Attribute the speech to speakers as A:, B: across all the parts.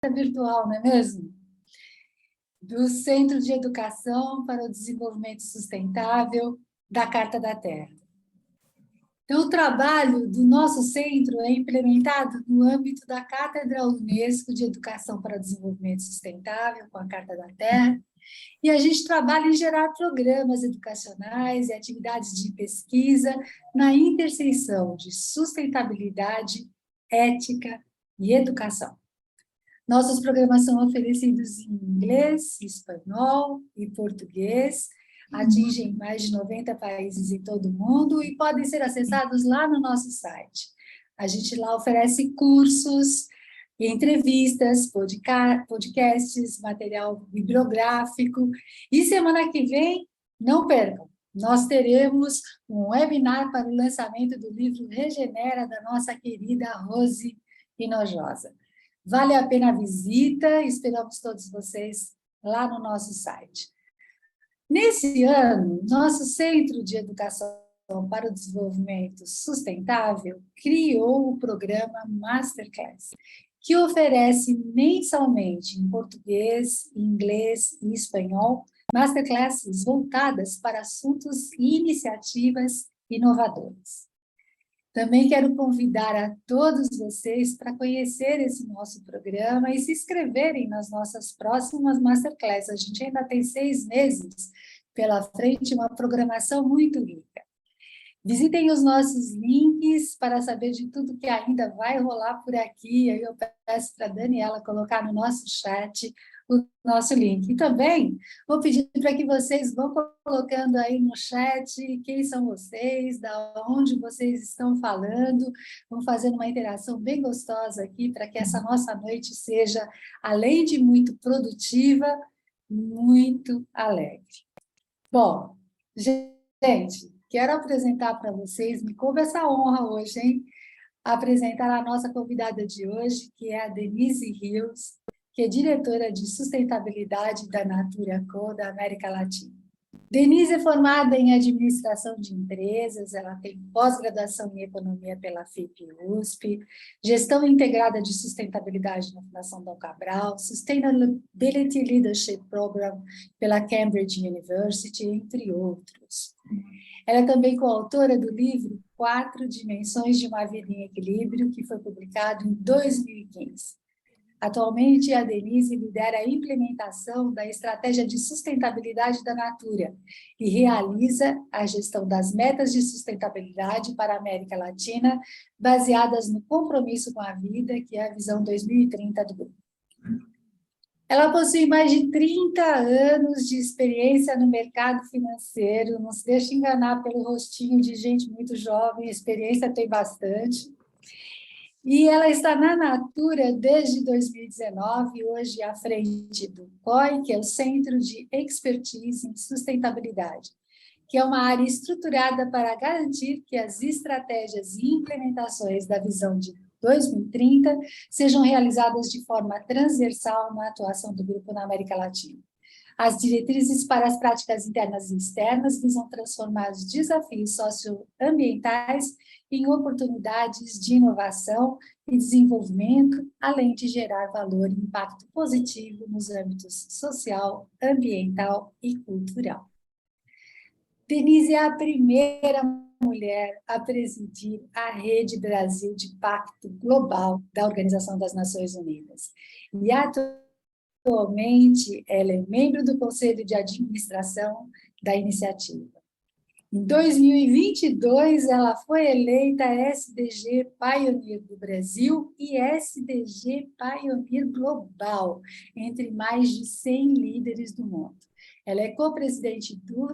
A: virtual, não é mesmo? Do Centro de Educação para o Desenvolvimento Sustentável da Carta da Terra. Então, o trabalho do nosso centro é implementado no âmbito da Cátedra Unesco de Educação para o Desenvolvimento Sustentável, com a Carta da Terra, e a gente trabalha em gerar programas educacionais e atividades de pesquisa na interseção de sustentabilidade, ética e educação. Nossos programas são oferecidos em inglês, espanhol e português, atingem mais de 90 países em todo o mundo e podem ser acessados lá no nosso site. A gente lá oferece cursos, entrevistas, podcasts, material bibliográfico. E semana que vem, não percam, nós teremos um webinar para o lançamento do livro Regenera, da nossa querida Rose Hinojosa. Vale a pena a visita, esperamos todos vocês lá no nosso site. Nesse ano, nosso Centro de Educação para o Desenvolvimento Sustentável criou o programa Masterclass, que oferece mensalmente em português, inglês e espanhol, masterclasses voltadas para assuntos e iniciativas inovadoras. Também quero convidar a todos vocês para conhecer esse nosso programa e se inscreverem nas nossas próximas masterclasses. A gente ainda tem 6 meses pela frente, uma programação muito rica. Visitem os nossos links para saber de tudo que ainda vai rolar por aqui. Aí eu peço para a Daniela colocar no nosso chat o nosso link. E também vou pedir para que vocês vão colocando aí no chat quem são vocês, da onde vocês estão falando, vão fazendo uma interação bem gostosa aqui para que essa nossa noite seja, além de muito produtiva, muito alegre. Bom, gente, quero apresentar para vocês, me coube essa honra hoje, hein? Apresentar a nossa convidada de hoje, que é a Denise Rios, que é diretora de sustentabilidade da Natura Co. da América Latina. Denise é formada em administração de empresas, ela tem pós-graduação em economia pela FIP-USP, gestão integrada de sustentabilidade na Fundação Dom Cabral, Sustainability Leadership Program pela Cambridge University, entre outros. Ela é também coautora do livro 4 Dimensões de uma Vida em Equilíbrio, que foi publicado em 2015. Atualmente, a Denise lidera a implementação da estratégia de sustentabilidade da Natura e realiza a gestão das metas de sustentabilidade para a América Latina, baseadas no compromisso com a vida, que é a visão 2030 do grupo. Ela possui mais de 30 anos de experiência no mercado financeiro, não se deixe enganar pelo rostinho de gente muito jovem, experiência tem bastante. E ela está na Natura desde 2019, hoje à frente do COI, que é o Centro de Expertise em Sustentabilidade, que é uma área estruturada para garantir que as estratégias e implementações da visão de 2030 sejam realizadas de forma transversal na atuação do grupo na América Latina. As diretrizes para as práticas internas e externas visam transformar os desafios socioambientais em oportunidades de inovação e desenvolvimento, além de gerar valor e impacto positivo nos âmbitos social, ambiental e cultural. Denise é a primeira mulher a presidir a Rede Brasil de Pacto Global da Organização das Nações Unidas. E atualmente, ela é membro do Conselho de Administração da iniciativa. Em 2022, ela foi eleita SDG Pioneer do Brasil e SDG Pioneer Global, entre mais de 100 líderes do mundo. Ela é co-presidente do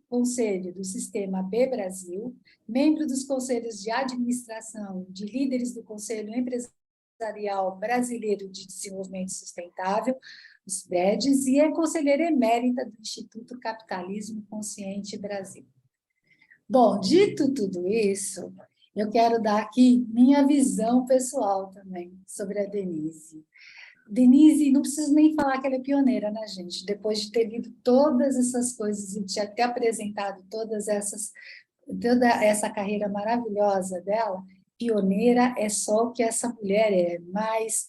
A: Conselho do Sistema B Brasil, membro dos Conselhos de Administração de líderes do Conselho Empresarial Brasileiro de Desenvolvimento Sustentável, os BEDS, e é conselheira emérita do Instituto Capitalismo Consciente Brasil. Bom, dito tudo isso, eu quero dar aqui minha visão pessoal também sobre a Denise. Denise, não preciso nem falar que ela é pioneira, né, gente? Depois de ter lido todas essas coisas e de ter apresentado toda essa carreira maravilhosa dela, pioneira é só o que essa mulher é, mas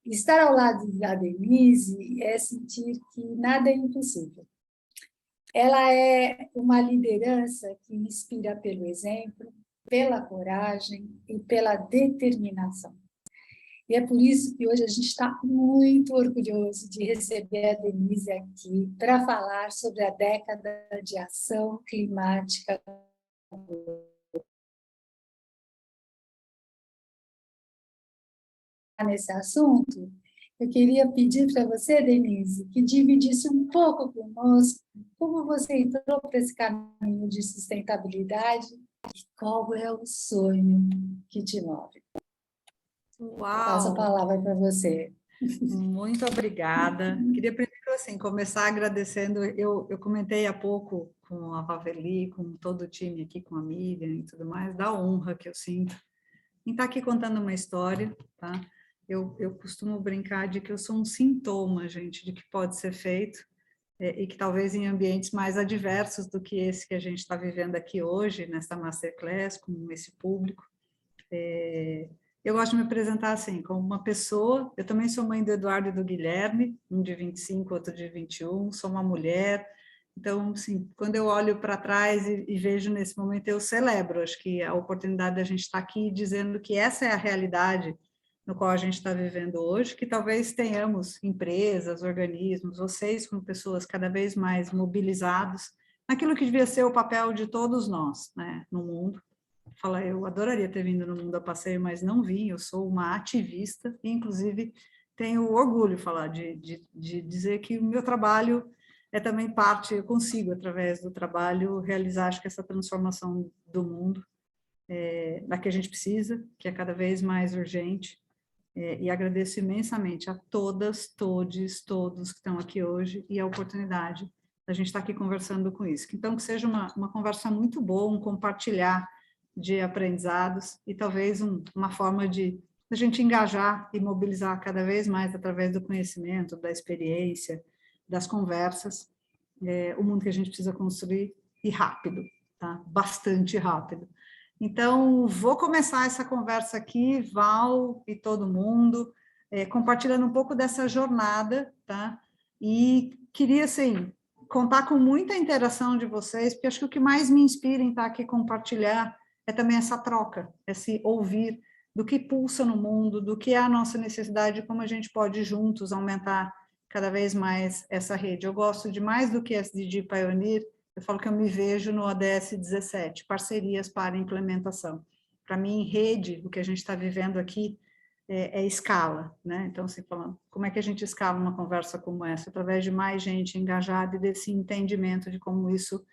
A: Estar ao lado da Denise é sentir que nada é impossível. Ela é uma liderança que inspira pelo exemplo, pela coragem e pela determinação. E é por isso que hoje a gente está muito orgulhoso de receber a Denise aqui para falar sobre a década de ação climática. Nesse assunto, eu queria pedir para você, Denise, que dividisse um pouco conosco como você entrou para esse caminho de sustentabilidade e qual é o sonho que te move. Passo a
B: Uau!
A: palavra para você.
B: Muito obrigada. Queria primeiro assim, começar agradecendo. Eu comentei há pouco com a Vaveli, com todo o time aqui, com a Miriam e tudo mais, da honra que eu sinto em estar aqui contando uma história, tá? Eu costumo brincar de que eu sou um sintoma, gente, de que pode ser feito e que talvez em ambientes mais adversos do que esse que a gente está vivendo aqui hoje, nessa Masterclass, com esse público. Eu gosto de me apresentar assim, como uma pessoa. Eu também sou mãe do Eduardo e do Guilherme, um de 25, outro de 21, sou uma mulher. Então, assim, quando eu olho para trás e vejo nesse momento, eu celebro, acho que a oportunidade da gente estar aqui dizendo que essa é a realidade no qual a gente está vivendo hoje, que talvez tenhamos empresas, organismos, vocês como pessoas cada vez mais mobilizados naquilo que devia ser o papel de todos nós, né, no mundo. Fala, eu adoraria ter vindo no Mundo a Passeio, mas não vim, eu sou uma ativista, e inclusive tenho orgulho de dizer que o meu trabalho é também parte, eu consigo, através do trabalho, realizar, acho que essa transformação do mundo, da que a gente precisa, que é cada vez mais urgente, e agradeço imensamente a todas, todos que estão aqui hoje, e a oportunidade da gente estar aqui conversando com isso. Então, que seja uma conversa muito boa, um compartilhar de aprendizados e talvez uma forma de a gente engajar e mobilizar cada vez mais através do conhecimento, da experiência, das conversas, o mundo que a gente precisa construir e rápido, tá? Bastante rápido. Então, vou começar essa conversa aqui, Val e todo mundo, compartilhando um pouco dessa jornada, tá? E queria, assim, contar com muita interação de vocês, porque acho que o que mais me inspira em estar aqui compartilhar é também essa troca, esse ouvir do que pulsa no mundo, do que é a nossa necessidade, como a gente pode juntos aumentar cada vez mais essa rede. Eu gosto de mais do que SDG Pioneer, eu falo que eu me vejo no ODS 17, parcerias para implementação. Para mim, rede, o que a gente está vivendo aqui, é escala, né? Então, assim, falando, como é que a gente escala uma conversa como essa? Através de mais gente engajada e desse entendimento de como isso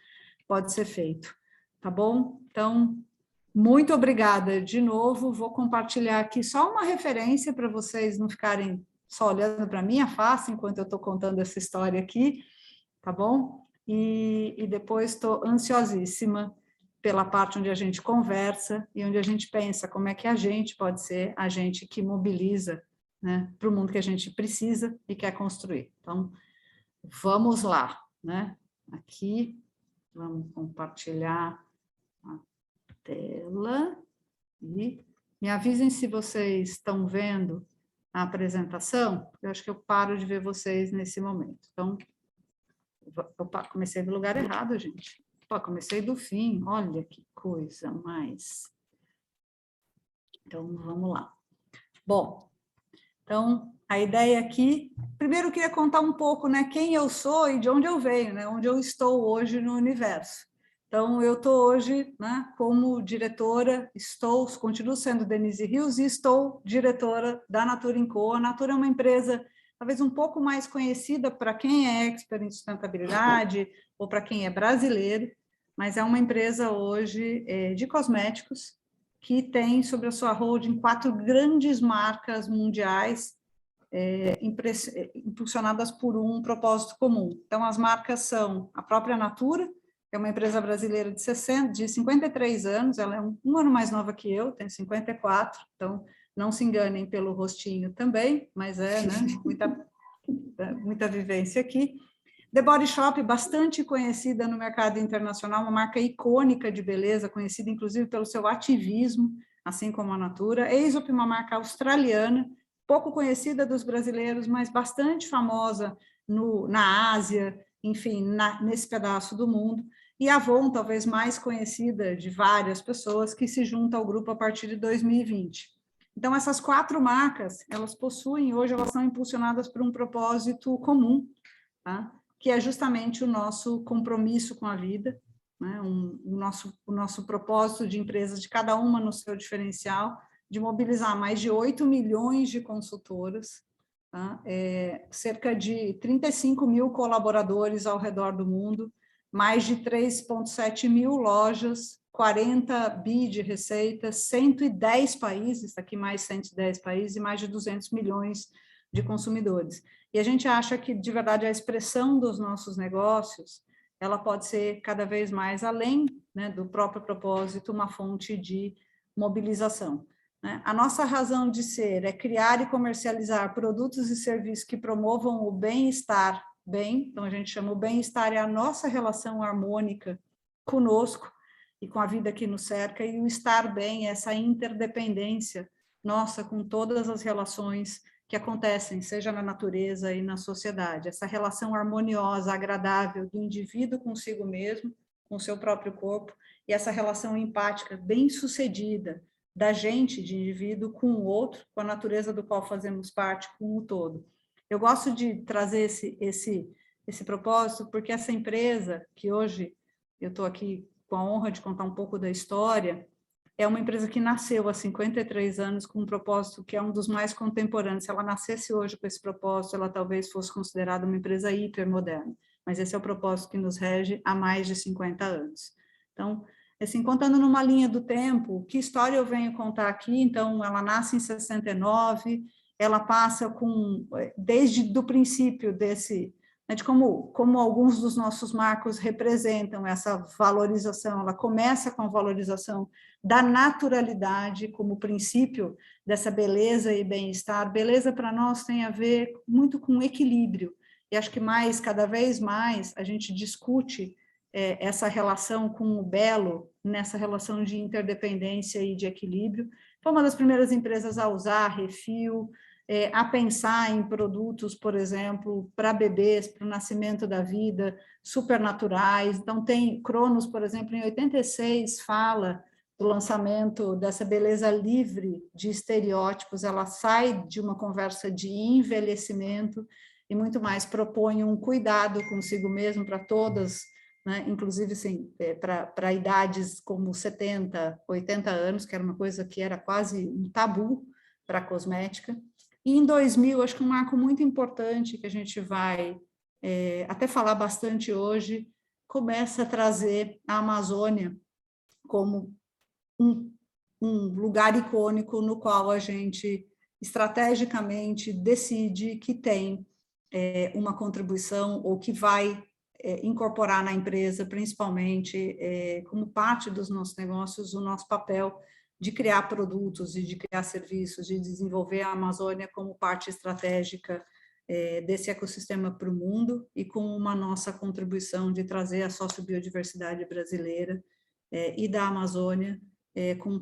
B: pode ser feito, tá bom? Então, muito obrigada de novo, vou compartilhar aqui só uma referência para vocês não ficarem só olhando para a minha face enquanto eu estou contando essa história aqui, tá bom? E depois estou ansiosíssima pela parte onde a gente conversa e onde a gente pensa como é que a gente pode ser a gente que mobiliza, né, para o mundo que a gente precisa e quer construir. Então, vamos lá, né? Aqui, vamos compartilhar a tela e me avisem se vocês estão vendo a apresentação, eu acho que eu paro de ver vocês nesse momento. Então, opa, comecei do lugar errado, gente. Opa, comecei do fim, olha que coisa mais. Então, vamos lá. Bom, então, a ideia aqui, primeiro eu queria contar um pouco, né, quem eu sou e de onde eu venho, né, onde eu estou hoje no universo. Então, eu estou hoje, né, como diretora, continuo sendo Denise Rios e estou diretora da Natura & Co. A Natura é uma empresa talvez um pouco mais conhecida para quem é expert em sustentabilidade ou para quem é brasileiro, mas é uma empresa hoje de cosméticos que tem sobre a sua holding 4 grandes marcas mundiais impulsionadas por um propósito comum. Então, as marcas são a própria Natura, que é uma empresa brasileira de 53 anos, ela é um ano mais nova que eu, tenho 54, então não se enganem pelo rostinho também, mas né, muita vivência aqui. The Body Shop, bastante conhecida no mercado internacional, uma marca icônica de beleza, conhecida inclusive pelo seu ativismo, assim como a Natura. Aesop, uma marca australiana, pouco conhecida dos brasileiros, mas bastante famosa na Ásia, enfim, nesse pedaço do mundo, e a Avon, talvez mais conhecida de várias pessoas, que se junta ao grupo a partir de 2020. Então, essas 4 marcas, elas possuem, hoje elas são impulsionadas por um propósito comum, tá? Que é justamente o nosso compromisso com a vida, né? O nosso propósito de empresas, de cada uma no seu diferencial, de mobilizar mais de 8 milhões de consultoras, tá? Cerca de 35 mil colaboradores ao redor do mundo, mais de 3,7 mil lojas, 40 bi de receita, 110 países, aqui mais 110 países, e mais de 200 milhões de consumidores. E a gente acha que, de verdade, a expressão dos nossos negócios, ela pode ser cada vez mais, além, né, do próprio propósito, uma fonte de mobilização. Né? A nossa razão de ser é criar e comercializar produtos e serviços que promovam o bem-estar, então a gente chama o bem-estar é a nossa relação harmônica conosco e com a vida que nos cerca, e o estar bem é essa interdependência nossa com todas as relações que acontecem, seja na natureza e na sociedade, essa relação harmoniosa, agradável do indivíduo consigo mesmo, com o seu próprio corpo, e essa relação empática, bem-sucedida, da gente, de indivíduo, com o outro, com a natureza do qual fazemos parte, com o todo. Eu gosto de trazer esse propósito, porque essa empresa, que hoje eu estou aqui com a honra de contar um pouco da história, é uma empresa que nasceu há 53 anos com um propósito que é um dos mais contemporâneos. Se ela nascesse hoje com esse propósito, ela talvez fosse considerada uma empresa hipermoderna, mas esse é o propósito que nos rege há mais de 50 anos. Então, assim, contando numa linha do tempo, que história eu venho contar aqui? Então, ela nasce em 69, ela passa desde o princípio de como alguns dos nossos marcos representam essa valorização, ela começa com a valorização da naturalidade como princípio dessa beleza e bem-estar. Beleza para nós tem a ver muito com equilíbrio, e acho que cada vez mais, a gente discute essa relação com o belo, nessa relação de interdependência e de equilíbrio. Foi uma das primeiras empresas a usar refil, a pensar em produtos, por exemplo, para bebês, para o nascimento da vida, supernaturais. Então, tem Cronos, por exemplo, em 86, fala do lançamento dessa beleza livre de estereótipos, ela sai de uma conversa de envelhecimento e muito mais propõe um cuidado consigo mesmo para todas, né? Inclusive assim, para idades como 70, 80 anos, que era uma coisa que era quase um tabu para a cosmética. E em 2000, acho que um marco muito importante que a gente vai até falar bastante hoje, começa a trazer a Amazônia como um lugar icônico no qual a gente estrategicamente decide que tem uma contribuição ou que vai incorporar na empresa, principalmente como parte dos nossos negócios, o nosso papel de criar produtos e de criar serviços, de desenvolver a Amazônia como parte estratégica desse ecossistema para o mundo e com uma nossa contribuição de trazer a sociobiodiversidade brasileira e da Amazônia como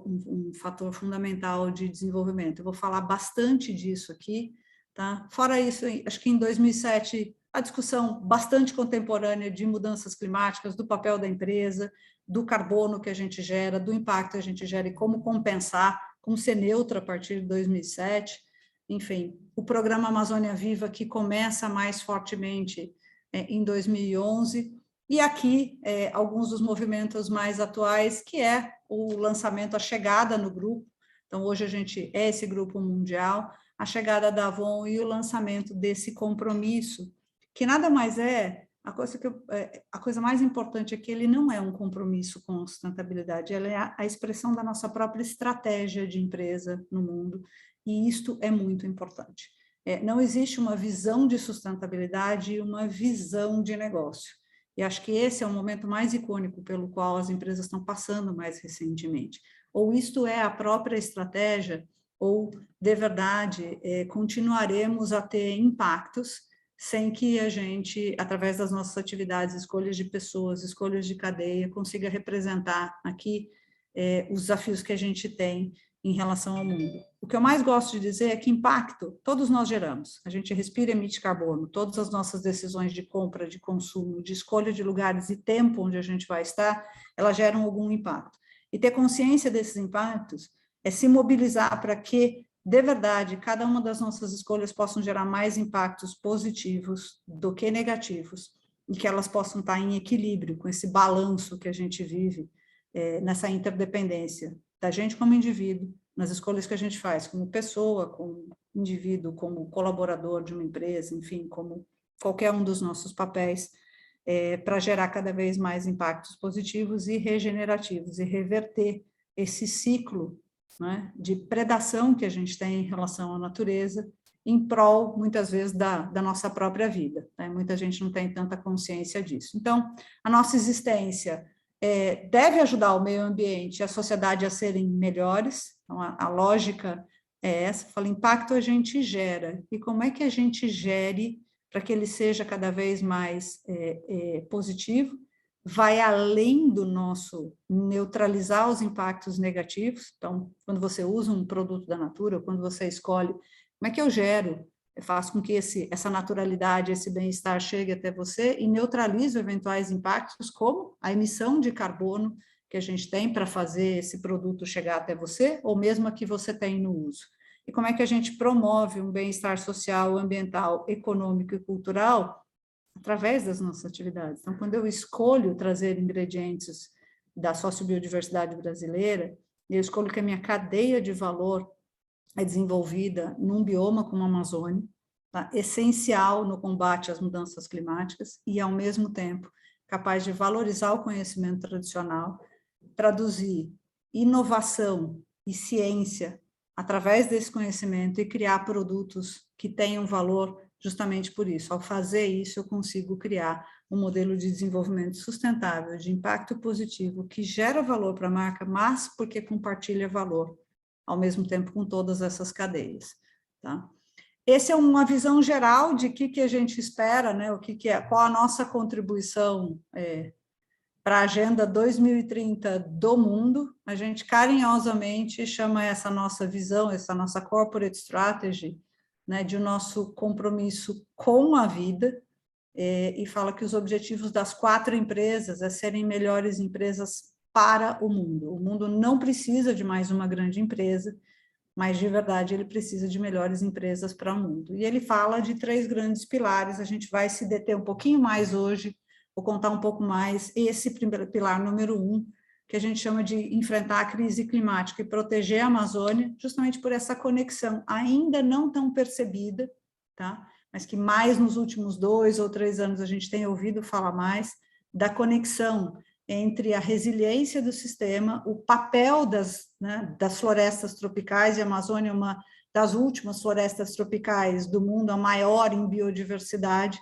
B: um fator fundamental de desenvolvimento. Eu vou falar bastante disso aqui, tá? Fora isso, acho que em 2007, a discussão bastante contemporânea de mudanças climáticas, do papel da empresa, do carbono que a gente gera, do impacto que a gente gera e como compensar, como ser neutra a partir de 2007. Enfim, o programa Amazônia Viva, que começa mais fortemente em 2011, e aqui, alguns dos movimentos mais atuais, que é o lançamento, a chegada no grupo. Então, hoje a gente é esse grupo mundial, a chegada da Avon e o lançamento desse compromisso, que nada mais a coisa mais importante é que ele não é um compromisso com sustentabilidade, ele é a expressão da nossa própria estratégia de empresa no mundo, e isto é muito importante. Não existe uma visão de sustentabilidade e uma visão de negócio. E acho que esse é o momento mais icônico pelo qual as empresas estão passando mais recentemente. Ou isto é a própria estratégia, ou, de verdade, continuaremos a ter impactos sem que a gente, através das nossas atividades, escolhas de pessoas, escolhas de cadeia, consiga representar aqui os desafios que a gente tem em relação ao mundo. O que eu mais gosto de dizer é que impacto todos nós geramos. A gente respira e emite carbono. Todas as nossas decisões de compra, de consumo, de escolha de lugares e tempo onde a gente vai estar, elas geram algum impacto. E ter consciência desses impactos é se mobilizar para que, de verdade, cada uma das nossas escolhas possam gerar mais impactos positivos do que negativos, e que elas possam estar em equilíbrio com esse balanço que a gente vive, nessa interdependência da gente como indivíduo, nas escolhas que a gente faz como pessoa, como indivíduo, como colaborador de uma empresa, enfim, como qualquer um dos nossos papéis, para gerar cada vez mais impactos positivos e regenerativos, e reverter esse ciclo, né, de predação que a gente tem em relação à natureza, em prol, muitas vezes, da nossa própria vida. Né? Muita gente não tem tanta consciência disso. Então, a nossa existência deve ajudar o meio ambiente e a sociedade a serem melhores. Então, a lógica é essa. Fala, impacto a gente gera. E como é que a gente gere para que ele seja cada vez mais positivo? Vai além do nosso neutralizar os impactos negativos. Então, quando você usa um produto da natura, quando você escolhe, como é que eu gero? Eu faço com que essa naturalidade, esse bem-estar chegue até você e neutralize eventuais impactos, como a emissão de carbono que a gente tem para fazer esse produto chegar até você, ou mesmo a que você tem no uso. E como é que a gente promove um bem-estar social, ambiental, econômico e cultural através das nossas atividades. Então, quando eu escolho trazer ingredientes da sociobiodiversidade brasileira, eu escolho que a minha cadeia de valor é desenvolvida num bioma como a Amazônia, tá? Essencial no combate às mudanças climáticas e, ao mesmo tempo, capaz de valorizar o conhecimento tradicional, traduzir inovação e ciência através desse conhecimento e criar produtos que tenham valor justamente por isso. Ao fazer isso, eu consigo criar um modelo de desenvolvimento sustentável, de impacto positivo, que gera valor para a marca, mas porque compartilha valor ao mesmo tempo com todas essas cadeias, tá? Esse é uma visão geral de que a gente espera, né? Qual a nossa contribuição para a Agenda 2030 do mundo. A gente carinhosamente chama essa nossa visão, essa nossa corporate strategy, né, de nosso compromisso com a vida, e fala que os objetivos das 4 empresas é serem melhores empresas para o mundo. O mundo não precisa de mais uma grande empresa, mas de verdade ele precisa de melhores empresas para o mundo. E ele fala de 3 grandes pilares, a gente vai se deter um pouquinho mais hoje, vou contar um pouco mais, esse primeiro pilar número 1, que a gente chama de enfrentar a crise climática e proteger a Amazônia, justamente por essa conexão ainda não tão percebida, tá? Mas que mais nos últimos 2 ou 3 anos a gente tem ouvido falar mais, da conexão entre a resiliência do sistema, o papel das florestas tropicais, e a Amazônia é uma das últimas florestas tropicais do mundo, a maior em biodiversidade,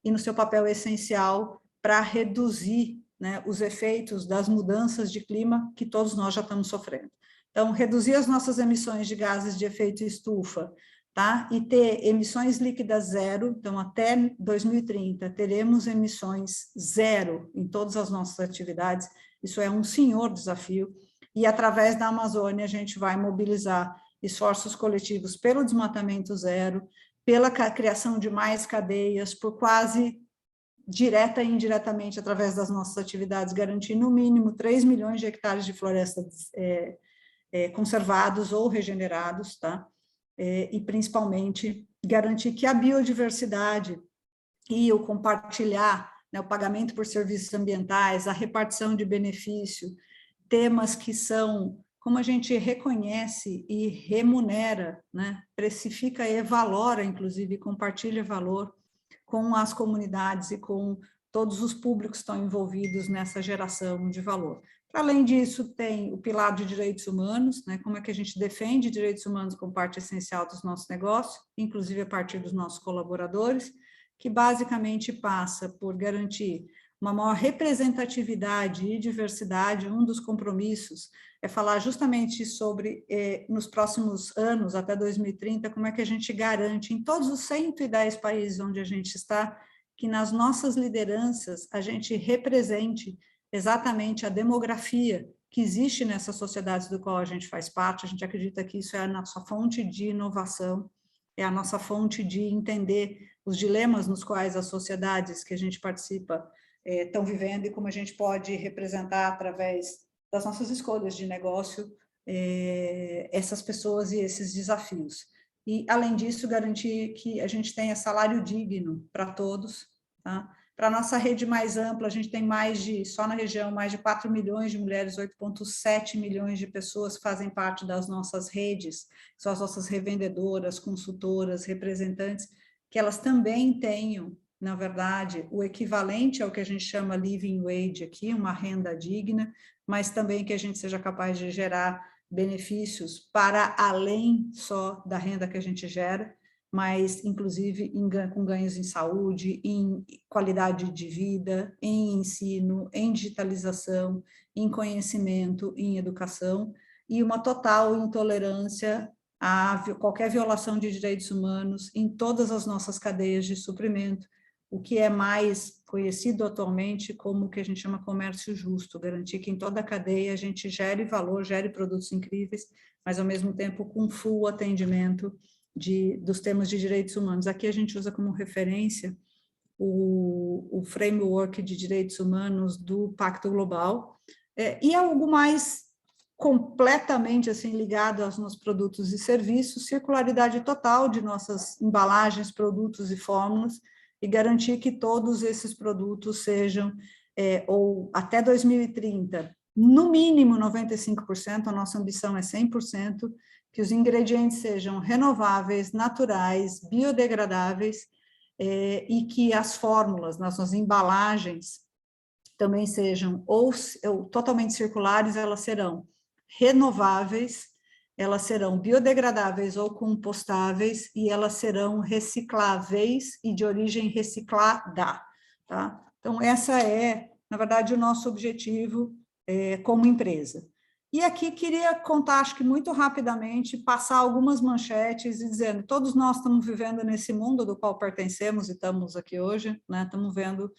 B: e no seu papel essencial para reduzir, né, os efeitos das mudanças de clima que todos nós já estamos sofrendo. Então, reduzir as nossas emissões de gases de efeito estufa, tá? E ter emissões líquidas zero, então até 2030 teremos emissões zero em todas as nossas atividades, isso é um senhor desafio, e através da Amazônia a gente vai mobilizar esforços coletivos pelo desmatamento zero, pela criação de mais cadeias, por quase direta e indiretamente através das nossas atividades, garantir no mínimo 3 milhões de hectares de florestas conservados ou regenerados, tá? E principalmente garantir que a biodiversidade e o compartilhar, né, o pagamento por serviços ambientais, a repartição de benefício, temas que são, como a gente reconhece e remunera, né, precifica e valora, inclusive, compartilha valor com as comunidades e com todos os públicos que estão envolvidos nessa geração de valor. Além disso, tem o pilar de direitos humanos, né? Como é que a gente defende direitos humanos como parte essencial dos nossos negócios, inclusive a partir dos nossos colaboradores, que basicamente passa por garantir uma maior representatividade e diversidade. Um dos compromissos é falar justamente sobre, nos próximos anos, até 2030, como é que a gente garante em todos os 110 países onde a gente está, que nas nossas lideranças a gente represente exatamente a demografia que existe nessas sociedades do qual a gente faz parte. A gente acredita que isso é a nossa fonte de inovação, é a nossa fonte de entender os dilemas nos quais as sociedades que a gente participa estão vivendo e como a gente pode representar através das nossas escolhas de negócio essas pessoas e esses desafios. E, além disso, garantir que a gente tenha salário digno para todos, tá? Para a nossa rede mais ampla, a gente tem só na região, mais de 4 milhões de mulheres, 8,7 milhões de pessoas fazem parte das nossas redes, são as nossas revendedoras, consultoras, representantes, que elas também tenham, na verdade, o equivalente ao que a gente chama living wage aqui, uma renda digna, mas também que a gente seja capaz de gerar benefícios para além só da renda que a gente gera, mas, inclusive, com ganhos em saúde, em qualidade de vida, em ensino, em digitalização, em conhecimento, em educação, e uma total intolerância a qualquer violação de direitos humanos em todas as nossas cadeias de suprimento, o que é mais conhecido atualmente como o que a gente chama comércio justo, garantir que em toda a cadeia a gente gere valor, gere produtos incríveis, mas, ao mesmo tempo, com full atendimento dos temas de direitos humanos. Aqui a gente usa como referência o framework de direitos humanos do Pacto Global, e algo mais completamente assim ligado aos nossos produtos e serviços, circularidade total de nossas embalagens, produtos e fórmulas, e garantir que todos esses produtos sejam, ou até 2030, no mínimo 95%, a nossa ambição é 100%, que os ingredientes sejam renováveis, naturais, biodegradáveis, e que as fórmulas, nossas embalagens, também sejam ou totalmente circulares, elas serão renováveis, elas serão biodegradáveis ou compostáveis, e elas serão recicláveis e de origem reciclada, tá? Então, essa é, na verdade, o nosso objetivo como empresa. E aqui queria contar, acho que muito rapidamente, passar algumas manchetes e dizendo, todos nós estamos vivendo nesse mundo do qual pertencemos e estamos aqui hoje, né? Estamos vendo,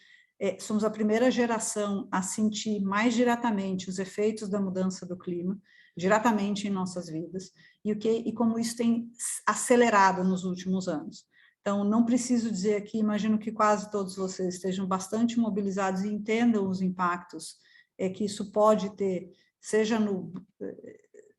B: somos a primeira geração a sentir mais diretamente os efeitos da mudança do clima, diretamente em nossas vidas, e como isso tem acelerado nos últimos anos. Então, não preciso dizer aqui, imagino que quase todos vocês estejam bastante mobilizados e entendam os impactos que isso pode ter, seja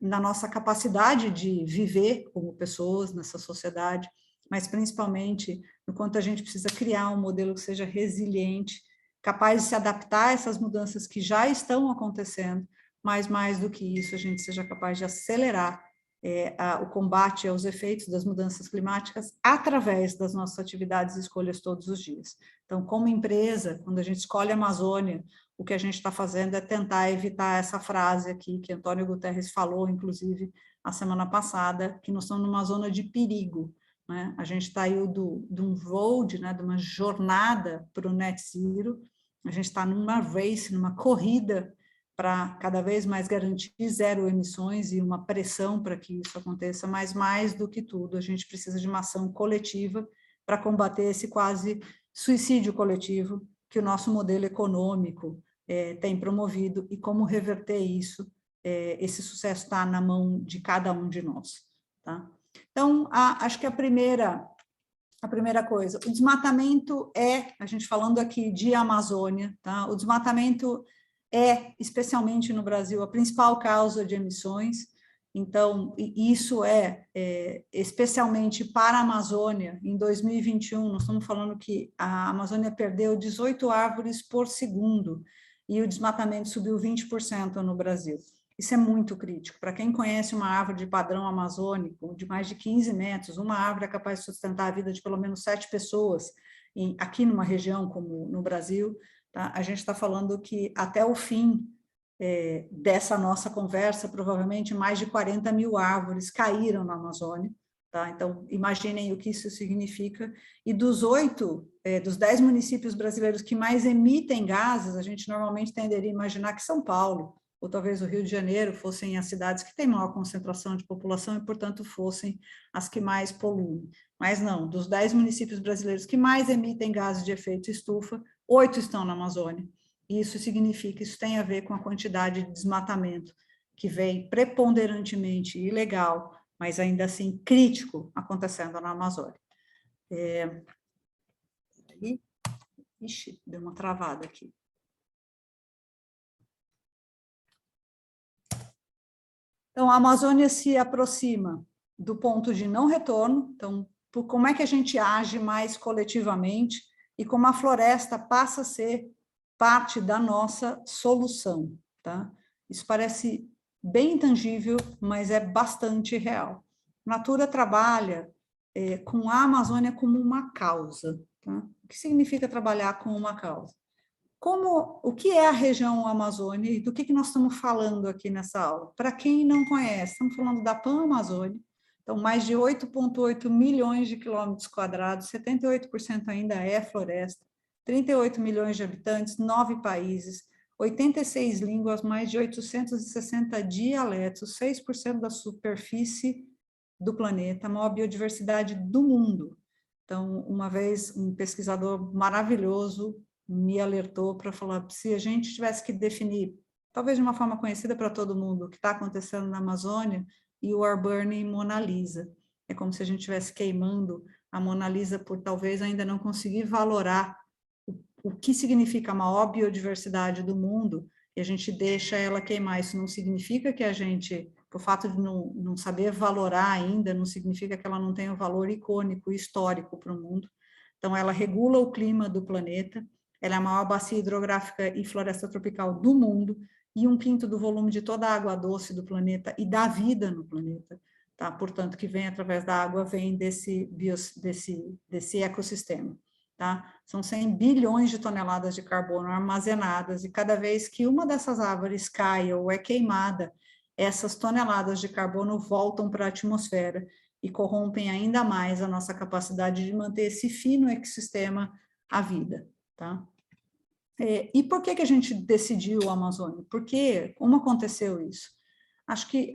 B: na nossa capacidade de viver como pessoas nessa sociedade, mas principalmente no quanto a gente precisa criar um modelo que seja resiliente, capaz de se adaptar a essas mudanças que já estão acontecendo, mas mais do que isso, a gente seja capaz de acelerar o combate aos efeitos das mudanças climáticas através das nossas atividades e escolhas todos os dias. Então, como empresa, quando a gente escolhe a Amazônia, o que a gente está fazendo é tentar evitar essa frase aqui, que Antônio Guterres falou, inclusive, a semana passada, que nós estamos numa zona de perigo, né? A gente está aí de um road, né, de uma jornada para o net zero, a gente está numa race, numa corrida para cada vez mais garantir zero emissões e uma pressão para que isso aconteça, mas mais do que tudo, a gente precisa de uma ação coletiva para combater esse quase suicídio coletivo que o nosso modelo econômico tem promovido, e como reverter isso, esse sucesso está na mão de cada um de nós, tá? Então, acho que a primeira coisa, o desmatamento a gente falando aqui de Amazônia, tá? O desmatamento especialmente no Brasil, a principal causa de emissões. Então, isso especialmente para a Amazônia, em 2021, nós estamos falando que a Amazônia perdeu 18 árvores por segundo, e o desmatamento subiu 20% no Brasil. Isso é muito crítico. Para quem conhece uma árvore de padrão amazônico, de mais de 15 metros, uma árvore é capaz de sustentar a vida de pelo menos 7 pessoas, aqui numa região como no Brasil, tá? A gente está falando que até o fim dessa nossa conversa, provavelmente mais de 40 mil árvores caíram na Amazônia, tá? Então, imaginem o que isso significa. E dos 10 municípios brasileiros que mais emitem gases, a gente normalmente tenderia a imaginar que São Paulo, ou talvez o Rio de Janeiro, fossem as cidades que têm maior concentração de população e, portanto, fossem as que mais poluem. Mas não, dos 10 municípios brasileiros que mais emitem gases de efeito estufa, 8 estão na Amazônia. E isso significa, isso tem a ver com a quantidade de desmatamento que vem preponderantemente ilegal, mas ainda assim crítico, acontecendo na Amazônia. Ixi, deu uma travada aqui. Então, a Amazônia se aproxima do ponto de não retorno. Então, como é que a gente age mais coletivamente e como a floresta passa a ser parte da nossa solução, tá? Isso parece bem intangível, mas é bastante real. Natura trabalha com a Amazônia como uma causa, tá? O que significa trabalhar com uma causa? O que é a região Amazônia e do que nós estamos falando aqui nessa aula? Para quem não conhece, estamos falando da Pan-Amazônia, então mais de 8,8 milhões de quilômetros quadrados, 78% ainda é floresta, 38 milhões de habitantes, 9 países, 86 línguas, mais de 860 dialetos, 6% da superfície do planeta, a maior biodiversidade do mundo. Então, uma vez, um pesquisador maravilhoso me alertou para falar, se a gente tivesse que definir, talvez de uma forma conhecida para todo mundo, o que está acontecendo na Amazônia, You Are Burning Mona Lisa. É como se a gente estivesse queimando a Mona Lisa por talvez ainda não conseguir valorar o que significa a maior biodiversidade do mundo, e a gente deixa ela queimar. Isso não significa que a gente, por fato de não saber valorar ainda, não significa que ela não tenha um valor icônico, histórico para o mundo. Então, ela regula o clima do planeta, ela é a maior bacia hidrográfica e floresta tropical do mundo, e 1/5 do volume de toda a água doce do planeta e da vida no planeta, tá? Portanto, que vem através da água, vem desse ecossistema, tá? São 100 bilhões de toneladas de carbono armazenadas, e cada vez que uma dessas árvores cai ou é queimada, essas toneladas de carbono voltam para a atmosfera e corrompem ainda mais a nossa capacidade de manter esse fino ecossistema à vida. Tá? E por que a gente decidiu a Amazônia? Porque, como aconteceu isso? Acho que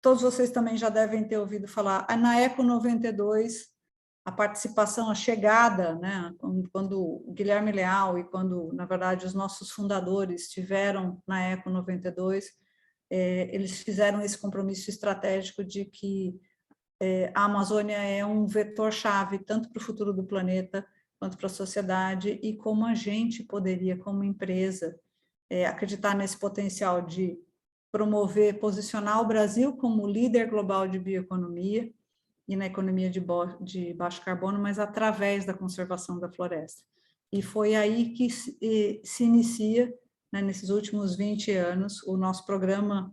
B: todos vocês também já devem ter ouvido falar, na Eco 92, a participação, a chegada, né, quando o Guilherme Leal e quando, na verdade, os nossos fundadores estiveram na Eco 92, eles fizeram esse compromisso estratégico de que a Amazônia é um vetor-chave, tanto para o futuro do planeta, quanto para a sociedade, e como a gente poderia, como empresa, acreditar nesse potencial de promover, posicionar o Brasil como líder global de bioeconomia e na economia de baixo carbono, mas através da conservação da floresta. E foi aí que se inicia, né, nesses últimos 20 anos, o nosso programa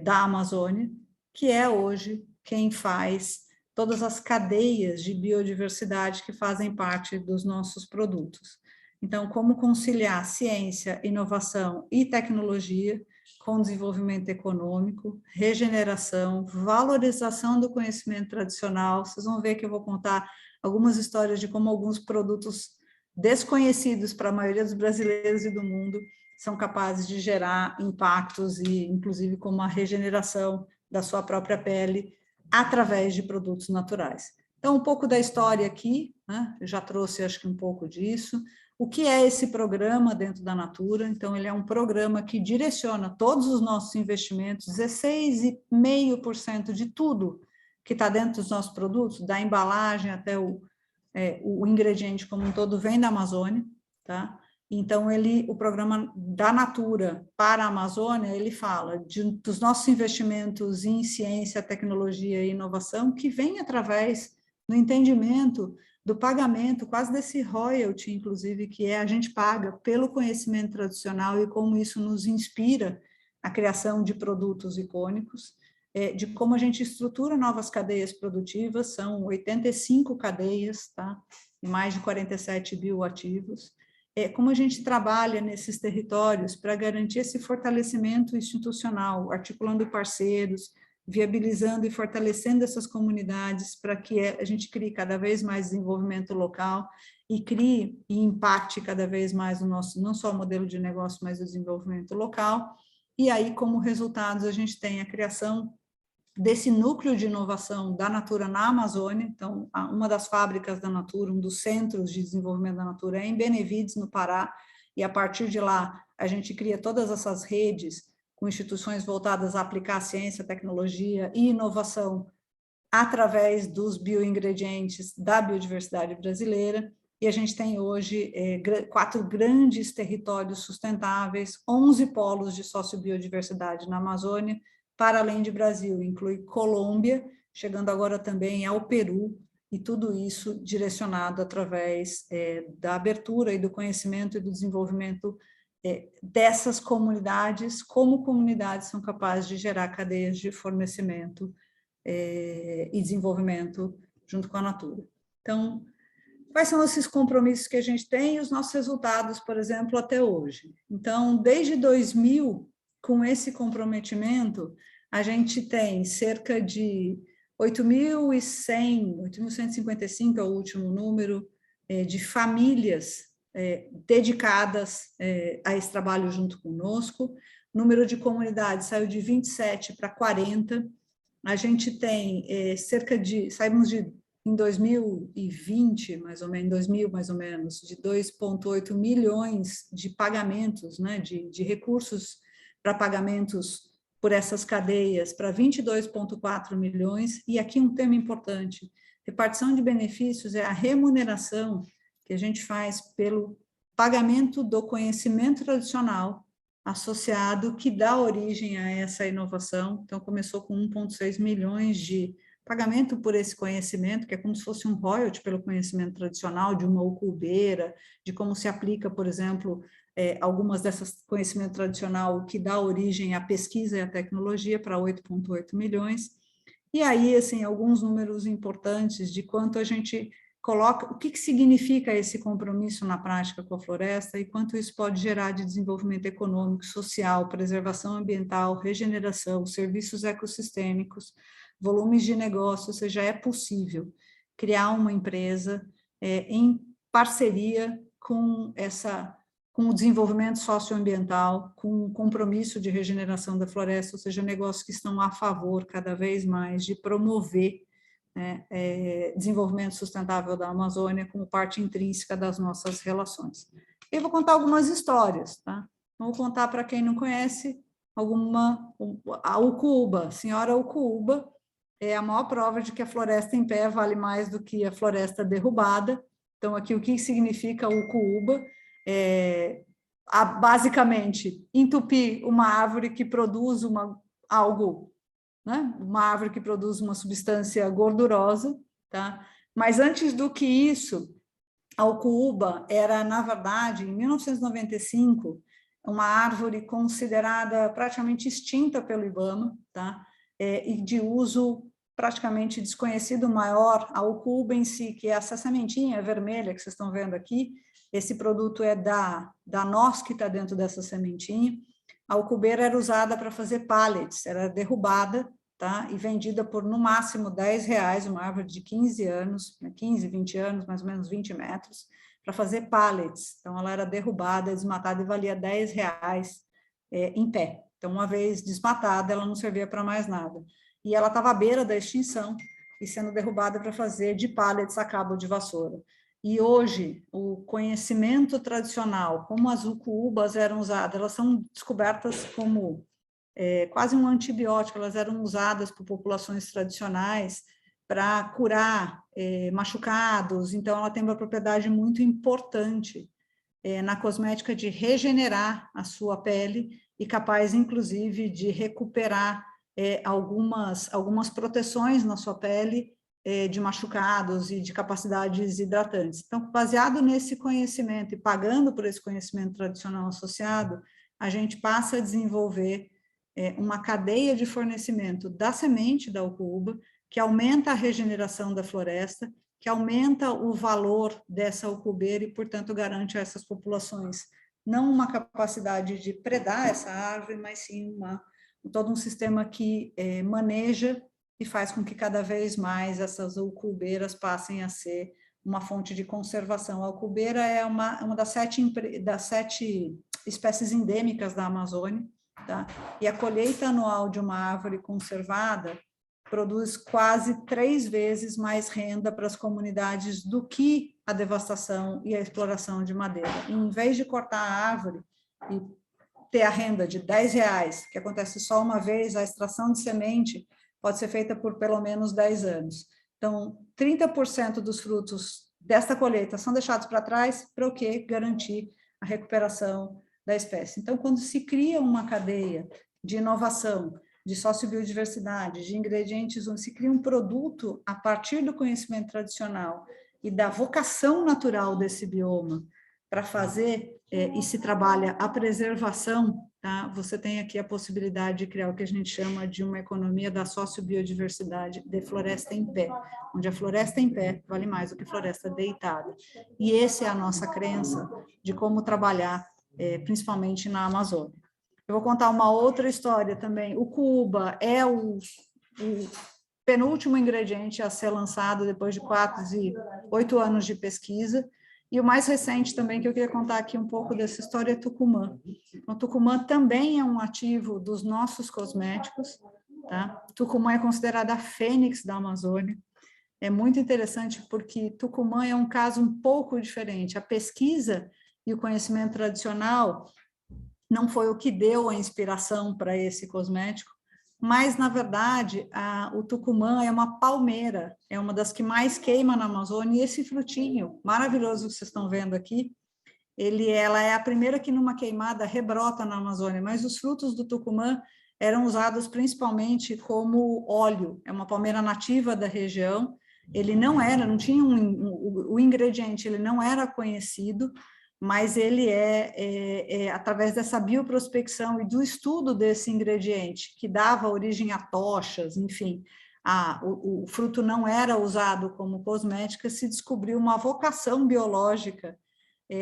B: da Amazônia, que é hoje quem faz todas as cadeias de biodiversidade que fazem parte dos nossos produtos. Então, como conciliar ciência, inovação e tecnologia com desenvolvimento econômico, regeneração, valorização do conhecimento tradicional. Vocês vão ver que eu vou contar algumas histórias de como alguns produtos desconhecidos para a maioria dos brasileiros e do mundo são capazes de gerar impactos e, inclusive, como a regeneração da sua própria pele através de produtos naturais. Então, um pouco da história aqui, né? Eu já trouxe, acho que um pouco disso. O que é esse programa dentro da Natura? Então, ele é um programa que direciona todos os nossos investimentos, 16,5% de tudo que está dentro dos nossos produtos, da embalagem até o ingrediente como um todo, vem da Amazônia, tá? Então, o programa da Natura para a Amazônia, ele fala dos nossos investimentos em ciência, tecnologia e inovação, que vem através do entendimento do pagamento, quase desse royalty, inclusive, que a gente paga pelo conhecimento tradicional e como isso nos inspira a criação de produtos icônicos, de como a gente estrutura novas cadeias produtivas, são 85 cadeias, tá? E mais de 47 bioativos, como a gente trabalha nesses territórios para garantir esse fortalecimento institucional, articulando parceiros, viabilizando e fortalecendo essas comunidades para que a gente crie cada vez mais desenvolvimento local e crie e impacte cada vez mais o nosso, não só o modelo de negócio, mas o desenvolvimento local. E aí, como resultados, a gente tem a criação desse núcleo de inovação da Natura na Amazônia. Então, uma das fábricas da Natura, um dos centros de desenvolvimento da Natura é em Benevides, no Pará, e a partir de lá a gente cria todas essas redes com instituições voltadas a aplicar a ciência, tecnologia e inovação através dos bioingredientes da biodiversidade brasileira, e a gente tem hoje 4 grandes territórios sustentáveis, 11 polos de sociobiodiversidade na Amazônia, para além de Brasil, inclui Colômbia, chegando agora também ao Peru, e tudo isso direcionado através da abertura e do conhecimento e do desenvolvimento dessas comunidades, como comunidades são capazes de gerar cadeias de fornecimento e desenvolvimento junto com a natura. Então, quais são esses compromissos que a gente tem e os nossos resultados, por exemplo, até hoje? Então, desde 2000, com esse comprometimento, a gente tem cerca de 8.100, 8.155 é o último número, de famílias dedicadas a esse trabalho junto conosco. O número de comunidades saiu de 27 para 40. A gente tem saímos em 2020, mais ou menos, em 2000 mais ou menos, de 2,8 milhões de pagamentos, né, de recursos para pagamentos por essas cadeias, para 22,4 milhões, e aqui um tema importante, repartição de benefícios é a remuneração que a gente faz pelo pagamento do conhecimento tradicional associado, que dá origem a essa inovação. Então, começou com 1,6 milhões de pagamento por esse conhecimento, que é como se fosse um royalty pelo conhecimento tradicional de uma ucubeira, de como se aplica, por exemplo, algumas dessas conhecimento tradicional que dá origem à pesquisa e à tecnologia, para 8,8 milhões. E aí, assim, alguns números importantes de quanto a gente coloca, o que significa esse compromisso na prática com a floresta e quanto isso pode gerar de desenvolvimento econômico, social, preservação ambiental, regeneração, serviços ecossistêmicos, volumes de negócio, ou seja, é possível criar uma empresa em parceria com o desenvolvimento socioambiental, com o compromisso de regeneração da floresta, ou seja, negócios que estão a favor cada vez mais de promover desenvolvimento sustentável da Amazônia como parte intrínseca das nossas relações. Eu vou contar algumas histórias, tá? Vou contar para quem não conhece a Ucuúba. A senhora Ucuúba é a maior prova de que a floresta em pé vale mais do que a floresta derrubada. Então, aqui, o que significa Ucuúba? Basicamente, entupir uma árvore que produz algo, né? Uma árvore que produz uma substância gordurosa, tá? Mas antes do que isso, a Ucuúba era, na verdade, em 1995, uma árvore considerada praticamente extinta pelo IBAMA, tá? E de uso praticamente desconhecido maior. A Ucuúba em si, que é essa sementinha vermelha que vocês estão vendo aqui, esse produto é da noz que está dentro dessa sementinha. A ucubeira era usada para fazer pallets, era derrubada, tá? E vendida por, no máximo, R$10, uma árvore de 15 anos, 15, 20 anos, mais ou menos 20 metros, para fazer pallets. Então, ela era derrubada, desmatada e valia R$10 em pé. Então, uma vez desmatada, ela não servia para mais nada. E ela estava à beira da extinção e sendo derrubada para fazer de pallets a cabo de vassoura. E hoje, o conhecimento tradicional, como as ucuúbas eram usadas, elas são descobertas como quase um antibiótico, elas eram usadas por populações tradicionais para curar machucados, então ela tem uma propriedade muito importante na cosmética de regenerar a sua pele e capaz, inclusive, de recuperar algumas proteções na sua pele de machucados e de capacidades hidratantes. Então, baseado nesse conhecimento e pagando por esse conhecimento tradicional associado, a gente passa a desenvolver uma cadeia de fornecimento da semente da ucuúba, que aumenta a regeneração da floresta, que aumenta o valor dessa ucubeira e, portanto, garante a essas populações não uma capacidade de predar essa árvore, mas sim todo um sistema que maneja e faz com que cada vez mais essas ucubeiras passem a ser uma fonte de conservação. A ucubeira é uma das sete espécies endêmicas da Amazônia, tá? E a colheita anual de uma árvore conservada produz quase 3 vezes mais renda para as comunidades do que a devastação e a exploração de madeira. E, em vez de cortar a árvore e ter a renda de R$10, que acontece só uma vez, a extração de semente pode ser feita por pelo menos 10 anos. Então, 30% dos frutos desta colheita são deixados para trás, para o quê? Garantir a recuperação da espécie. Então, quando se cria uma cadeia de inovação, de sociobiodiversidade, de ingredientes, onde se cria um produto a partir do conhecimento tradicional e da vocação natural desse bioma para fazer e se trabalha a preservação, tá? Você tem aqui a possibilidade de criar o que a gente chama de uma economia da sociobiodiversidade de floresta em pé, onde a floresta em pé vale mais do que floresta deitada. E essa é a nossa crença de como trabalhar, principalmente na Amazônia. Eu vou contar uma outra história também. O cuba é o penúltimo ingrediente a ser lançado depois de 8 anos de pesquisa. E o mais recente também, que eu queria contar aqui um pouco dessa história, é Tucumã. O Tucumã também é um ativo dos nossos cosméticos, tá? Tucumã é considerada a fênix da Amazônia. É muito interessante porque Tucumã é um caso um pouco diferente. A pesquisa e o conhecimento tradicional não foi o que deu a inspiração para esse cosmético, mas, na verdade, o tucumã é uma palmeira, é uma das que mais queima na Amazônia, e esse frutinho maravilhoso que vocês estão vendo aqui, ela é a primeira que numa queimada rebrota na Amazônia, mas os frutos do tucumã eram usados principalmente como óleo, é uma palmeira nativa da região, ele não tinha o ingrediente, ele não era conhecido, mas ele através dessa bioprospecção e do estudo desse ingrediente, que dava origem a tochas, enfim, o fruto não era usado como cosmética, se descobriu uma vocação biológica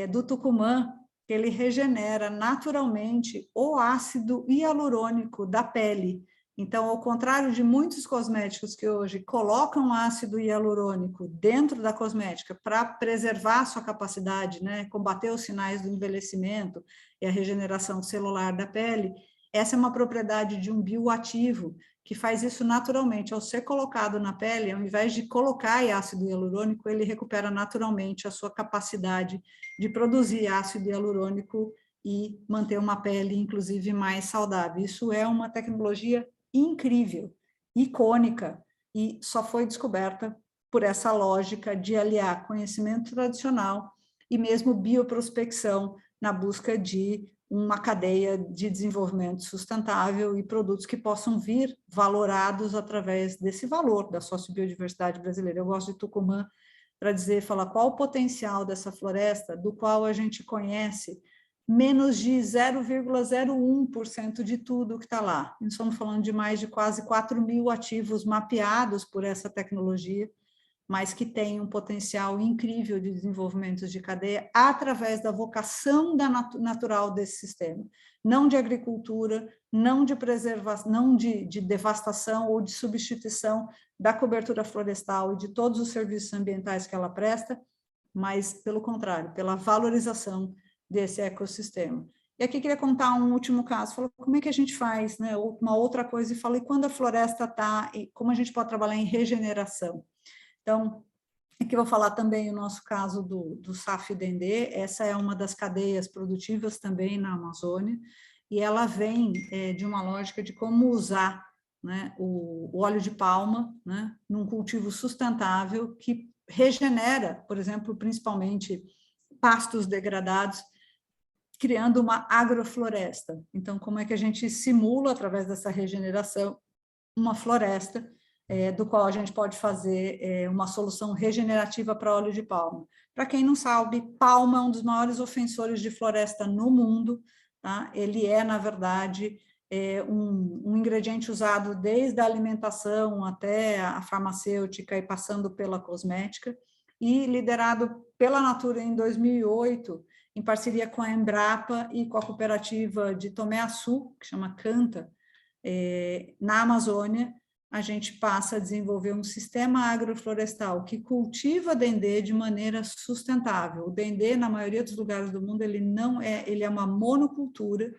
B: do tucumã, que ele regenera naturalmente o ácido hialurônico da pele. Então, ao contrário de muitos cosméticos que hoje colocam ácido hialurônico dentro da cosmética para preservar a sua capacidade, né, combater os sinais do envelhecimento e a regeneração celular da pele, essa é uma propriedade de um bioativo que faz isso naturalmente. Ao ser colocado na pele, ao invés de colocar ácido hialurônico, ele recupera naturalmente a sua capacidade de produzir ácido hialurônico e manter uma pele, inclusive, mais saudável. Isso é uma tecnologia incrível, icônica, e só foi descoberta por essa lógica de aliar conhecimento tradicional e mesmo bioprospecção na busca de uma cadeia de desenvolvimento sustentável e produtos que possam vir valorados através desse valor da sociobiodiversidade brasileira. Eu gosto de Tucumã para falar qual o potencial dessa floresta, do qual a gente conhece menos de 0,01% de tudo que está lá. Nós estamos falando de mais de quase 4.000 ativos mapeados por essa tecnologia, mas que tem um potencial incrível de desenvolvimento de cadeia através da vocação natural desse sistema, não de agricultura, não de preservação, não de devastação ou de substituição da cobertura florestal e de todos os serviços ambientais que ela presta, mas, pelo contrário, pela valorização desse ecossistema. E aqui queria contar um último caso, falou como é que a gente faz, né? Uma outra coisa, e falei quando a floresta está, e como a gente pode trabalhar em regeneração. Então, aqui eu vou falar também o nosso caso do SAF-Dendê, essa é uma das cadeias produtivas também na Amazônia, e ela vem de uma lógica de como usar, né, o óleo de palma, né, num cultivo sustentável que regenera, por exemplo, principalmente pastos degradados, criando uma agrofloresta. Então, como é que a gente simula, através dessa regeneração, uma floresta, do qual a gente pode fazer uma solução regenerativa para óleo de palma. Para quem não sabe, palma é um dos maiores ofensores de floresta no mundo, tá? Ele é, na verdade, um ingrediente usado desde a alimentação até a farmacêutica e passando pela cosmética, e liderado pela Natura em 2008, em parceria com a Embrapa e com a cooperativa de Tomé Açu, que chama Canta, na Amazônia, a gente passa a desenvolver um sistema agroflorestal que cultiva dendê de maneira sustentável. O dendê, na maioria dos lugares do mundo, ele é uma monocultura,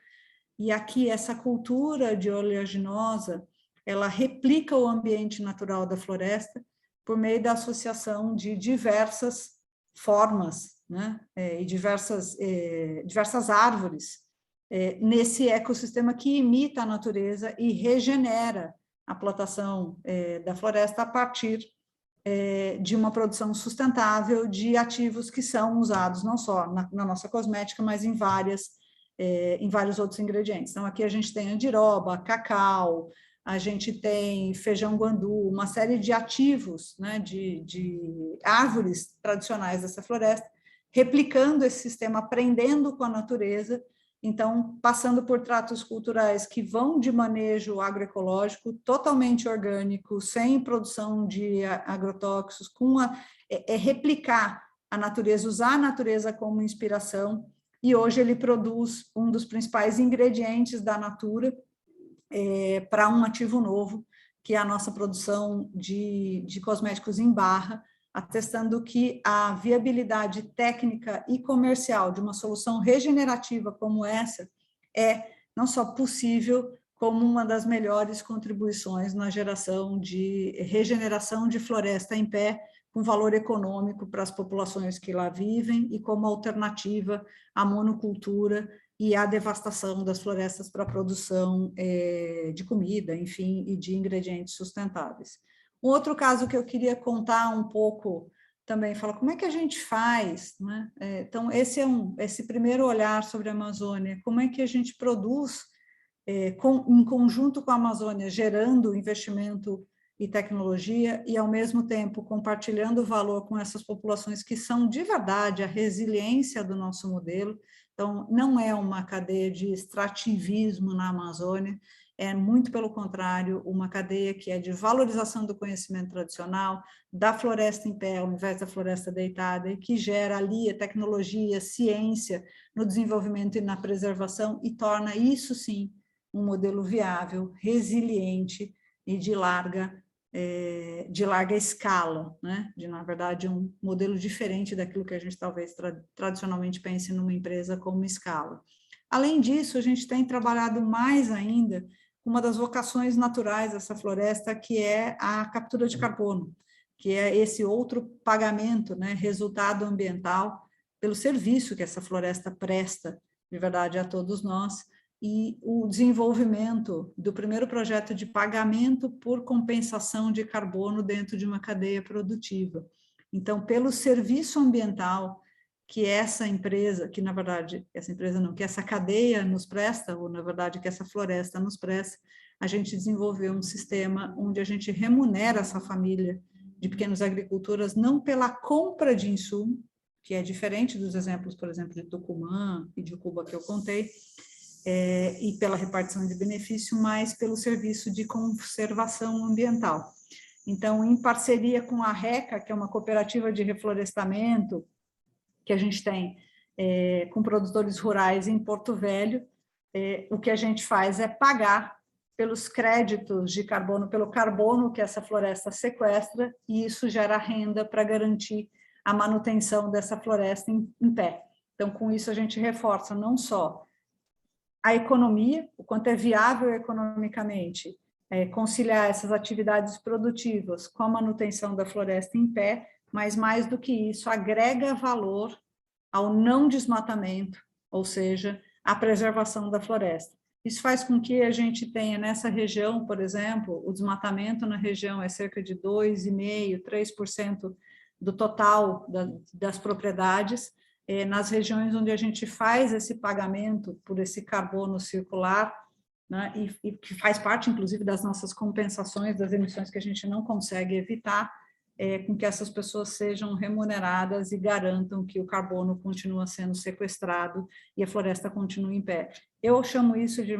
B: e aqui essa cultura de oleaginosa ela replica o ambiente natural da floresta por meio da associação de diversas formas, né, e diversas árvores nesse ecossistema que imita a natureza e regenera a plantação da floresta a partir de uma produção sustentável de ativos que são usados não só na nossa cosmética, mas em vários outros ingredientes. Então, aqui a gente tem andiroba, cacau, a gente tem feijão guandu, uma série de ativos, né, de árvores tradicionais dessa floresta, replicando esse sistema, aprendendo com a natureza, então, passando por tratos culturais que vão de manejo agroecológico, totalmente orgânico, sem produção de agrotóxicos, replicar a natureza, usar a natureza como inspiração, e hoje ele produz um dos principais ingredientes da Natura para um ativo novo, que é a nossa produção de cosméticos em barra, atestando que a viabilidade técnica e comercial de uma solução regenerativa como essa é não só possível, como uma das melhores contribuições na geração de regeneração de floresta em pé, com valor econômico para as populações que lá vivem e como alternativa à monocultura e à devastação das florestas para a produção de comida, enfim, e de ingredientes sustentáveis. Um outro caso que eu queria contar um pouco também, falar como é que a gente faz, né? Então, esse primeiro olhar sobre a Amazônia, como é que a gente produz em conjunto com a Amazônia, gerando investimento e tecnologia e, ao mesmo tempo, compartilhando valor com essas populações que são, de verdade, a resiliência do nosso modelo. Então, não é uma cadeia de extrativismo na Amazônia, é muito pelo contrário, uma cadeia que é de valorização do conhecimento tradicional, da floresta em pé, ao invés da floresta deitada, e que gera ali a tecnologia, ciência no desenvolvimento e na preservação, e torna isso, sim, um modelo viável, resiliente e de larga escala, né? Na verdade, um modelo diferente daquilo que a gente talvez tradicionalmente pense numa empresa como escala. Além disso, a gente tem trabalhado mais ainda uma das vocações naturais dessa floresta, que é a captura de carbono, que é esse outro pagamento, né, resultado ambiental, pelo serviço que essa floresta presta, de verdade, a todos nós, e o desenvolvimento do primeiro projeto de pagamento por compensação de carbono dentro de uma cadeia produtiva. Então, pelo serviço ambiental que essa empresa, que na verdade, essa empresa não, que essa cadeia nos presta, ou na verdade que essa floresta nos presta, a gente desenvolveu um sistema onde a gente remunera essa família de pequenos agricultores não pela compra de insumo, que é diferente dos exemplos, por exemplo, de Tucumã e de Cuba que eu contei, e pela repartição de benefício, mas pelo serviço de conservação ambiental. Então, em parceria com a RECA, que é uma cooperativa de reflorestamento, que a gente tem com produtores rurais em Porto Velho, o que a gente faz é pagar pelos créditos de carbono, pelo carbono que essa floresta sequestra, e isso gera renda para garantir a manutenção dessa floresta em pé. Então, com isso, a gente reforça não só a economia, o quanto é viável economicamente conciliar essas atividades produtivas com a manutenção da floresta em pé, mas mais do que isso, agrega valor ao não desmatamento, ou seja, à preservação da floresta. Isso faz com que a gente tenha nessa região, por exemplo, o desmatamento na região é cerca de 2,5%, 3% do total das propriedades, nas regiões onde a gente faz esse pagamento por esse carbono circular, né, e que faz parte, inclusive, das nossas compensações das emissões que a gente não consegue evitar, com que essas pessoas sejam remuneradas e garantam que o carbono continua sendo sequestrado e a floresta continua em pé. Eu chamo isso de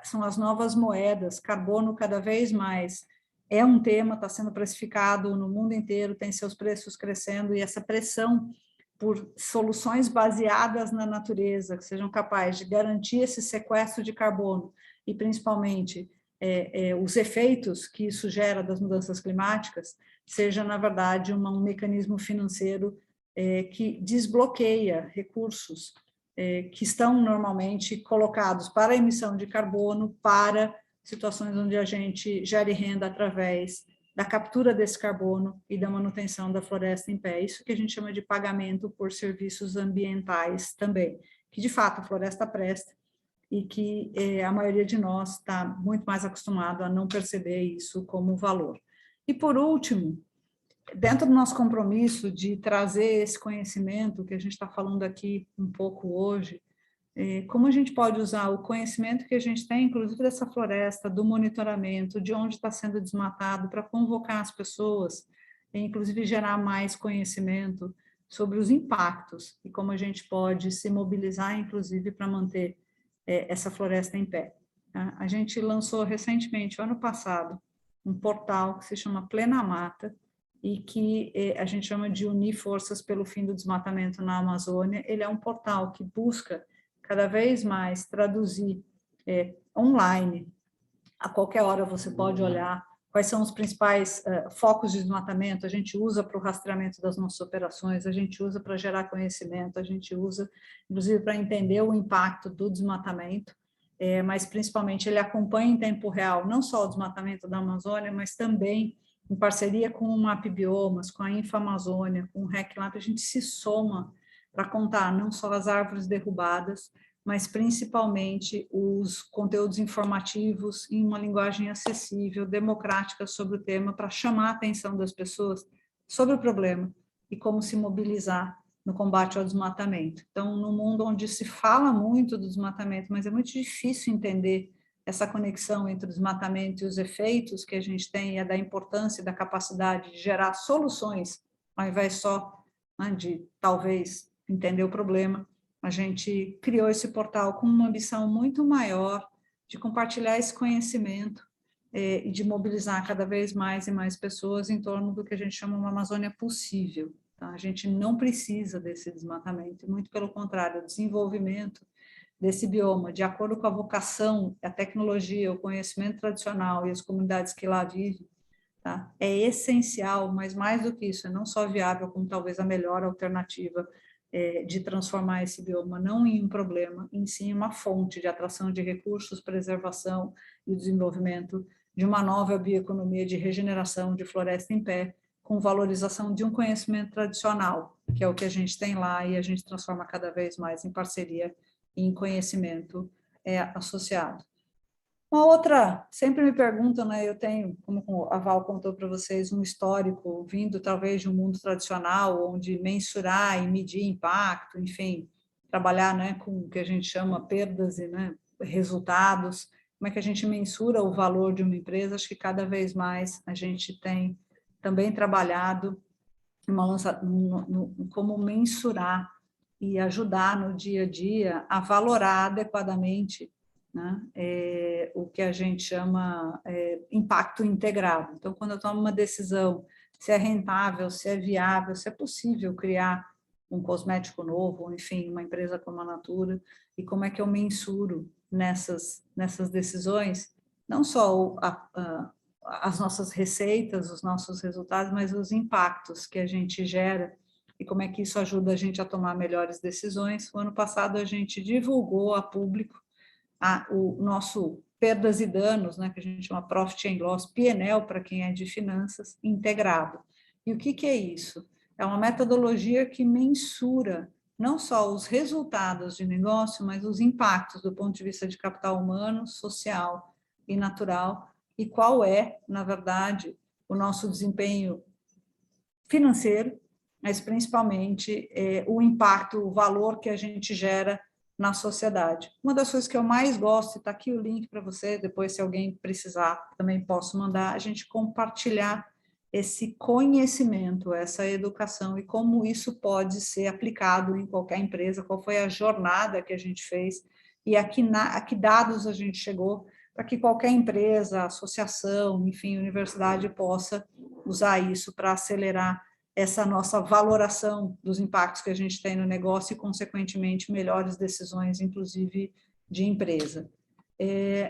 B: são as novas moedas, carbono cada vez mais é um tema, está sendo precificado no mundo inteiro, tem seus preços crescendo, e essa pressão por soluções baseadas na natureza, que sejam capazes de garantir esse sequestro de carbono e, principalmente, os efeitos que isso gera das mudanças climáticas, seja, na verdade, um mecanismo financeiro que desbloqueia recursos que estão normalmente colocados para a emissão de carbono, para situações onde a gente gere renda através da captura desse carbono e da manutenção da floresta em pé. Isso que a gente chama de pagamento por serviços ambientais também, que de fato a floresta presta e que a maioria de nós está muito mais acostumado a não perceber isso como valor. E por último, dentro do nosso compromisso de trazer esse conhecimento que a gente está falando aqui um pouco hoje, como a gente pode usar o conhecimento que a gente tem, inclusive dessa floresta, do monitoramento, de onde está sendo desmatado, para convocar as pessoas, e inclusive gerar mais conhecimento sobre os impactos e como a gente pode se mobilizar, inclusive, para manter essa floresta em pé. Tá? A gente lançou recentemente, ano passado, um portal que se chama Plena Mata, e que a gente chama de Unir Forças pelo Fim do Desmatamento na Amazônia. Ele é um portal que busca cada vez mais traduzir online, a qualquer hora você pode olhar quais são os principais focos de desmatamento, a gente usa para o rastreamento das nossas operações, a gente usa para gerar conhecimento, a gente usa, inclusive, para entender o impacto do desmatamento, mas, principalmente, ele acompanha em tempo real, não só o desmatamento da Amazônia, mas também em parceria com o MAP Biomas, com a InfAmazônia, com o RecLab, a gente se soma para contar não só as árvores derrubadas, mas principalmente os conteúdos informativos em uma linguagem acessível, democrática sobre o tema, para chamar a atenção das pessoas sobre o problema e como se mobilizar no combate ao desmatamento. Então, num mundo onde se fala muito do desmatamento, mas é muito difícil entender essa conexão entre o desmatamento e os efeitos que a gente tem, e da importância e da capacidade de gerar soluções, ao invés só de, talvez, entender o problema, a gente criou esse portal com uma ambição muito maior de compartilhar esse conhecimento e de mobilizar cada vez mais e mais pessoas em torno do que a gente chama uma Amazônia possível. Tá? A gente não precisa desse desmatamento, muito pelo contrário, o desenvolvimento desse bioma, de acordo com a vocação, a tecnologia, o conhecimento tradicional e as comunidades que lá vivem, tá? É essencial, mas mais do que isso, é não só viável, como talvez a melhor alternativa de transformar esse bioma não em um problema, em sim uma fonte de atração de recursos, preservação e desenvolvimento de uma nova bioeconomia de regeneração de floresta em pé, com valorização de um conhecimento tradicional, que é o que a gente tem lá, e a gente transforma cada vez mais em parceria e em conhecimento associado. Uma outra, sempre me perguntam, né, eu tenho, como a Val contou para vocês, um histórico vindo talvez de um mundo tradicional, onde mensurar e medir impacto, enfim, trabalhar, né, com o que a gente chama perdas e, né, resultados, como é que a gente mensura o valor de uma empresa. Acho que cada vez mais a gente tem também trabalhado como mensurar e ajudar no dia a dia a valorar adequadamente, né, o que a gente chama impacto integrado. Então, quando eu tomo uma decisão, se é rentável, se é viável, se é possível criar um cosmético novo, ou, enfim, uma empresa como a Natura, e como é que eu mensuro nessas decisões, não só as nossas receitas, os nossos resultados, mas os impactos que a gente gera e como é que isso ajuda a gente a tomar melhores decisões. O ano passado a gente divulgou a público o nosso perdas e danos, né, que a gente chama Profit and Loss, PNL para quem é de finanças, integrado. E o que é isso? É uma metodologia que mensura não só os resultados de negócio, mas os impactos do ponto de vista de capital humano, social e natural, e qual é, na verdade, o nosso desempenho financeiro, mas principalmente o impacto, o valor que a gente gera na sociedade. Uma das coisas que eu mais gosto, está aqui o link para você, depois se alguém precisar, também posso mandar, a gente compartilhar esse conhecimento, essa educação e como isso pode ser aplicado em qualquer empresa, qual foi a jornada que a gente fez e a que dados a gente chegou, para que qualquer empresa, associação, enfim, universidade possa usar isso para acelerar essa nossa valoração dos impactos que a gente tem no negócio e, consequentemente, melhores decisões, inclusive de empresa.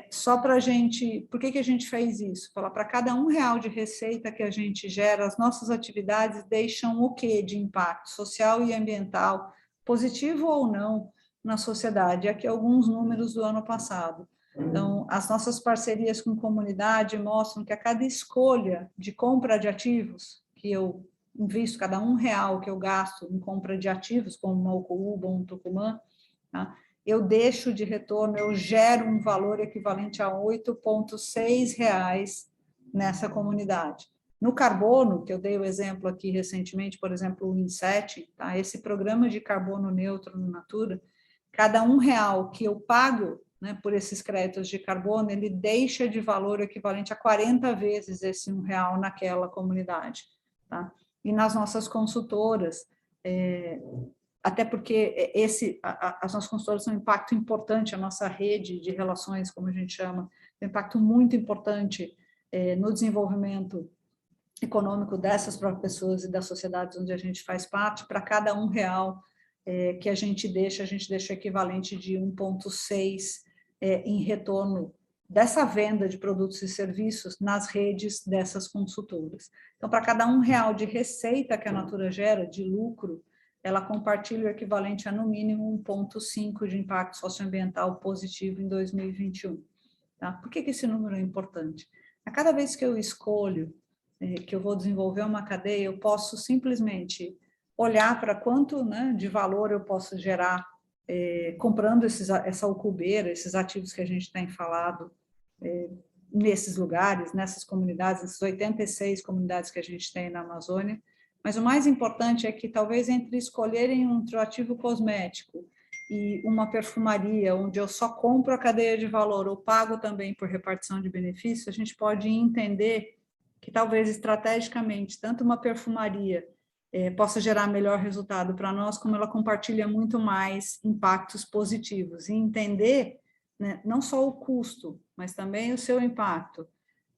B: Só para a gente, por que a gente fez isso? Falar para cada R$1 de receita que a gente gera, as nossas atividades deixam o quê de impacto social e ambiental, positivo ou não, na sociedade? Aqui alguns números do ano passado. Então, as nossas parcerias com comunidade mostram que a cada escolha de compra de ativos, que eu invisto, cada R$1 que eu gasto em compra de ativos, como uma Ocoúba, um Tucumã, tá? Eu deixo de retorno, eu gero um valor equivalente a R$8,6 nessa comunidade. No carbono, que eu dei o exemplo aqui recentemente, por exemplo, o Inset, tá? Esse programa de carbono neutro no Natura, cada R$1 que eu pago, né, por esses créditos de carbono, ele deixa de valor equivalente a 40 vezes esse R$1 naquela comunidade. Tá? E nas nossas consultoras, até porque as nossas consultoras são um impacto importante, a nossa rede de relações, como a gente chama, tem um impacto muito importante no desenvolvimento econômico dessas próprias pessoas e das sociedades onde a gente faz parte. Para cada R$1 que a gente deixa o equivalente de 1,6 em retorno dessa venda de produtos e serviços nas redes dessas consultoras. Então, para cada R$1 de receita que a Natura gera, de lucro, ela compartilha o equivalente a, no mínimo, 1,5 de impacto socioambiental positivo em 2021. Tá? Por que esse número é importante? A cada vez que eu escolho que eu vou desenvolver uma cadeia, eu posso simplesmente olhar para quanto, né, de valor eu posso gerar comprando essa alcubeira, esses ativos que a gente tem falado nesses lugares, nessas comunidades, essas 86 comunidades que a gente tem na Amazônia. Mas o mais importante é que talvez entre escolherem um ativo cosmético e uma perfumaria, onde eu só compro a cadeia de valor ou pago também por repartição de benefícios, a gente pode entender que talvez estrategicamente, tanto uma perfumaria possa gerar melhor resultado para nós, como ela compartilha muito mais impactos positivos. E entender, né, não só o custo, mas também o seu impacto.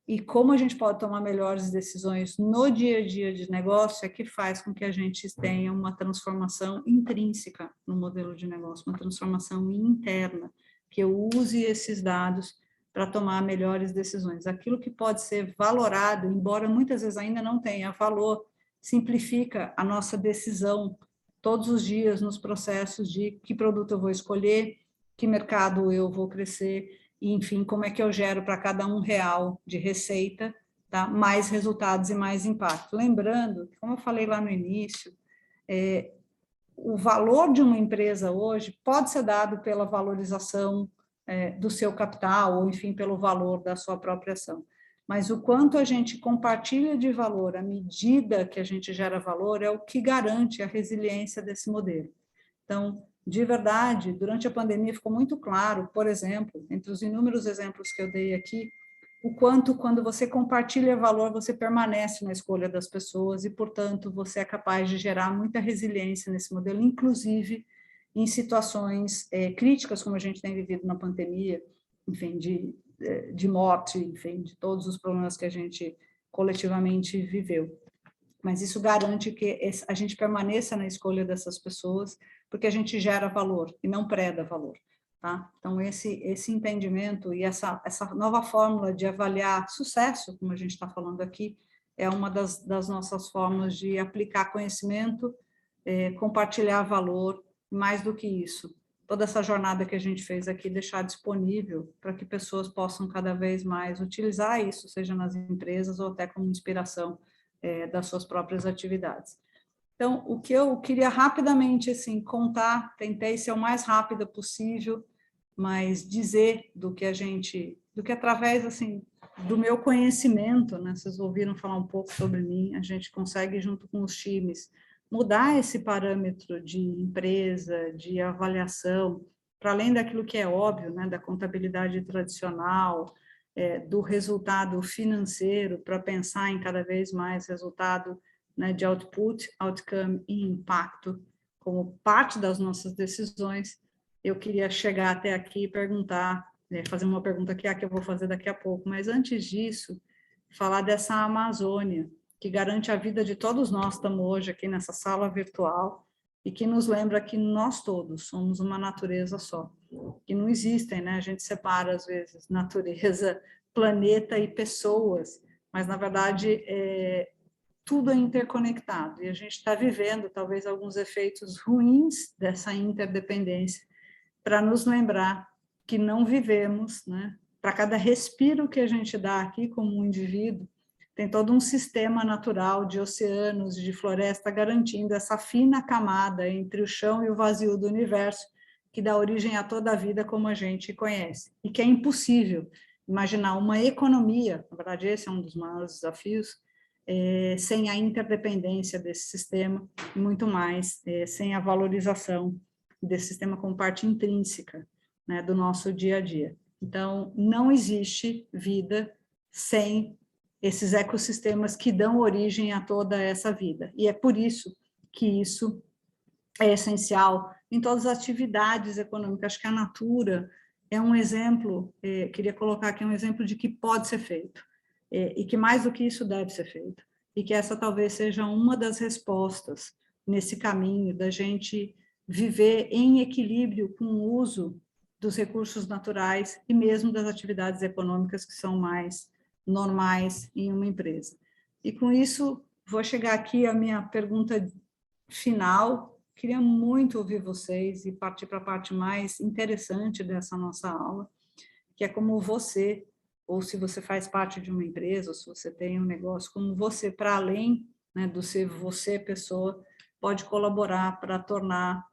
B: E como a gente pode tomar melhores decisões no dia a dia de negócio é que faz com que a gente tenha uma transformação intrínseca no modelo de negócio, uma transformação interna, que eu use esses dados para tomar melhores decisões. Aquilo que pode ser valorado, embora muitas vezes ainda não tenha valor, simplifica a nossa decisão todos os dias nos processos de que produto eu vou escolher, que mercado eu vou crescer, e, enfim, como é que eu gero para cada R$1 de receita, tá? Mais resultados e mais impacto. Lembrando, como eu falei lá no início, o valor de uma empresa hoje pode ser dado pela valorização do seu capital, ou, enfim, pelo valor da sua própria ação. Mas o quanto a gente compartilha de valor, à medida que a gente gera valor, é o que garante a resiliência desse modelo. Então, de verdade, durante a pandemia ficou muito claro, por exemplo, entre os inúmeros exemplos que eu dei aqui, o quanto, quando você compartilha valor, você permanece na escolha das pessoas e, portanto, você é capaz de gerar muita resiliência nesse modelo, inclusive em situações críticas, como a gente tem vivido na pandemia, enfim, de morte, enfim, de todos os problemas que a gente coletivamente viveu. Mas isso garante que a gente permaneça na escolha dessas pessoas, porque a gente gera valor e não preda valor. Tá? Então, esse entendimento e essa nova fórmula de avaliar sucesso, como a gente está falando aqui, é uma das nossas formas de aplicar conhecimento, compartilhar valor, mais do que isso. Toda essa jornada que a gente fez aqui, deixar disponível para que pessoas possam cada vez mais utilizar isso, seja nas empresas ou até como inspiração das suas próprias atividades. Então, o que eu queria rapidamente assim, contar, tentei ser o mais rápida possível, mas dizer do que através assim, do meu conhecimento, né? Vocês ouviram falar um pouco sobre mim, a gente consegue, junto com os times, mudar esse parâmetro de empresa, de avaliação, para além daquilo que é óbvio, né? Da contabilidade tradicional, do resultado financeiro, para pensar em cada vez mais resultado, né, de output, outcome e impacto como parte das nossas decisões. Eu queria chegar até aqui e perguntar, fazer uma pergunta que eu vou fazer daqui a pouco, mas antes disso, falar dessa Amazônia, que garante a vida de todos nós, estamos hoje aqui nessa sala virtual, e que nos lembra que nós todos somos uma natureza só, que não existem, né? A gente separa, às vezes, natureza, planeta e pessoas, mas, na verdade, tudo é interconectado, e a gente está vivendo, talvez, alguns efeitos ruins dessa interdependência, para nos lembrar que não vivemos, né? Para cada respiro que a gente dá aqui como um indivíduo, tem todo um sistema natural de oceanos, de floresta, garantindo essa fina camada entre o chão e o vazio do universo, que dá origem a toda a vida como a gente conhece. E que é impossível imaginar uma economia, na verdade esse é um dos maiores desafios, sem a interdependência desse sistema, e muito mais, sem a valorização desse sistema como parte intrínseca, né, do nosso dia a dia. Então, não existe vida sem esses ecossistemas que dão origem a toda essa vida. E é por isso que isso é essencial em todas as atividades econômicas. Acho que a Natura é um exemplo, queria colocar aqui um exemplo de que pode ser feito, e que mais do que isso deve ser feito, e que essa talvez seja uma das respostas nesse caminho da gente viver em equilíbrio com o uso dos recursos naturais e mesmo das atividades econômicas que são mais normais em uma empresa. E com isso, vou chegar aqui à minha pergunta final. Queria muito ouvir vocês e partir para a parte mais interessante dessa nossa aula, que é como você, ou se você faz parte de uma empresa, ou se você tem um negócio, como você, para além, né, do ser você, pessoa, pode colaborar para tornar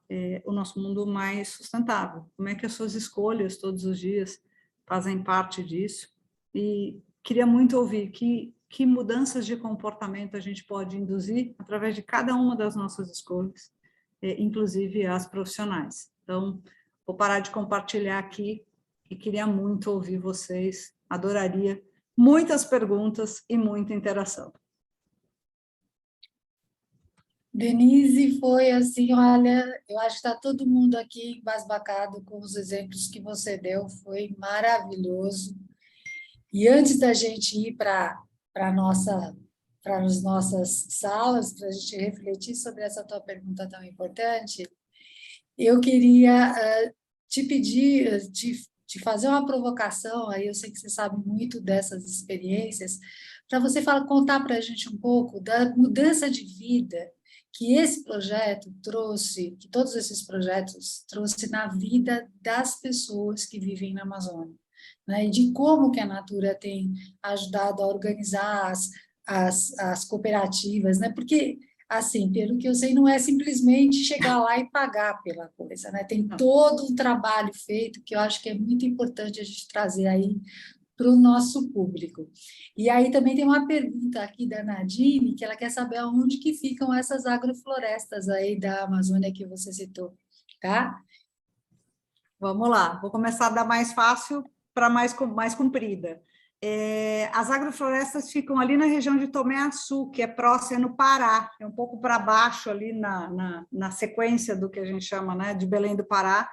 B: o nosso mundo mais sustentável. Como é que as suas escolhas todos os dias fazem parte disso? E queria muito ouvir que mudanças de comportamento a gente pode induzir através de cada uma das nossas escolhas, inclusive as profissionais. Então, vou parar de compartilhar aqui e queria muito ouvir vocês, adoraria muitas perguntas e muita interação.
A: Denise, foi assim, olha, eu acho que está todo mundo aqui embasbacado com os exemplos que você deu, foi maravilhoso. E antes da gente ir para as nossas salas, para a gente refletir sobre essa tua pergunta tão importante, eu queria te pedir, de fazer uma provocação, aí eu sei que você sabe muito dessas experiências, para você contar para a gente um pouco da mudança de vida que esse projeto trouxe, que todos esses projetos trouxe na vida das pessoas que vivem na Amazônia, né? E de como que a Natura tem ajudado a organizar as cooperativas, né? Porque, assim, pelo que eu sei, não é simplesmente chegar lá e pagar pela coisa, né? Tem todo um trabalho feito que eu acho que é muito importante a gente trazer aí para o nosso público. E aí também tem uma pergunta aqui da Nadine, que ela quer saber onde que ficam essas agroflorestas aí da Amazônia que você citou, tá?
B: Vamos lá, vou começar da mais fácil para mais comprida. As agroflorestas ficam ali na região de Tomé-Açu, que é próximo no Pará, é um pouco para baixo ali na sequência do que a gente chama, né, de Belém do Pará.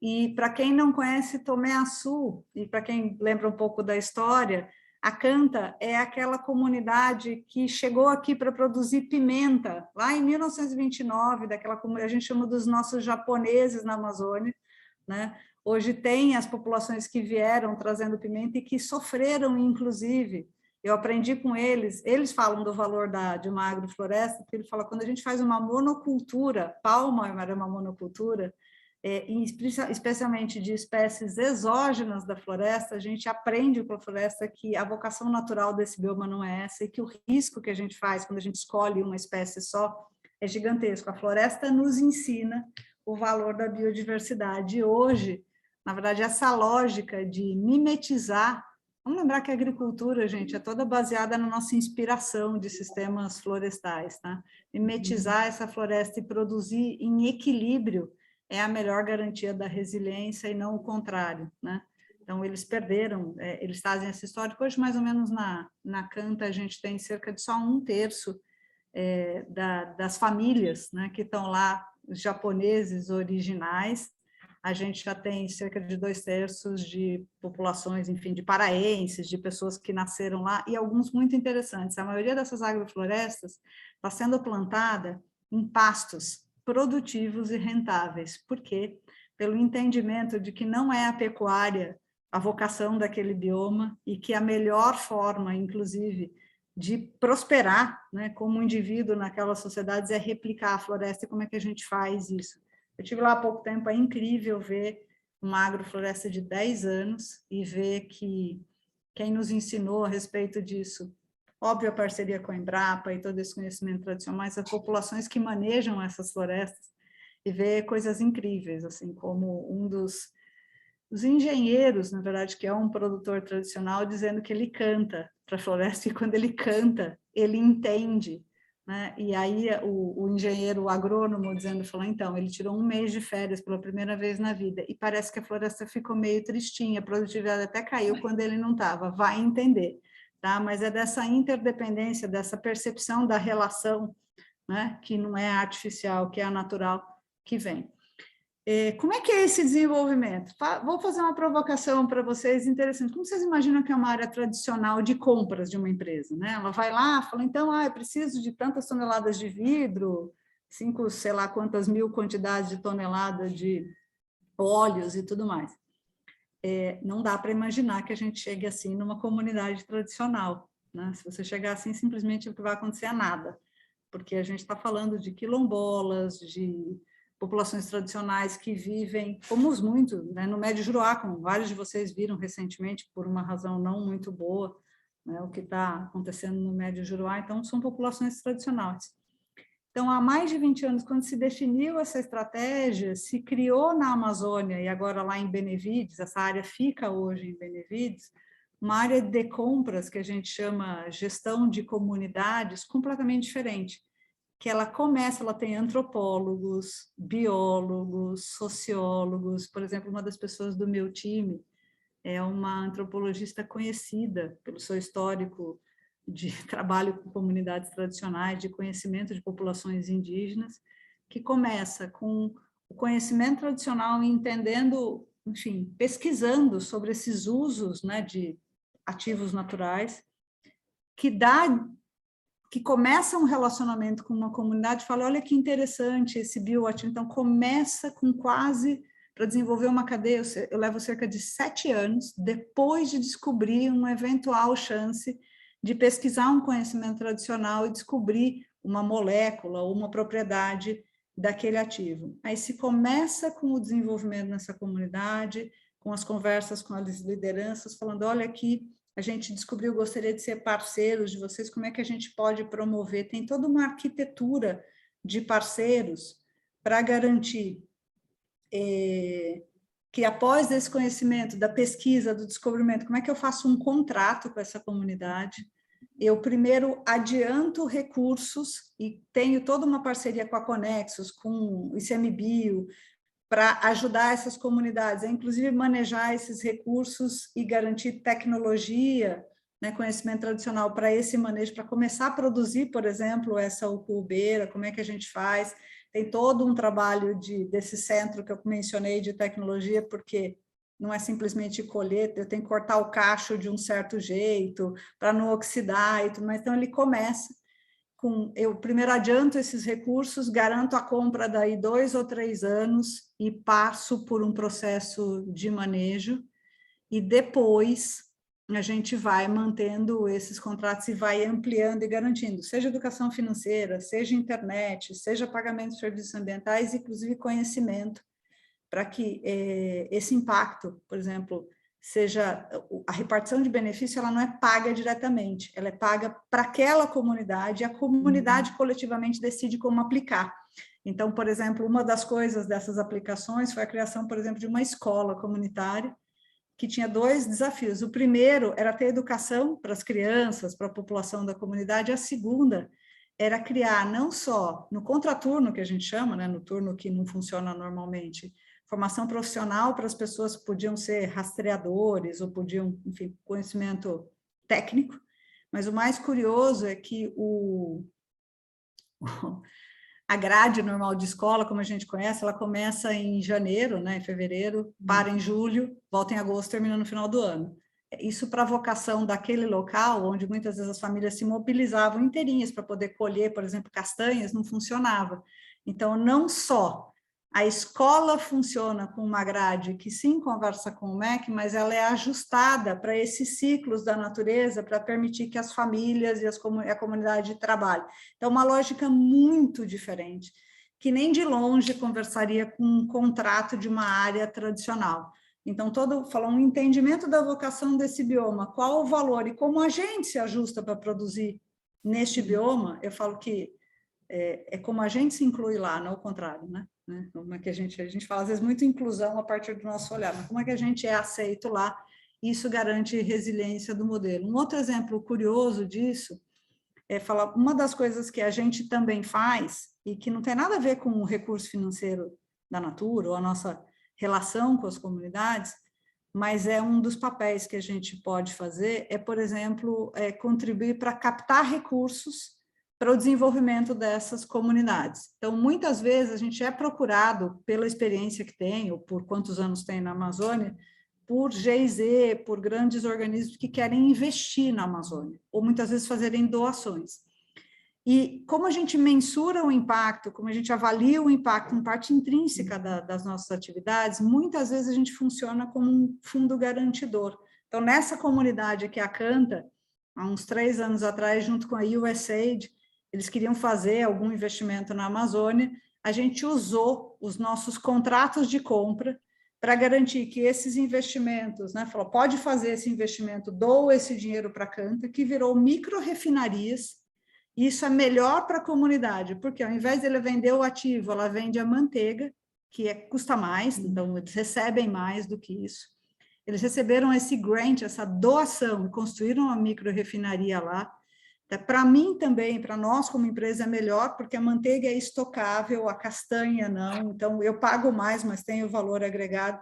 B: E para quem não conhece Tomé-Açu, e para quem lembra um pouco da história, a Canta é aquela comunidade que chegou aqui para produzir pimenta, lá em 1929, daquela comunidade, a gente chama dos nossos japoneses na Amazônia, né? Hoje tem as populações que vieram trazendo pimenta e que sofreram, inclusive. Eu aprendi com eles falam do valor de uma agrofloresta, porque ele fala, quando a gente faz uma monocultura, palma era uma monocultura, especialmente de espécies exógenas da floresta, a gente aprende com a floresta que a vocação natural desse bioma não é essa, e que o risco que a gente faz quando a gente escolhe uma espécie só é gigantesco. A floresta nos ensina o valor da biodiversidade. E hoje, na verdade, essa lógica de mimetizar, vamos lembrar que a agricultura, gente, é toda baseada na nossa inspiração de sistemas florestais, tá? Mimetizar essa floresta e produzir em equilíbrio é a melhor garantia da resiliência e não o contrário, né? Então, eles perderam, eles fazem essa história. Hoje, mais ou menos, na Canta, a gente tem cerca de só 1/3 das famílias, né, que estão lá, os japoneses originais. A gente já tem cerca de 2/3 de populações, enfim, de paraenses, de pessoas que nasceram lá, e alguns muito interessantes. A maioria dessas agroflorestas está sendo plantada em pastos produtivos e rentáveis. Por quê? Pelo entendimento de que não é a pecuária a vocação daquele bioma e que a melhor forma, inclusive, de prosperar, né, como indivíduo naquelas sociedades é replicar a floresta. E como é que a gente faz isso? Eu tive lá há pouco tempo, é incrível ver uma agrofloresta de 10 anos e ver que quem nos ensinou a respeito disso, óbvio a parceria com a Embrapa e todo esse conhecimento tradicional, mas as populações que manejam essas florestas, e ver coisas incríveis, assim, como um dos engenheiros, na verdade, que é um produtor tradicional, dizendo que ele canta para a floresta, e quando ele canta, ele entende, né? E aí o engenheiro agrônomo dizendo, falou, então, ele tirou um mês de férias pela primeira vez na vida, e parece que a floresta ficou meio tristinha, a produtividade até caiu quando ele não estava, vai entender, tá? Mas é dessa interdependência, dessa percepção da relação, né? Que não é artificial, que é a natural, que vem. Como é que é esse desenvolvimento? Vou fazer uma provocação para vocês interessante. Como vocês imaginam que é uma área tradicional de compras de uma empresa, né? Ela vai lá, fala, então, eu preciso de tantas toneladas de vidro, 5, sei lá quantas mil quantidades de tonelada de óleos e tudo mais. Não dá para imaginar que a gente chegue assim numa comunidade tradicional, né? Se você chegar assim, simplesmente o que vai acontecer é nada, porque a gente está falando de quilombolas, de populações tradicionais que vivem, como os muitos, né, no Médio Juruá, como vários de vocês viram recentemente, por uma razão não muito boa, né, o que está acontecendo no Médio Juruá, então são populações tradicionais. Então, há mais de 20 anos, quando se definiu essa estratégia, se criou na Amazônia, e agora lá em Benevides, essa área fica hoje em Benevides, uma área de compras que a gente chama gestão de comunidades completamente diferente, que ela tem antropólogos, biólogos, sociólogos, por exemplo, uma das pessoas do meu time é uma antropologista conhecida pelo seu histórico de trabalho com comunidades tradicionais, de conhecimento de populações indígenas, que começa com o conhecimento tradicional e entendendo, enfim, pesquisando sobre esses usos, né, de ativos naturais, que começa um relacionamento com uma comunidade e fala, olha que interessante esse bioativo. Então, começa com quase, para desenvolver uma cadeia, eu levo cerca de 7 anos, depois de descobrir uma eventual chance de pesquisar um conhecimento tradicional e descobrir uma molécula ou uma propriedade daquele ativo. Aí se começa com o desenvolvimento nessa comunidade, com as conversas com as lideranças, falando, olha aqui, a gente descobriu, gostaria de ser parceiros de vocês, como é que a gente pode promover? Tem toda uma arquitetura de parceiros para garantir que após esse conhecimento, da pesquisa, do descobrimento, como é que eu faço um contrato com essa comunidade? Eu primeiro adianto recursos e tenho toda uma parceria com a Conexus, com o ICMBio, para ajudar essas comunidades a, inclusive, manejar esses recursos e garantir tecnologia, né, conhecimento tradicional para esse manejo, para começar a produzir, por exemplo, essa ucubeira, como é que a gente faz? Tem todo um trabalho desse centro que eu mencionei de tecnologia, porque não é simplesmente colher, eu tenho que cortar o cacho de um certo jeito, para não oxidar e tudo mais. Então, ele começa eu primeiro adianto esses recursos, garanto a compra daí 2 ou 3 anos e passo por um processo de manejo e depois a gente vai mantendo esses contratos e vai ampliando e garantindo, seja educação financeira, seja internet, seja pagamento de serviços ambientais, inclusive conhecimento, para que esse impacto, por exemplo, seja a repartição de benefício, ela não é paga diretamente, ela é paga para aquela comunidade, e a comunidade coletivamente decide como aplicar. Então, por exemplo, uma das coisas dessas aplicações foi a criação, por exemplo, de uma escola comunitária que tinha 2 desafios. O primeiro era ter educação para as crianças, para a população da comunidade, a segunda era criar não só no contraturno, que a gente chama, né, no turno que não funciona normalmente, formação profissional para as pessoas que podiam ser rastreadores ou podiam, enfim, conhecimento técnico, mas o mais curioso é que a grade normal de escola, como a gente conhece, ela começa em janeiro, né, em fevereiro, para em julho, volta em agosto, termina no final do ano. Isso para a vocação daquele local, onde muitas vezes as famílias se mobilizavam inteirinhas para poder colher, por exemplo, castanhas, não funcionava. Então, não só a escola funciona com uma grade que sim conversa com o MEC, mas ela é ajustada para esses ciclos da natureza, para permitir que as famílias e a comunidade trabalhem. Então, uma lógica muito diferente, que nem de longe conversaria com um contrato de uma área tradicional. Então, falou um entendimento da vocação desse bioma, qual o valor e como a gente se ajusta para produzir neste bioma. Eu falo que é como a gente se inclui lá, não o contrário, né? Como é que a gente fala, às vezes, muito inclusão a partir do nosso olhar, mas como é que a gente é aceito lá? Isso garante resiliência do modelo. Um outro exemplo curioso disso é falar, uma das coisas que a gente também faz, e que não tem nada a ver com o recurso financeiro da Natura, ou a nossa relação com as comunidades, mas é um dos papéis que a gente pode fazer, por exemplo, contribuir para captar recursos para o desenvolvimento dessas comunidades. Então, muitas vezes, a gente é procurado, pela experiência que tem, ou por quantos anos tem na Amazônia, por GIZ, por grandes organismos que querem investir na Amazônia, ou muitas vezes fazerem doações. E como a gente mensura o impacto, como a gente avalia o impacto em parte intrínseca das nossas atividades, muitas vezes a gente funciona como um fundo garantidor. Então, nessa comunidade que é a Canta, há uns 3 anos atrás, junto com a USAID, eles queriam fazer algum investimento na Amazônia, a gente usou os nossos contratos de compra para garantir que esses investimentos, né, falou, pode fazer esse investimento, doa esse dinheiro para a Canta, que virou micro-refinarias. Isso é melhor para a comunidade, porque ao invés de ele vender o ativo, ela vende a manteiga, que custa mais, então eles recebem mais do que isso. Eles receberam esse grant, essa doação, construíram uma micro-refinaria lá. Para mim também, para nós como empresa é melhor, porque a manteiga é estocável, a castanha não, então eu pago mais, mas tenho valor agregado.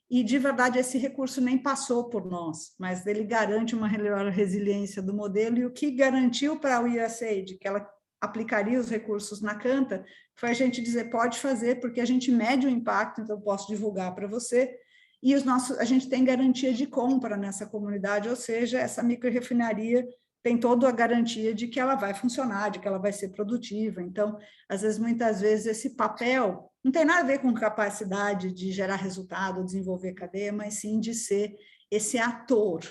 B: E, de verdade, esse recurso nem passou por nós, mas ele garante uma melhor resiliência do modelo, e o que garantiu para a USAID que ela aplicaria os recursos na Canta foi a gente dizer, pode fazer, porque a gente mede o impacto, então eu posso divulgar para você, e a gente tem garantia de compra nessa comunidade, ou seja, essa micro-refinaria tem toda a garantia de que ela vai funcionar, de que ela vai ser produtiva. Então, às vezes, muitas vezes, esse papel não tem nada a ver com capacidade de gerar resultado, desenvolver cadeia, mas sim de ser esse ator,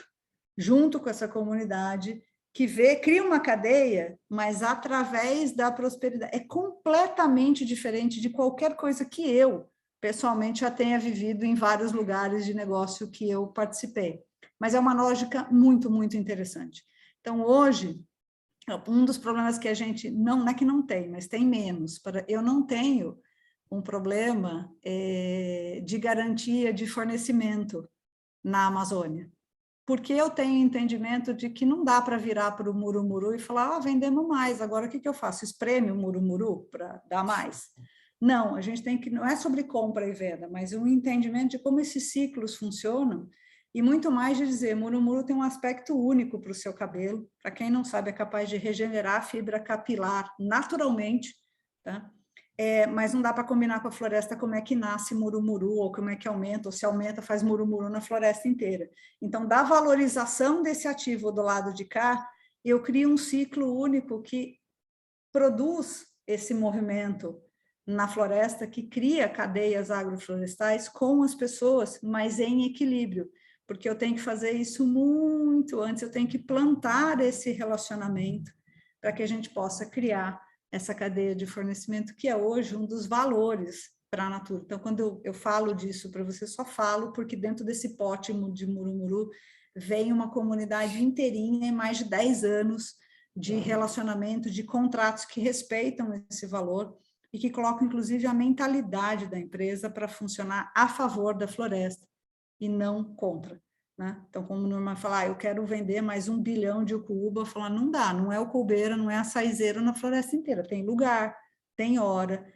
B: junto com essa comunidade, que cria uma cadeia, mas através da prosperidade. É completamente diferente de qualquer coisa que eu, pessoalmente, já tenha vivido em vários lugares de negócio que eu participei. Mas é uma lógica muito, muito interessante. Então, hoje, um dos problemas que a gente, não é que não tem, mas tem menos, eu não tenho um problema de garantia de fornecimento na Amazônia, porque eu tenho entendimento de que não dá para virar para o murumuru e falar, vendemos mais, agora o que eu faço? Espreme o murumuru para dar mais? Não, a gente tem que, não é sobre compra e venda, mas um entendimento de como esses ciclos funcionam, e muito mais de dizer, murumuru tem um aspecto único para o seu cabelo, para quem não sabe, é capaz de regenerar a fibra capilar naturalmente, tá? Mas não dá para combinar com a floresta como é que nasce murumuru, ou como é que aumenta, ou se aumenta, faz murumuru na floresta inteira. Então, da valorização desse ativo do lado de cá, eu crio um ciclo único que produz esse movimento na floresta, que cria cadeias agroflorestais com as pessoas, mas em equilíbrio, porque eu tenho que fazer isso muito antes, eu tenho que plantar esse relacionamento para que a gente possa criar essa cadeia de fornecimento, que é hoje um dos valores para a Natura. Então, quando eu falo disso para você, só falo porque dentro desse pote de murumuru vem uma comunidade inteirinha em mais de 10 anos de relacionamento, de contratos que respeitam esse valor e que colocam, inclusive, a mentalidade da empresa para funcionar a favor da floresta e não contra. Né? Então, como o Norman fala, eu quero vender mais 1 bilhão de ucuúba, falar, não dá, não é ucubeira, não é açaizeira na floresta inteira, tem lugar, tem hora,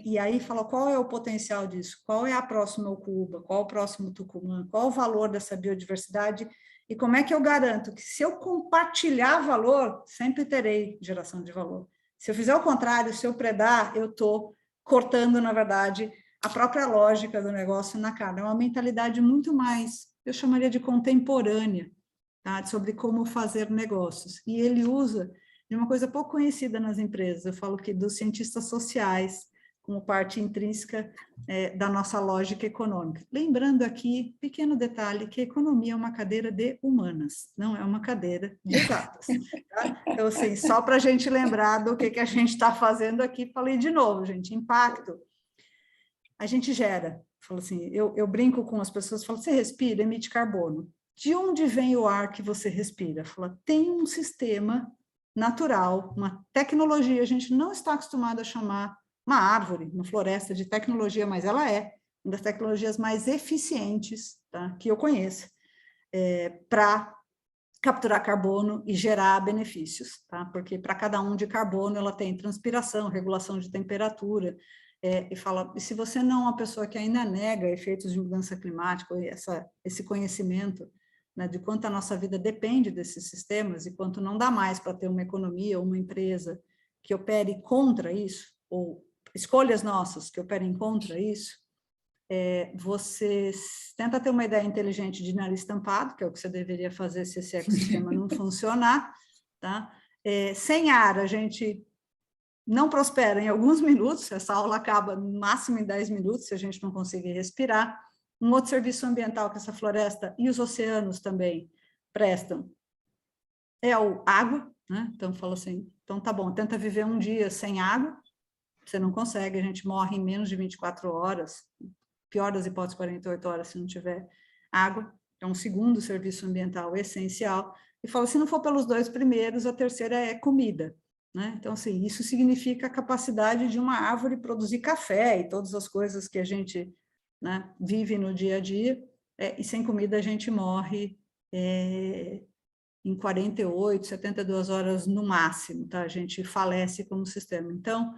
B: e aí fala, qual é o potencial disso? Qual é a próxima ucuúba? Qual é o próximo tucumã? Qual o valor dessa biodiversidade? E como é que eu garanto que se eu compartilhar valor, sempre terei geração de valor. Se eu fizer o contrário, se eu predar, eu estou cortando, na verdade, a própria lógica do negócio na cara. É uma mentalidade muito mais, eu chamaria de contemporânea, tá? Sobre como fazer negócios. E ele usa de uma coisa pouco conhecida nas empresas, eu falo que dos cientistas sociais, como parte intrínseca da nossa lógica econômica. Lembrando aqui, pequeno detalhe, que a economia é uma cadeira de humanas, não é uma cadeira de exatas. Tá? Então, assim, só para a gente lembrar do que a gente está fazendo aqui, falei de novo, gente, impacto. A gente gera, falo assim, eu brinco com as pessoas, falo, você respira, emite carbono. De onde vem o ar que você respira? Fala, tem um sistema natural, uma tecnologia, a gente não está acostumado a chamar uma árvore, uma floresta de tecnologia, mas ela é uma das tecnologias mais eficientes, tá, que eu conheço, para capturar carbono e gerar benefícios, tá? Porque para cada um de carbono ela tem transpiração, regulação de temperatura, e fala, e se você não é uma pessoa que ainda nega efeitos de mudança climática, esse conhecimento, né, de quanto a nossa vida depende desses sistemas e quanto não dá mais para ter uma economia ou uma empresa que opere contra isso, ou escolhas nossas que operem contra isso, você tenta ter uma ideia inteligente de nariz tampado, que é o que você deveria fazer se esse ecossistema não funcionar, tá? Sem ar, a gente não prospera em alguns minutos, essa aula acaba no máximo em 10 minutos, se a gente não conseguir respirar. Um outro serviço ambiental que essa floresta e os oceanos também prestam é a água, né? Então, fala assim, então tá bom, tenta viver um dia sem água, você não consegue, a gente morre em menos de 24 horas, pior das hipóteses, 48 horas se não tiver água. É um segundo serviço ambiental essencial. E fala, se não for pelos dois primeiros, a terceira é comida. Né? Então, assim, isso significa a capacidade de uma árvore produzir café e todas as coisas que a gente, né, vive no dia a dia, e sem comida a gente morre em 48, 72 horas no máximo, tá? A gente falece como sistema. Então,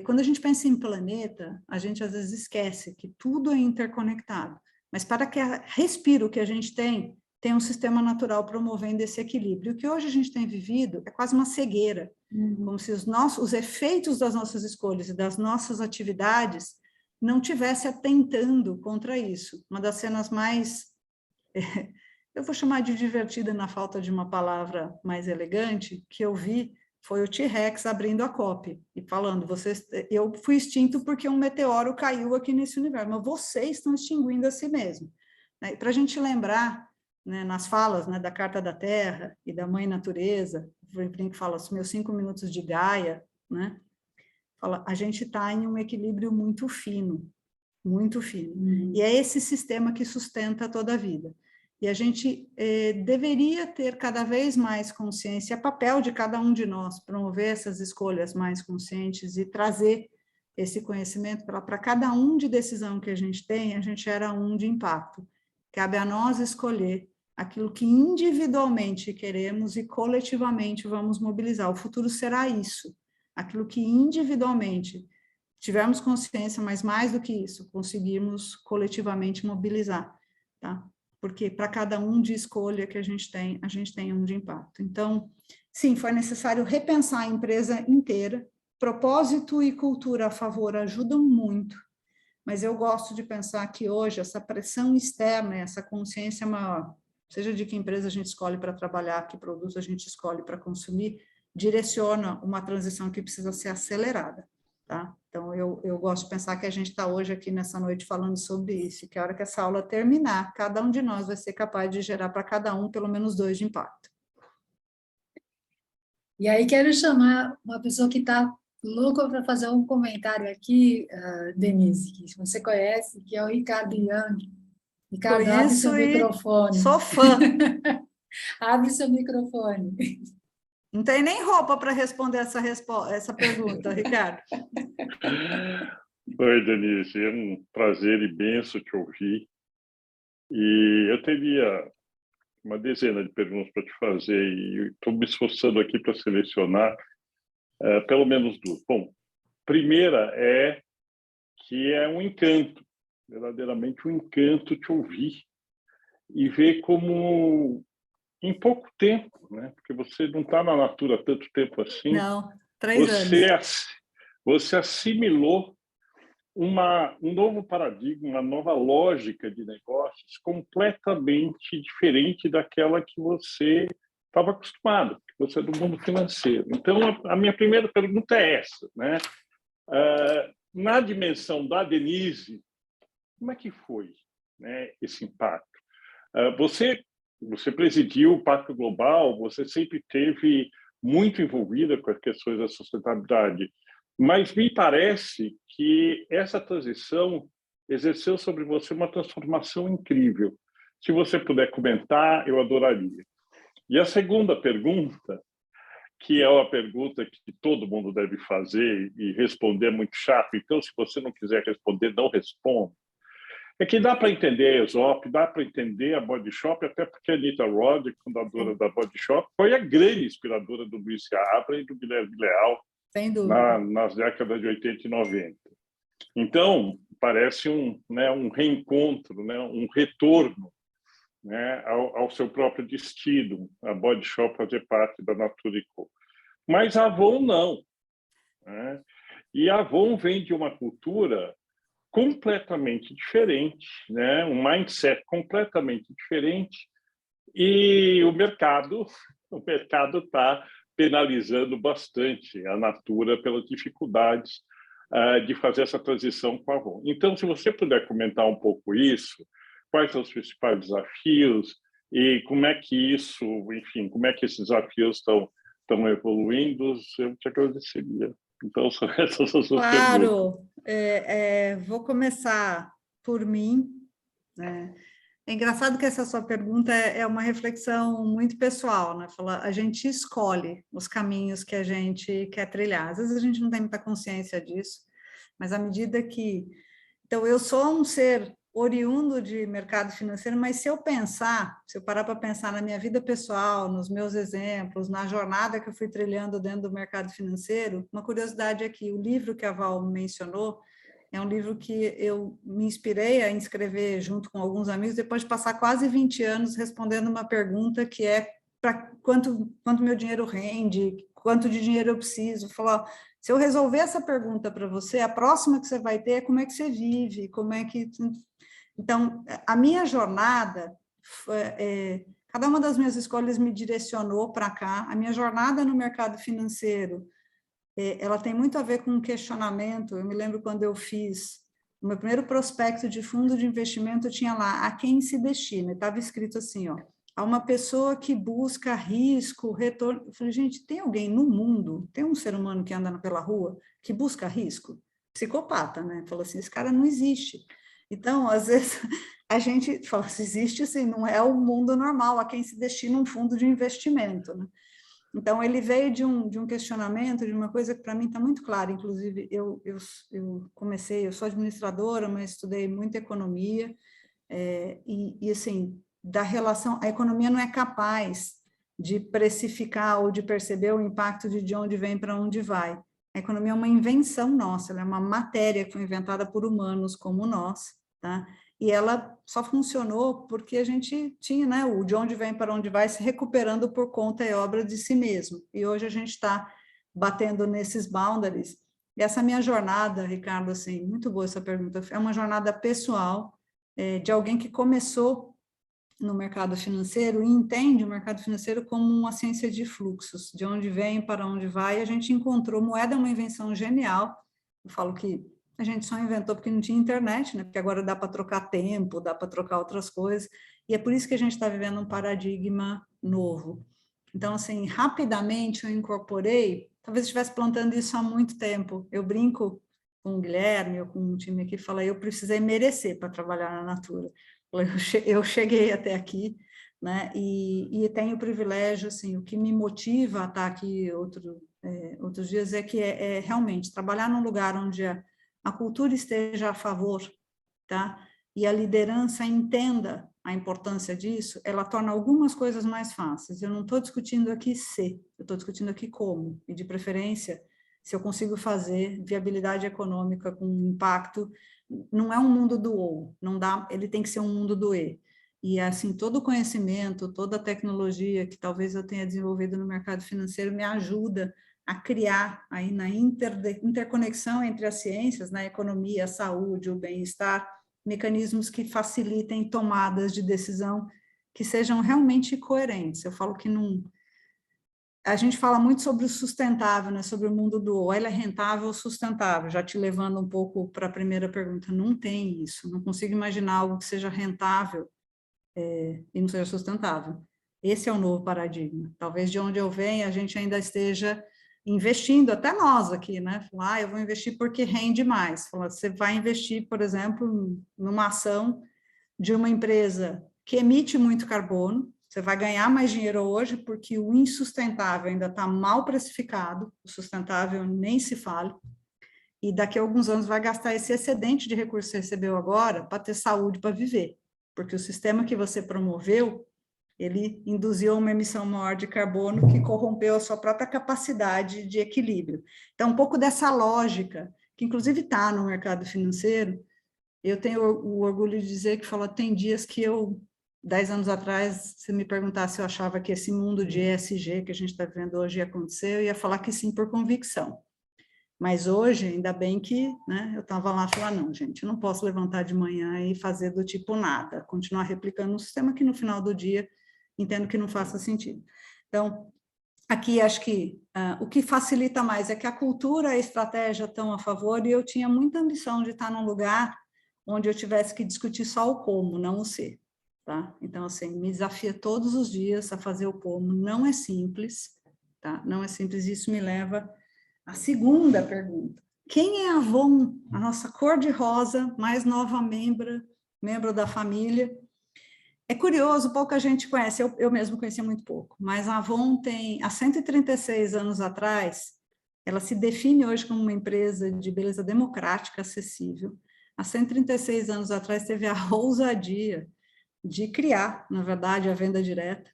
B: quando a gente pensa em planeta, a gente às vezes esquece que tudo é interconectado, mas para que a respiro que a gente tem um sistema natural promovendo esse equilíbrio. O que hoje a gente tem vivido é quase uma cegueira, como se os efeitos das nossas escolhas e das nossas atividades não tivesse atentando contra isso. Uma das cenas mais, eu vou chamar de divertida na falta de uma palavra mais elegante, que eu vi foi o T-Rex abrindo a COP e falando, eu fui extinto porque um meteoro caiu aqui nesse universo, mas vocês estão extinguindo a si mesmo. Né? Para a gente lembrar, né, nas falas, né, da Carta da Terra e da Mãe Natureza, que fala os meus 5 minutos de Gaia, né? Fala, a gente está em um equilíbrio muito fino, muito fino. E é esse sistema que sustenta toda a vida. E a gente deveria ter cada vez mais consciência, é papel de cada um de nós promover essas escolhas mais conscientes e trazer esse conhecimento para cada um de decisão que a gente tem, a gente era um de impacto. Cabe a nós escolher aquilo que individualmente queremos e coletivamente vamos mobilizar. O futuro será isso, aquilo que individualmente tivermos consciência, mas mais do que isso, conseguimos coletivamente mobilizar, tá? Porque para cada um de escolha que a gente tem um de impacto. Então, sim, foi necessário repensar a empresa inteira, propósito e cultura a favor ajudam muito, mas eu gosto de pensar que hoje essa pressão externa, essa consciência maior, seja de que empresa a gente escolhe para trabalhar, que produto a gente escolhe para consumir, direciona uma transição que precisa ser acelerada. Tá? Então, eu gosto de pensar que a gente está hoje aqui nessa noite falando sobre isso, que a hora que essa aula terminar, cada um de nós vai ser capaz de gerar para cada um pelo menos 2 de impacto.
A: E aí quero chamar uma pessoa que está louca para fazer um comentário aqui, Denise, que você conhece, que é o Ricardo Young. Ricardo, abre seu microfone.
B: Sou fã.
A: Abre seu microfone.
B: Não tem nem roupa para responder essa pergunta, Ricardo.
C: Oi, Denise, é um prazer imenso te ouvir. E eu teria uma dezena de perguntas para te fazer e estou me esforçando aqui para selecionar pelo menos 2. Bom, primeira é que é um encanto, verdadeiramente um encanto te ouvir e ver como em pouco tempo, né? Porque você não está na Natura há tanto tempo assim.
B: Não, 3 anos.
C: Você assimilou um novo paradigma, uma nova lógica de negócios completamente diferente daquela que você estava acostumado, que você é do mundo financeiro. Então, a minha primeira pergunta é essa, né? na dimensão da Denise, como é que foi, né, esse impacto? Você presidiu o Pacto Global, você sempre esteve muito envolvida com as questões da sustentabilidade, mas me parece que essa transição exerceu sobre você uma transformação incrível. Se você puder comentar, eu adoraria. E a segunda pergunta, que é uma pergunta que todo mundo deve fazer e responder é muito chato, então, se você não quiser responder, não responda. É que dá para entender a Aesop, dá para entender a Body Shop, até porque a Anita Roddick, fundadora da Body Shop, foi a grande inspiradora do Luiz Seabra e do Guilherme Leal nas décadas de 80 e 90. Então, parece um reencontro, né, um retorno, né, ao seu próprio destino, a Body Shop fazer parte da Natura &Co. Mas a Avon não. Né? E a Avon vem de uma cultura completamente diferente, né? Um mindset completamente diferente, e o mercado está penalizando bastante a Natura pelas dificuldades de fazer essa transição com a Avon. Então, se você puder comentar um pouco isso, quais são os principais desafios e como é que isso, enfim, como é que esses desafios estão evoluindo, eu te agradeceria. Então, essas são as suas perguntas.
B: Claro, vou começar por mim, né? É engraçado que essa sua pergunta é uma reflexão muito pessoal, né? A gente escolhe os caminhos que a gente quer trilhar. Às vezes a gente não tem muita consciência disso, mas à medida que... Então, eu sou um ser oriundo de mercado financeiro, mas se eu parar para pensar na minha vida pessoal, nos meus exemplos, na jornada que eu fui trilhando dentro do mercado financeiro, uma curiosidade é que o livro que a Val mencionou é um livro que eu me inspirei a escrever junto com alguns amigos, depois de passar quase 20 anos respondendo uma pergunta que é para quanto meu dinheiro rende, quanto de dinheiro eu preciso. Falar, se eu resolver essa pergunta para você, a próxima que você vai ter é como é que você vive, como é que... Então, a minha jornada, cada uma das minhas escolhas me direcionou para cá. A minha jornada no mercado financeiro, ela tem muito a ver com um questionamento. Eu me lembro quando eu fiz o meu primeiro prospecto de fundo de investimento, tinha lá, a quem se destina, estava escrito assim, ó, a uma pessoa que busca risco, retorno. Eu falei, gente, tem alguém no mundo, tem um ser humano que anda pela rua, que busca risco? Psicopata, né? Falou assim, esse cara não existe. Então, às vezes, a gente fala, se existe, assim, não é o mundo normal, a quem se destina um fundo de investimento, né? Então, ele veio de um questionamento, de uma coisa que para mim está muito clara. Inclusive, eu sou administradora, mas estudei muito economia, assim, da relação, a economia não é capaz de precificar ou de perceber o impacto de onde vem para onde vai. A economia é uma invenção nossa, ela é uma matéria que foi inventada por humanos como nós, tá? E ela só funcionou porque a gente tinha, né, o de onde vem para onde vai se recuperando por conta e obra de si mesmo. E hoje a gente está batendo nesses boundaries. E essa minha jornada, Ricardo, assim, muito boa essa pergunta, é uma jornada pessoal, de alguém que começou no mercado financeiro e entende o mercado financeiro como uma ciência de fluxos, de onde vem, para onde vai. E a gente encontrou, moeda é uma invenção genial. Eu falo que a gente só inventou porque não tinha internet, né? Porque agora dá para trocar tempo, dá para trocar outras coisas, e é por isso que a gente está vivendo um paradigma novo. Então, assim, rapidamente eu incorporei, talvez eu estivesse plantando isso há muito tempo. Eu brinco com o Guilherme, ou com um time aqui, fala, eu precisei merecer para trabalhar na Natura. Eu cheguei até aqui, né? E tenho o privilégio, assim, o que me motiva a estar aqui outros dias é que realmente trabalhar num lugar onde a cultura esteja a favor, tá? E a liderança entenda a importância disso, ela torna algumas coisas mais fáceis. Eu não estou discutindo aqui se, eu estou discutindo aqui como, e de preferência, se eu consigo fazer viabilidade econômica com impacto. Não é um mundo do ou, não dá, ele tem que ser um mundo do e. E, assim, todo o conhecimento, toda a tecnologia que talvez eu tenha desenvolvido no mercado financeiro me ajuda a criar aí na interconexão entre as ciências, na economia, a saúde, o bem-estar, mecanismos que facilitem tomadas de decisão que sejam realmente coerentes. Eu falo que não a gente fala muito sobre o sustentável, né? Sobre o mundo do oil, é rentável ou sustentável? Já te levando um pouco para a primeira pergunta, não tem isso, não consigo imaginar algo que seja rentável e não seja sustentável. Esse é o novo paradigma. Talvez de onde eu venho, a gente ainda esteja investindo, até nós aqui, né? Falar, eu vou investir porque rende mais. Falar, você vai investir, por exemplo, numa ação de uma empresa que emite muito carbono, você vai ganhar mais dinheiro hoje porque o insustentável ainda está mal precificado, o sustentável nem se fala, e daqui a alguns anos vai gastar esse excedente de recursos que você recebeu agora para ter saúde para viver, porque o sistema que você promoveu, ele induziu uma emissão maior de carbono que corrompeu a sua própria capacidade de equilíbrio. Então, um pouco dessa lógica, que inclusive está no mercado financeiro, eu tenho o orgulho de dizer que tem dias que 10 anos atrás, se me perguntasse se eu achava que esse mundo de ESG que a gente está vivendo hoje ia acontecer, eu ia falar que sim por convicção. Mas hoje, ainda bem que, né, eu estava lá e falava, não, gente, eu não posso levantar de manhã e fazer do tipo nada, continuar replicando um sistema que no final do dia entendo que não faça sentido. Então, aqui acho que o que facilita mais é que a cultura e a estratégia estão a favor, e eu tinha muita ambição de estar num lugar onde eu tivesse que discutir só o como, não o ser, tá? Então, assim, me desafia todos os dias a fazer o como, não é simples, tá? Não é simples, isso me leva à segunda pergunta. Quem é a Avon, a nossa cor-de-rosa, mais nova membro da família? É curioso, pouca gente conhece, eu mesmo conhecia muito pouco, mas a Avon tem, há 136 anos atrás, ela se define hoje como uma empresa de beleza democrática, acessível. Há 136 anos atrás, teve a ousadia de criar, na verdade, a venda direta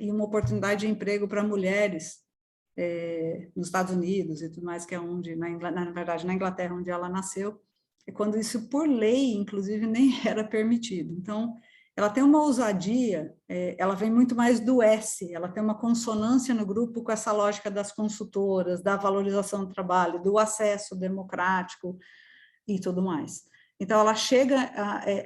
B: e uma oportunidade de emprego para mulheres nos Estados Unidos e tudo mais, que é onde, na verdade, na Inglaterra, onde ela nasceu, é quando isso, por lei, inclusive, nem era permitido. Então, ela tem uma ousadia, ela vem muito mais do S, ela tem uma consonância no grupo com essa lógica das consultoras, da valorização do trabalho, do acesso democrático e tudo mais. Então, ela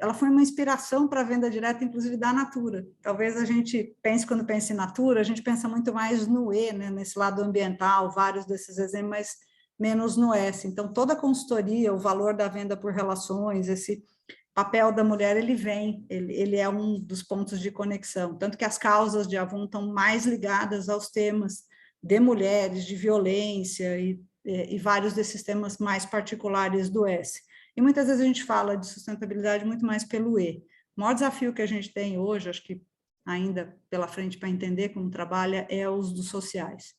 B: ela foi uma inspiração para a venda direta, inclusive da Natura. Talvez a gente pense, quando pensa em Natura, a gente pensa muito mais no E, né, nesse lado ambiental, vários desses exemplos, mas menos no S. Então, toda a consultoria, o valor da venda por relações, esse papel da mulher, ele é um dos pontos de conexão, tanto que as causas de Avon estão mais ligadas aos temas de mulheres, de violência e vários desses temas mais particulares do S. E muitas vezes a gente fala de sustentabilidade muito mais pelo E. O maior desafio que a gente tem hoje, acho que ainda pela frente para entender como trabalha, é os dos sociais.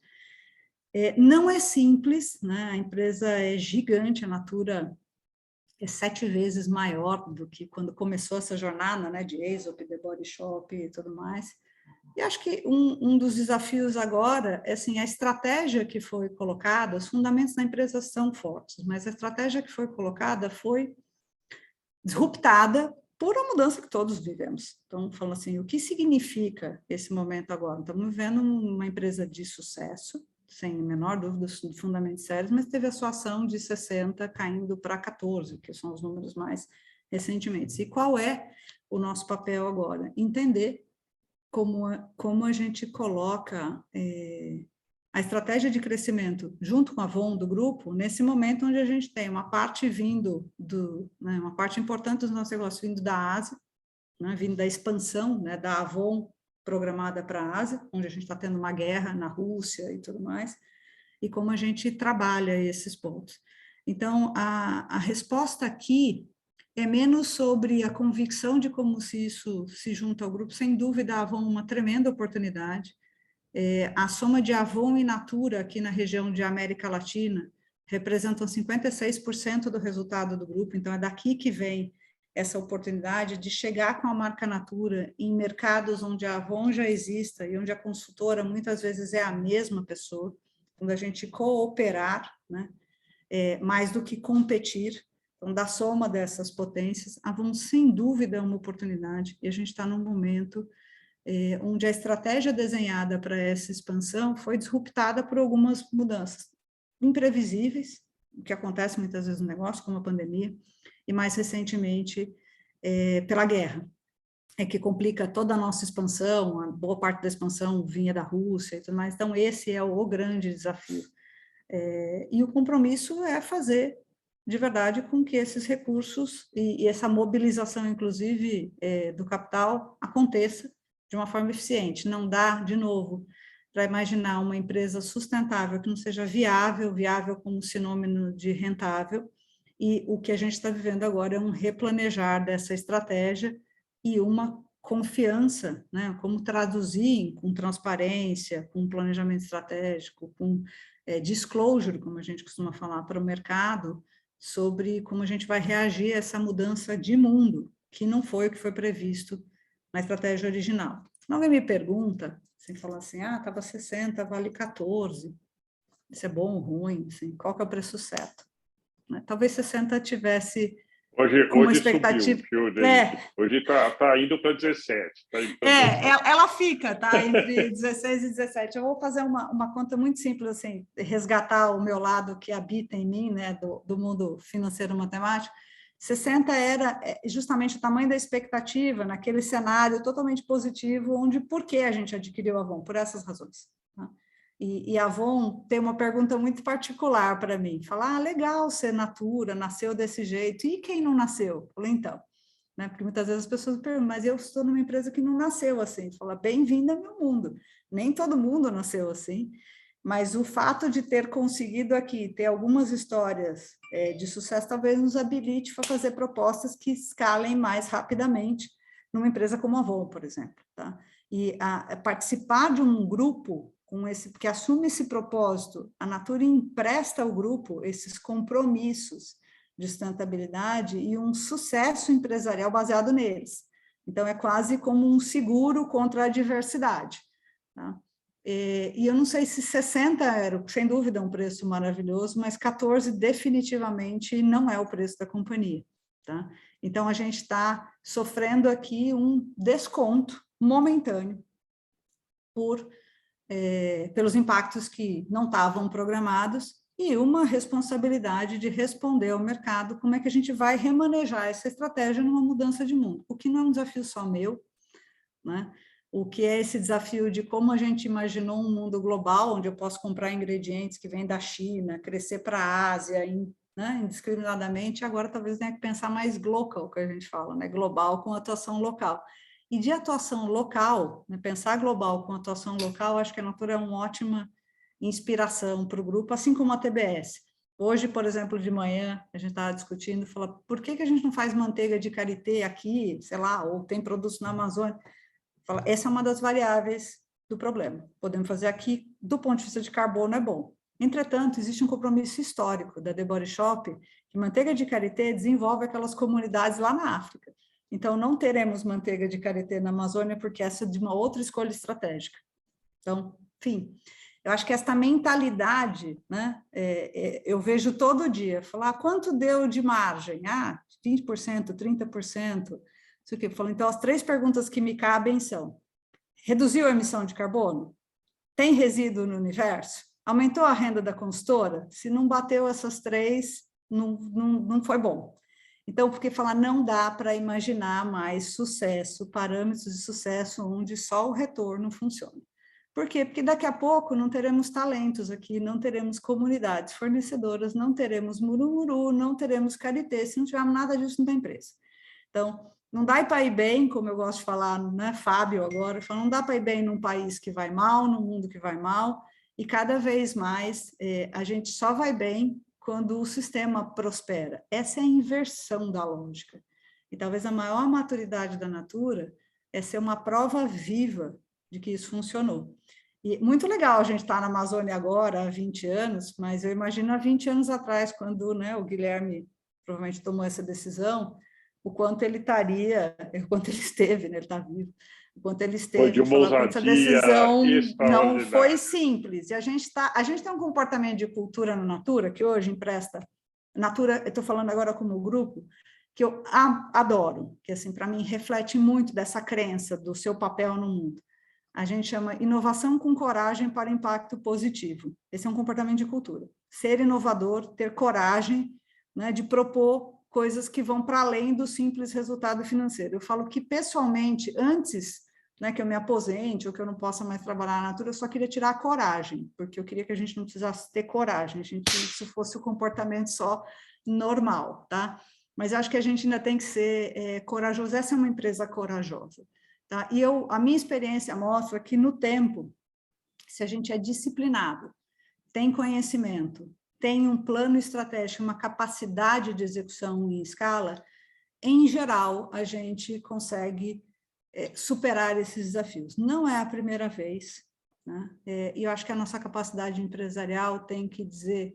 B: Não é simples, né? A empresa é gigante, a Natura é 7 vezes maior do que quando começou essa jornada, né, de Aesop, The Body Shop e tudo mais. E acho que um dos desafios agora é, assim, a estratégia que foi colocada, os fundamentos da empresa são fortes, mas a estratégia que foi colocada foi disruptada por uma mudança que todos vivemos. Então, falando assim, o que significa esse momento agora? Estamos vivendo uma empresa de sucesso, sem a menor dúvida, de fundamentos sérios, mas teve a sua ação de 60 caindo para 14, que são os números mais recentemente. E qual é o nosso papel agora? Entender como a gente coloca a estratégia de crescimento junto com a Avon do grupo, nesse momento onde a gente tem uma parte né, uma parte importante dos nossos negócios vindo da Ásia, né, vindo da expansão, né, da Avon programada para a Ásia, onde a gente está tendo uma guerra na Rússia e tudo mais, e como a gente trabalha esses pontos. Então, a resposta aqui é menos sobre a convicção de como se isso se junta ao grupo. Sem dúvida, a Avon é uma tremenda oportunidade. A soma de Avon e Natura aqui na região de América Latina representam 56% do resultado do grupo, então é daqui que vem essa oportunidade de chegar com a marca Natura em mercados onde a Avon já exista e onde a consultora muitas vezes é a mesma pessoa, quando a gente cooperar, né, mais do que competir. Então, da soma dessas potências, a Avon, sem dúvida, é uma oportunidade, e a gente está num momento onde a estratégia desenhada para essa expansão foi disruptada por algumas mudanças imprevisíveis, o que acontece muitas vezes no negócio, como a pandemia, e mais recentemente pela guerra. que complica toda a nossa expansão, a boa parte da expansão vinha da Rússia e tudo mais, então esse é o grande desafio. E o compromisso é fazer, de verdade, com que esses recursos e essa mobilização, inclusive, do capital, aconteça de uma forma eficiente. Não dá, de novo, para imaginar uma empresa sustentável que não seja viável como sinônimo de rentável, e o que a gente está vivendo agora é um replanejar dessa estratégia e uma confiança, né? Como traduzir com transparência, com planejamento estratégico, com disclosure, como a gente costuma falar, para o mercado, sobre como a gente vai reagir a essa mudança de mundo, que não foi o que foi previsto na estratégia original. Se alguém me pergunta, assim, falar assim, estava 60, vale 14, isso é bom ou ruim, assim, qual que é o preço certo? Né? Talvez 60 tivesse com uma expectativa...
C: Subiu, viu, Denise? Hoje está indo para 17.
B: Ela fica, tá? Entre 16 e 17. Eu vou fazer uma conta muito simples, assim, resgatar o meu lado que habita em mim, né, do mundo financeiro matemático. 60 era justamente o tamanho da expectativa naquele cenário totalmente positivo, onde por que a gente adquiriu a Avon? Por essas razões. Tá? E a Avon tem uma pergunta muito particular para mim. Falar, legal ser Natura, nasceu desse jeito. E quem não nasceu? Eu falei, então... Né? Porque muitas vezes as pessoas perguntam, mas eu estou numa empresa que não nasceu assim. Fala, bem-vinda ao meu mundo. Nem todo mundo nasceu assim, mas o fato de ter conseguido aqui ter algumas histórias de sucesso talvez nos habilite para fazer propostas que escalem mais rapidamente numa empresa como a Avon, por exemplo. Tá? E participar de um grupo que assume esse propósito, a Natura empresta ao grupo esses compromissos de sustentabilidade e um sucesso empresarial baseado neles. Então, é quase como um seguro contra a adversidade. Tá? E eu não sei se 60 era, sem dúvida, um preço maravilhoso, mas 14 definitivamente não é o preço da companhia. Tá? Então, a gente está sofrendo aqui um desconto momentâneo pelos impactos que não estavam programados e uma responsabilidade de responder ao mercado como é que a gente vai remanejar essa estratégia numa mudança de mundo, o que não é um desafio só meu, né? O que é esse desafio de como a gente imaginou um mundo global, onde eu posso comprar ingredientes que vêm da China, crescer para a Ásia, né, indiscriminadamente, agora talvez tenha que pensar mais local, que a gente fala, né, global com atuação local. E de atuação local, né, pensar global com atuação local, acho que a Natura é uma ótima inspiração para o grupo, assim como a TBS. Hoje, por exemplo, de manhã, a gente estava discutindo, fala, por que a gente não faz manteiga de karité aqui, sei lá, ou tem produtos na Amazônia? Fala, essa é uma das variáveis do problema. Podemos fazer aqui, do ponto de vista de carbono, é bom. Entretanto, existe um compromisso histórico da The Body Shop, que manteiga de karité desenvolve aquelas comunidades lá na África. Então, não teremos manteiga de karité na Amazônia, porque essa é de uma outra escolha estratégica. Então, enfim... Eu acho que esta mentalidade, né, eu vejo todo dia, falar quanto deu de margem? 20%, 30%, isso que eu falo. Então, as 3 perguntas que me cabem são: reduziu a emissão de carbono? Tem resíduo no universo? Aumentou a renda da consultora? Se não bateu essas 3, não foi bom. Então, porque falar não dá para imaginar mais sucesso, parâmetros de sucesso onde só o retorno funciona. Por quê? Porque daqui a pouco não teremos talentos aqui, não teremos comunidades fornecedoras, não teremos murumuru, não teremos karité, se não tivermos nada disso, não tem empresa. Então, não dá para ir bem, como eu gosto de falar, né, Fábio agora, não dá para ir bem num país que vai mal, num mundo que vai mal, e cada vez mais a gente só vai bem quando o sistema prospera. Essa é a inversão da lógica. E talvez a maior maturidade da Natura é ser uma prova viva de que isso funcionou. E muito legal a gente estar na Amazônia agora, há 20 anos, mas eu imagino há 20 anos atrás, quando, né, o Guilherme provavelmente tomou essa decisão, o quanto ele estaria, o quanto ele esteve, né, ele está vivo, o quanto ele esteve.
C: Foi de uma ousadia
B: essa decisão não foi
C: extraordinária.
B: simples. E a gente tem um comportamento de cultura no Natura, que hoje empresta, Natura, eu estou falando agora como grupo, que eu adoro, que assim, para mim reflete muito dessa crença do seu papel no mundo. A gente chama inovação com coragem para impacto positivo. Esse é um comportamento de cultura. Ser inovador, ter coragem, né, de propor coisas que vão para além do simples resultado financeiro. Eu falo que, pessoalmente, antes, né, que eu me aposente ou que eu não possa mais trabalhar na Natura, eu só queria tirar a coragem, porque eu queria que a gente não precisasse ter coragem, isso fosse o comportamento só normal, tá? Mas eu acho que a gente ainda tem que ser corajoso. Essa é uma empresa corajosa, tá? E a minha experiência mostra que, no tempo, se a gente é disciplinado, tem conhecimento, tem um plano estratégico, uma capacidade de execução em escala, em geral, a gente consegue superar esses desafios. Não é a primeira vez, né? E eu acho que a nossa capacidade empresarial tem que dizer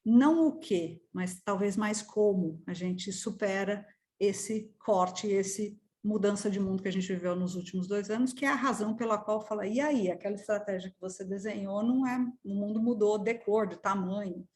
B: não o quê, mas talvez mais como a gente supera esse corte, esse mudança de mundo que a gente viveu nos últimos 2 anos, que é a razão pela qual fala, e aí, aquela estratégia que você desenhou não é, o mundo mudou de cor, de tamanho,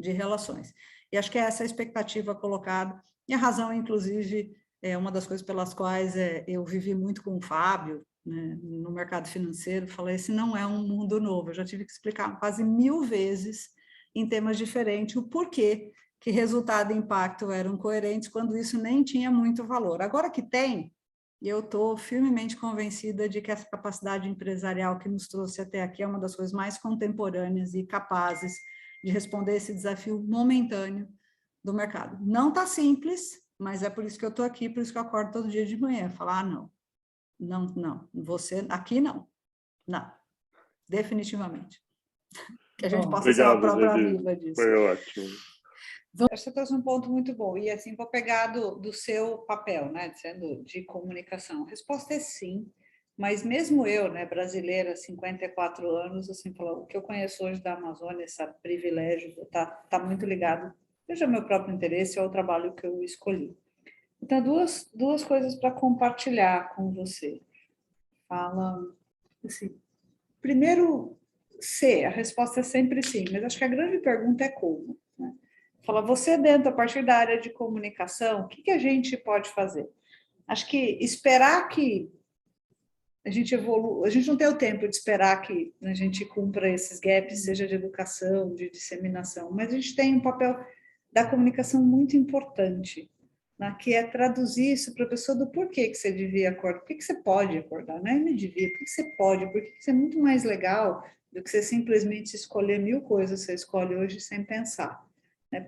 B: de relações. E acho que é essa a expectativa colocada, e a razão, inclusive, é uma das coisas pelas quais eu vivi muito com o Fábio, né, no mercado financeiro, falei, esse não é um mundo novo, eu já tive que explicar quase 1000 vezes, em temas diferentes, o porquê que resultado e impacto eram coerentes, quando isso nem tinha muito valor. Agora que tem, eu estou firmemente convencida de que essa capacidade empresarial que nos trouxe até aqui é uma das coisas mais contemporâneas e capazes de responder esse desafio momentâneo do mercado. Não está simples, mas é por isso que eu estou aqui, por isso que eu acordo todo dia de manhã, falar, não, você, aqui não, definitivamente. Que a gente possa ser a prova viva disso.
C: Foi ótimo.
B: Você trouxe um ponto muito bom, e assim, vou pegar do seu papel, né, sendo de comunicação. A resposta é sim, mas mesmo eu, né, brasileira, 54 anos, assim, o que eu conheço hoje da Amazônia, esse privilégio, tá muito ligado, seja meu próprio interesse ou ao trabalho que eu escolhi. Então, duas coisas para compartilhar com você. Fala, assim, primeiro, a resposta é sempre sim, mas acho que a grande pergunta é como, né? Fala, você dentro, a partir da área de comunicação, o que a gente pode fazer? Acho que esperar que a gente evolua, a gente não tem o tempo de esperar que a gente cumpra esses gaps, seja de educação, de disseminação, mas a gente tem um papel da comunicação muito importante, né, que é traduzir isso para a pessoa do porquê que você devia acordar, por que você pode acordar, não é me devia, por que você pode, porque isso é muito mais legal do que você simplesmente escolher 1000 coisas que você escolhe hoje sem pensar.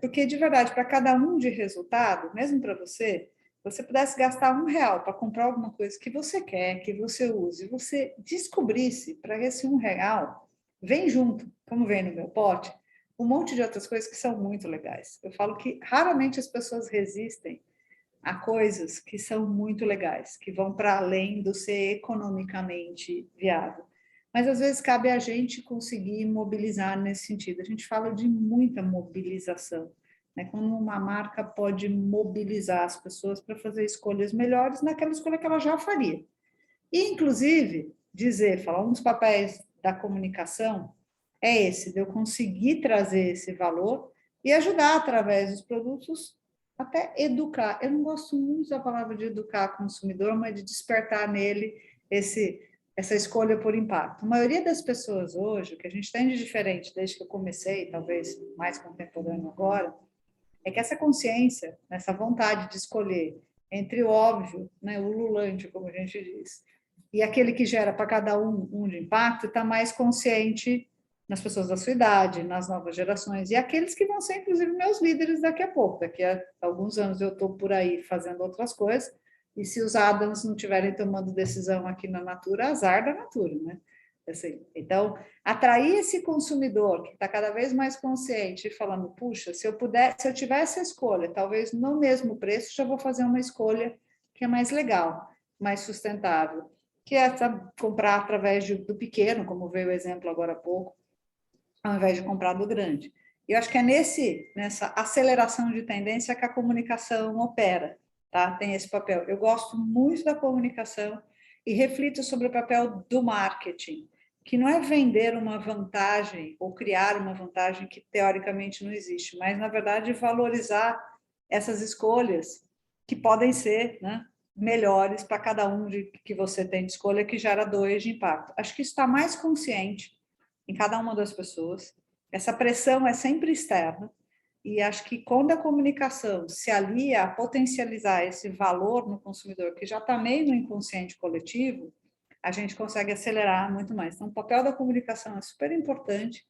B: Porque, de verdade, para cada um de resultado, mesmo para você, você pudesse gastar R$1 para comprar alguma coisa que você quer, que você use, você descobrisse para esse R$1, vem junto, como vem no meu pote, um monte de outras coisas que são muito legais. Eu falo que raramente as pessoas resistem a coisas que são muito legais, que vão para além do ser economicamente viável. Mas, às vezes, cabe a gente conseguir mobilizar nesse sentido. A gente fala de muita mobilização, né? Como uma marca pode mobilizar as pessoas para fazer escolhas melhores naquela escolha que ela já faria. E, inclusive, falar, um dos papéis da comunicação é esse, de eu conseguir trazer esse valor e ajudar, através dos produtos, até educar. Eu não gosto muito da palavra de educar o consumidor, mas de despertar nele essa escolha por impacto. A maioria das pessoas hoje, o que a gente tem de diferente desde que eu comecei, talvez mais contemporâneo agora, é que essa consciência, essa vontade de escolher entre o óbvio, né, o ululante, como a gente diz, e aquele que gera para cada um de impacto, está mais consciente nas pessoas da sua idade, nas novas gerações, e aqueles que vão ser, inclusive, meus líderes daqui a pouco. Daqui a alguns anos eu estou por aí fazendo outras coisas, e se os Adams não estiverem tomando decisão aqui na Natura, azar da Natura, né? Assim, então, atrair esse consumidor que está cada vez mais consciente e falando, puxa, se eu tivesse a escolha, talvez no mesmo preço, já vou fazer uma escolha que é mais legal, mais sustentável, que é comprar através do pequeno, como veio o exemplo agora há pouco, ao invés de comprar do grande. E eu acho que é nessa aceleração de tendência que a comunicação opera, tá? Tem esse papel. Eu gosto muito da comunicação e reflito sobre o papel do marketing, que não é vender uma vantagem ou criar uma vantagem que teoricamente não existe, mas, na verdade, valorizar essas escolhas que podem ser, né, melhores para cada um que você tem de escolha, que gera 2 de impacto. Acho que isso está mais consciente em cada uma das pessoas. Essa pressão é sempre externa, E acho que quando a comunicação se alia a potencializar esse valor no consumidor, que já está meio no inconsciente coletivo, a gente consegue acelerar muito mais. Então, o papel da comunicação é super importante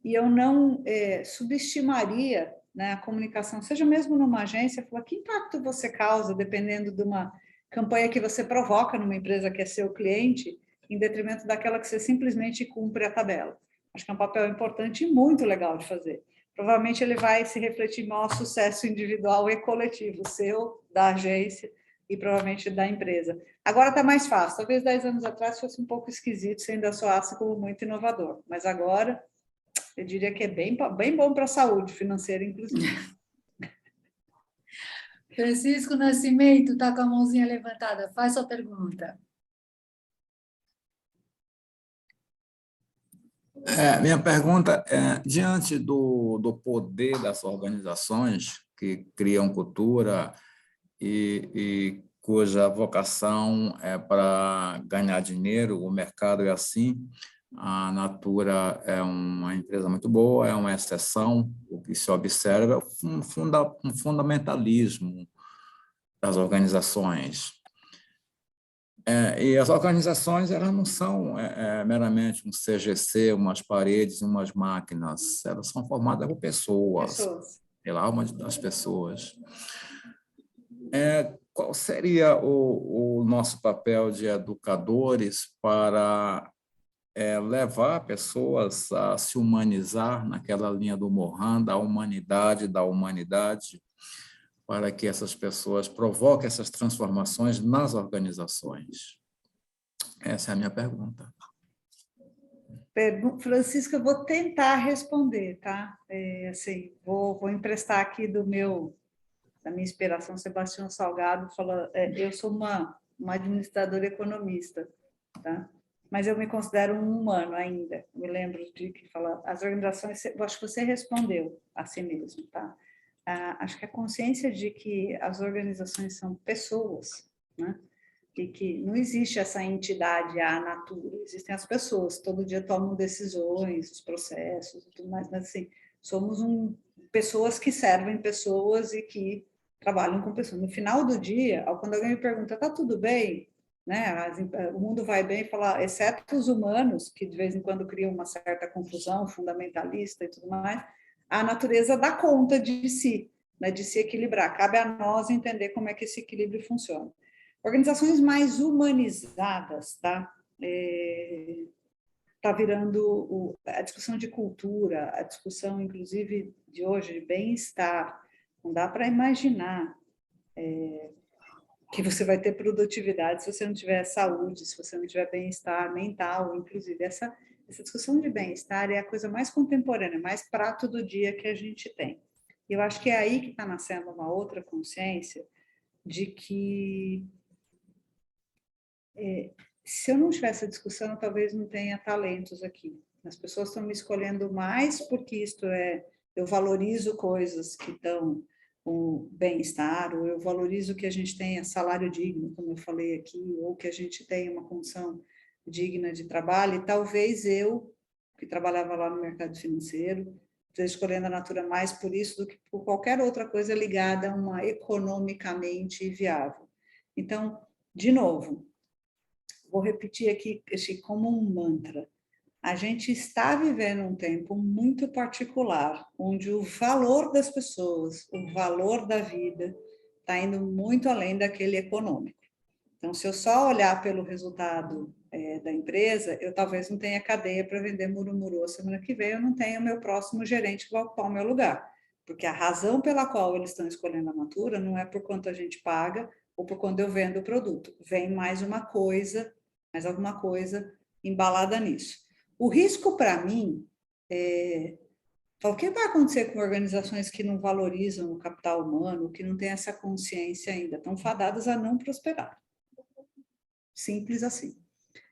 B: e eu não subestimaria, né, a comunicação, seja mesmo numa agência, falar que impacto você causa, dependendo de uma campanha que você provoca numa empresa que é seu cliente, em detrimento daquela que você simplesmente cumpre a tabela. Acho que é um papel importante e muito legal de fazer. Provavelmente ele vai se refletir em maior sucesso individual e coletivo, seu, da agência e provavelmente da empresa. Agora está mais fácil. Talvez 10 anos atrás fosse um pouco esquisito, se ainda soasse como muito inovador. Mas agora, eu diria que é bem bom para a saúde financeira, inclusive.
A: Francisco Nascimento está com a mãozinha levantada. Faz sua pergunta.
D: Minha pergunta é, diante do poder das organizações que criam cultura e cuja vocação é para ganhar dinheiro, o mercado é assim, a Natura é uma empresa muito boa, é uma exceção, o que se observa é um fundamentalismo das organizações. E as organizações elas não são meramente um CGC, umas paredes, umas máquinas, elas são formadas por pessoas, pela alma das pessoas. Qual seria o nosso papel de educadores para levar pessoas a se humanizar naquela linha do Mohan, da humanidade, para que essas pessoas provoquem essas transformações nas organizações? Essa é a minha pergunta.
B: Francisca, eu vou tentar responder, tá? Assim, vou emprestar aqui da minha inspiração, Sebastião Salgado, fala, eu sou uma administradora economista, tá? Mas eu me considero um humano ainda. Me lembro de que fala, as organizações, eu acho que você respondeu a si mesmo, tá? Acho que a consciência de que as organizações são pessoas, né? E que não existe essa entidade, a Natura, existem as pessoas, todo dia tomam decisões, os processos e tudo mais, mas assim, somos pessoas que servem pessoas e que trabalham com pessoas. No final do dia, quando alguém me pergunta, tá tudo bem? Né? O mundo vai bem, falar, exceto os humanos, que de vez em quando criam uma certa confusão fundamentalista e tudo mais, a natureza dá conta de si, né, de se equilibrar. Cabe a nós entender como é que esse equilíbrio funciona. Organizações mais humanizadas, tá? Está virando a discussão de cultura, a discussão, inclusive, de hoje, de bem-estar. Não dá para imaginar que você vai ter produtividade se você não tiver saúde, se você não tiver bem-estar mental, inclusive. Essa discussão de bem-estar é a coisa mais contemporânea, mais prato do dia que a gente tem. E eu acho que é aí que está nascendo uma outra consciência de que se eu não tivesse essa discussão, eu talvez não tenha talentos aqui. As pessoas estão me escolhendo mais porque eu valorizo coisas que estão com bem-estar, ou eu valorizo que a gente tenha salário digno, como eu falei aqui, ou que a gente tenha uma condição digna de trabalho, e talvez eu, que trabalhava lá no mercado financeiro, esteja escolhendo a Natura mais por isso do que por qualquer outra coisa ligada a uma economicamente viável. Então, de novo, vou repetir aqui como um mantra. A gente está vivendo um tempo muito particular, onde o valor das pessoas, o valor da vida, está indo muito além daquele econômico. Então, se eu só olhar pelo resultado da empresa, eu talvez não tenha cadeia para vender murumuru a semana que vem, eu não tenho o meu próximo gerente que vai ocupar o meu lugar. Porque a razão pela qual eles estão escolhendo a Natura não é por quanto a gente paga ou por quando eu vendo o produto. Vem mais alguma coisa embalada nisso. O risco para mim o que vai acontecer com organizações que não valorizam o capital humano, que não têm essa consciência ainda, estão fadadas a não prosperar. Simples assim.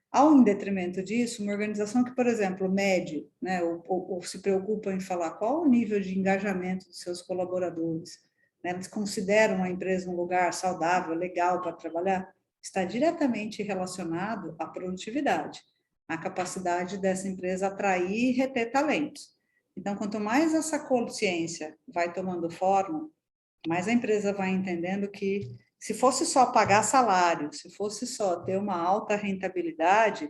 B: Ao em detrimento disso, uma organização que, por exemplo, mede, né, ou se preocupa em falar qual o nível de engajamento dos seus colaboradores, né, eles consideram a empresa um lugar saudável, legal para trabalhar, está diretamente relacionado à produtividade, à capacidade dessa empresa atrair e reter talentos. Então, quanto mais essa consciência vai tomando forma, mais a empresa vai entendendo que, se fosse só pagar salário, se fosse só ter uma alta rentabilidade,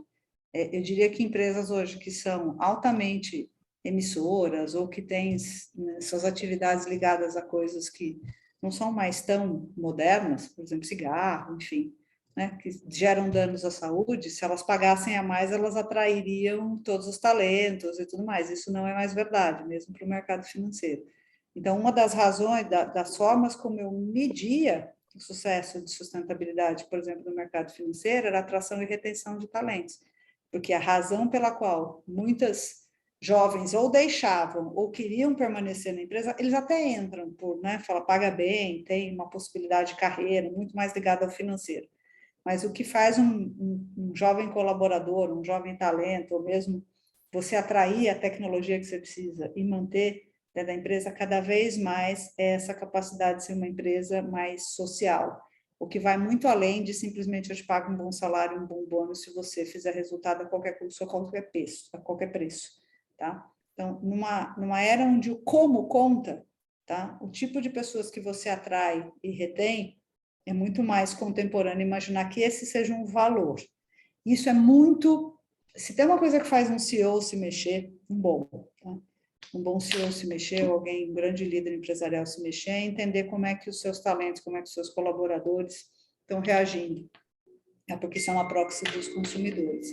B: eu diria que empresas hoje que são altamente emissoras ou que têm, né, suas atividades ligadas a coisas que não são mais tão modernas, por exemplo, cigarro, enfim, né, que geram danos à saúde, se elas pagassem a mais, elas atrairiam todos os talentos e tudo mais. Isso não é mais verdade, mesmo para o mercado financeiro. Então, uma das razões, das formas como eu media o sucesso de sustentabilidade, por exemplo, no mercado financeiro, era a atração e retenção de talentos. Porque a razão pela qual muitas jovens ou deixavam ou queriam permanecer na empresa, eles até entram por, né, fala, paga bem, tem uma possibilidade de carreira muito mais ligada ao financeiro. Mas o que faz um jovem colaborador, um jovem talento, ou mesmo você atrair a tecnologia que você precisa e manter dentro da empresa cada vez mais é essa capacidade de ser uma empresa mais social, o que vai muito além de simplesmente eu te pago um bom salário, um bom bônus se você fizer resultado a qualquer custo, a qualquer preço, tá? Então, numa era onde o como conta, tá? O tipo de pessoas que você atrai e retém é muito mais contemporâneo imaginar que esse seja um valor. Isso é muito... Se tem uma coisa que faz um CEO se mexer, tá? Um bom CEO se mexer, alguém, um grande líder empresarial se mexer, é entender como é que os seus talentos, como é que os seus colaboradores estão reagindo. É porque isso é uma proxy dos consumidores.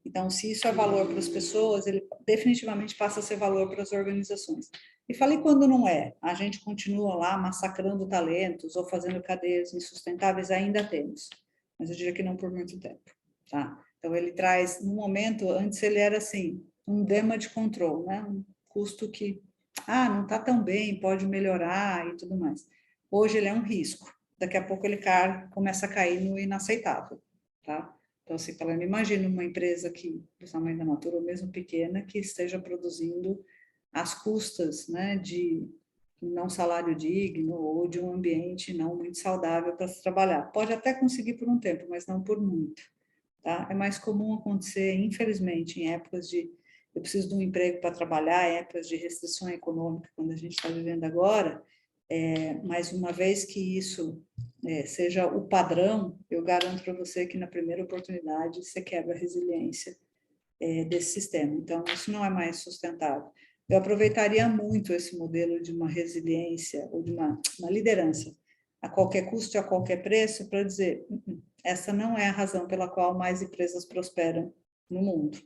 B: Então, se isso é valor para as pessoas, ele definitivamente passa a ser valor para as organizações. E falei quando não é. A gente continua lá massacrando talentos ou fazendo cadeias insustentáveis, ainda temos. Mas eu diria que não por muito tempo, tá? Então, ele traz, no momento, antes ele era assim, um damage control, né? Um custo que, não está tão bem, pode melhorar e tudo mais. Hoje ele é um risco. Daqui a pouco ele começa a cair no inaceitável, tá? Então, assim, falando, imagina uma empresa que, do tamanho da Natura, ou mesmo pequena, que esteja produzindo às custas, né, de um não salário digno ou de um ambiente não muito saudável para se trabalhar. Pode até conseguir por um tempo, mas não por muito, tá? É mais comum acontecer, infelizmente, em épocas de eu preciso de um emprego para trabalhar, épocas de restrição econômica, quando a gente está vivendo agora, mas uma vez que isso seja o padrão, eu garanto para você que na primeira oportunidade você quebra a resiliência desse sistema. Então, isso não é mais sustentável. Eu aproveitaria muito esse modelo de uma resiliência ou de uma liderança a qualquer custo e a qualquer preço para dizer, essa não é a razão pela qual mais empresas prosperam no mundo.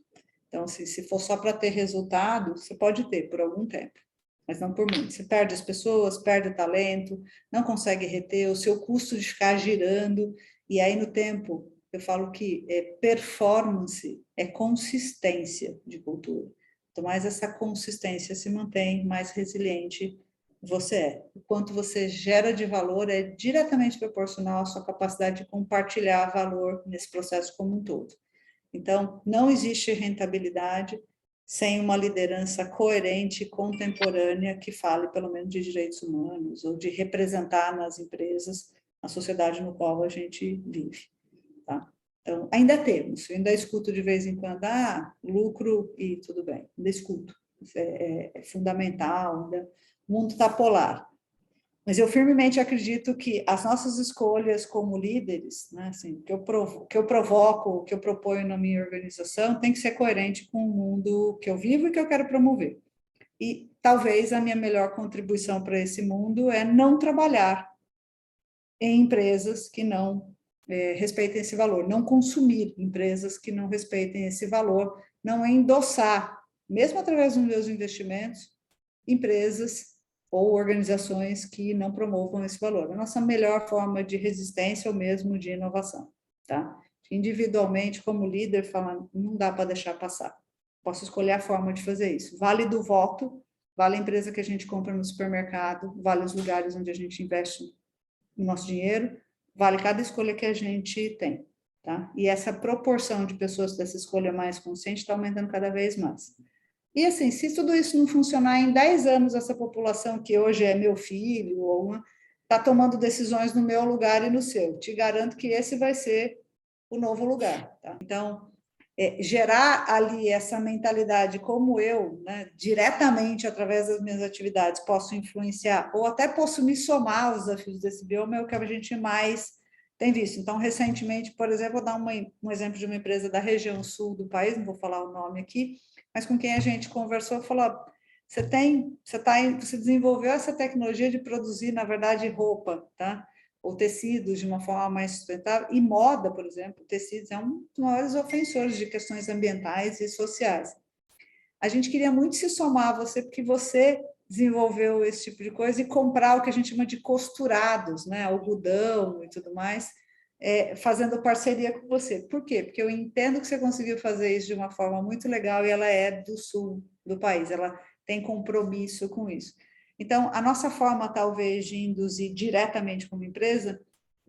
B: Então, se for só para ter resultado, você pode ter por algum tempo, mas não por muito. Você perde as pessoas, perde o talento, não consegue reter, o seu custo de ficar girando, e aí no tempo, eu falo que performance é consistência de cultura. Quanto mais essa consistência se mantém, mais resiliente você é. O quanto você gera de valor é diretamente proporcional à sua capacidade de compartilhar valor nesse processo como um todo. Então, não existe rentabilidade sem uma liderança coerente e contemporânea que fale, pelo menos, de direitos humanos ou de representar nas empresas a sociedade no qual a gente vive, tá? Então, ainda temos, eu ainda escuto de vez em quando, lucro e tudo bem, ainda escuto, é fundamental, ainda, o mundo está polar. Mas eu firmemente acredito que as nossas escolhas como líderes, né, assim, que eu provoco, que eu proponho na minha organização, tem que ser coerente com o mundo que eu vivo e que eu quero promover. E talvez a minha melhor contribuição para esse mundo é não trabalhar em empresas que não respeitem esse valor, não consumir empresas que não respeitem esse valor, não endossar, mesmo através dos meus investimentos, empresas ou organizações que não promovam esse valor. A nossa melhor forma de resistência ou mesmo de inovação, tá? Individualmente, como líder, falando, não dá para deixar passar. Posso escolher a forma de fazer isso. Vale do voto, vale a empresa que a gente compra no supermercado, vale os lugares onde a gente investe o nosso dinheiro, vale cada escolha que a gente tem, tá? E essa proporção de pessoas dessa escolha mais consciente está aumentando cada vez mais. E assim, se tudo isso não funcionar, em 10 anos, essa população que hoje é meu filho, está tomando decisões no meu lugar e no seu. Te garanto que esse vai ser o novo lugar. Tá? Então, gerar ali essa mentalidade, como eu, né, diretamente, através das minhas atividades, posso influenciar, ou até posso me somar aos desafios desse bioma, é o que a gente mais tem visto. Então, recentemente, por exemplo, vou dar um exemplo de uma empresa da região sul do país, não vou falar o nome aqui, mas com quem a gente conversou, falou, você desenvolveu essa tecnologia de produzir, na verdade, roupa, tá? Ou tecidos de uma forma mais sustentável, e moda, por exemplo, tecidos é um dos maiores ofensores de questões ambientais e sociais. A gente queria muito se somar a você, porque você desenvolveu esse tipo de coisa, e comprar o que a gente chama de costurados, né? Algodão e tudo mais, fazendo parceria com você. Por quê? Porque eu entendo que você conseguiu fazer isso de uma forma muito legal, e ela é do sul do país, ela tem compromisso com isso. Então, a nossa forma, talvez, de induzir diretamente como empresa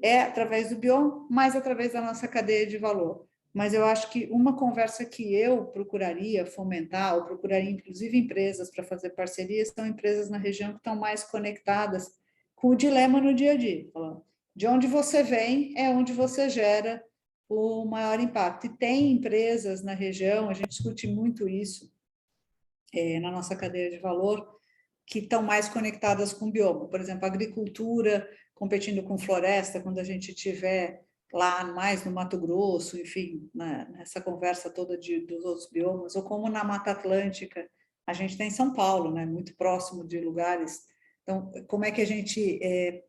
B: é através do bioma, mas através da nossa cadeia de valor. Mas eu acho que uma conversa que eu procuraria fomentar, ou procuraria, inclusive, empresas para fazer parcerias, são empresas na região que estão mais conectadas com o dilema no dia a dia. De onde você vem é onde você gera o maior impacto. E tem empresas na região, a gente discute muito isso na nossa cadeia de valor, que estão mais conectadas com o bioma. Por exemplo, agricultura competindo com floresta, quando a gente tiver lá mais no Mato Grosso, enfim, nessa conversa toda dos outros biomas, ou como na Mata Atlântica, a gente tem São Paulo, né, muito próximo de lugares. Então, como é que a gente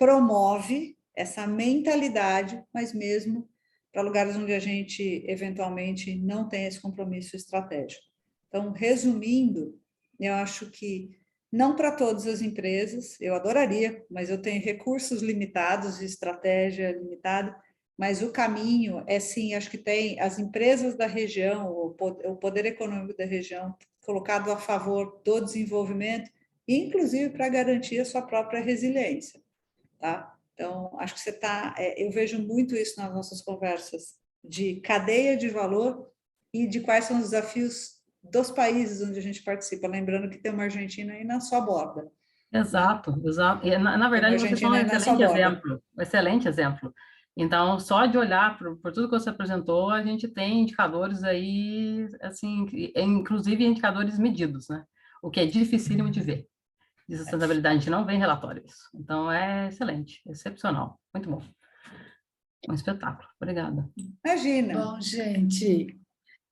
B: promove essa mentalidade, mas mesmo para lugares onde a gente, eventualmente, não tem esse compromisso estratégico. Então, resumindo, eu acho que não para todas as empresas, eu adoraria, mas eu tenho recursos limitados e estratégia limitada, mas o caminho é sim, acho que tem as empresas da região, o poder econômico da região colocado a favor do desenvolvimento, inclusive para garantir a sua própria resiliência, tá? Então, acho que eu vejo muito isso nas nossas conversas de cadeia de valor e de quais são os desafios dos países onde a gente participa, lembrando que tem uma Argentina aí na sua borda.
E: Exato, exato. E, na verdade, vocês são um excelente exemplo. Então, só de olhar por tudo que você apresentou, a gente tem indicadores aí, assim, inclusive indicadores medidos, né? O que é dificílimo de ver. De sustentabilidade, a gente não vê em relatório isso. Então, é excelente, excepcional. Muito bom. Um espetáculo. Obrigada.
B: Imagina.
A: Bom, gente,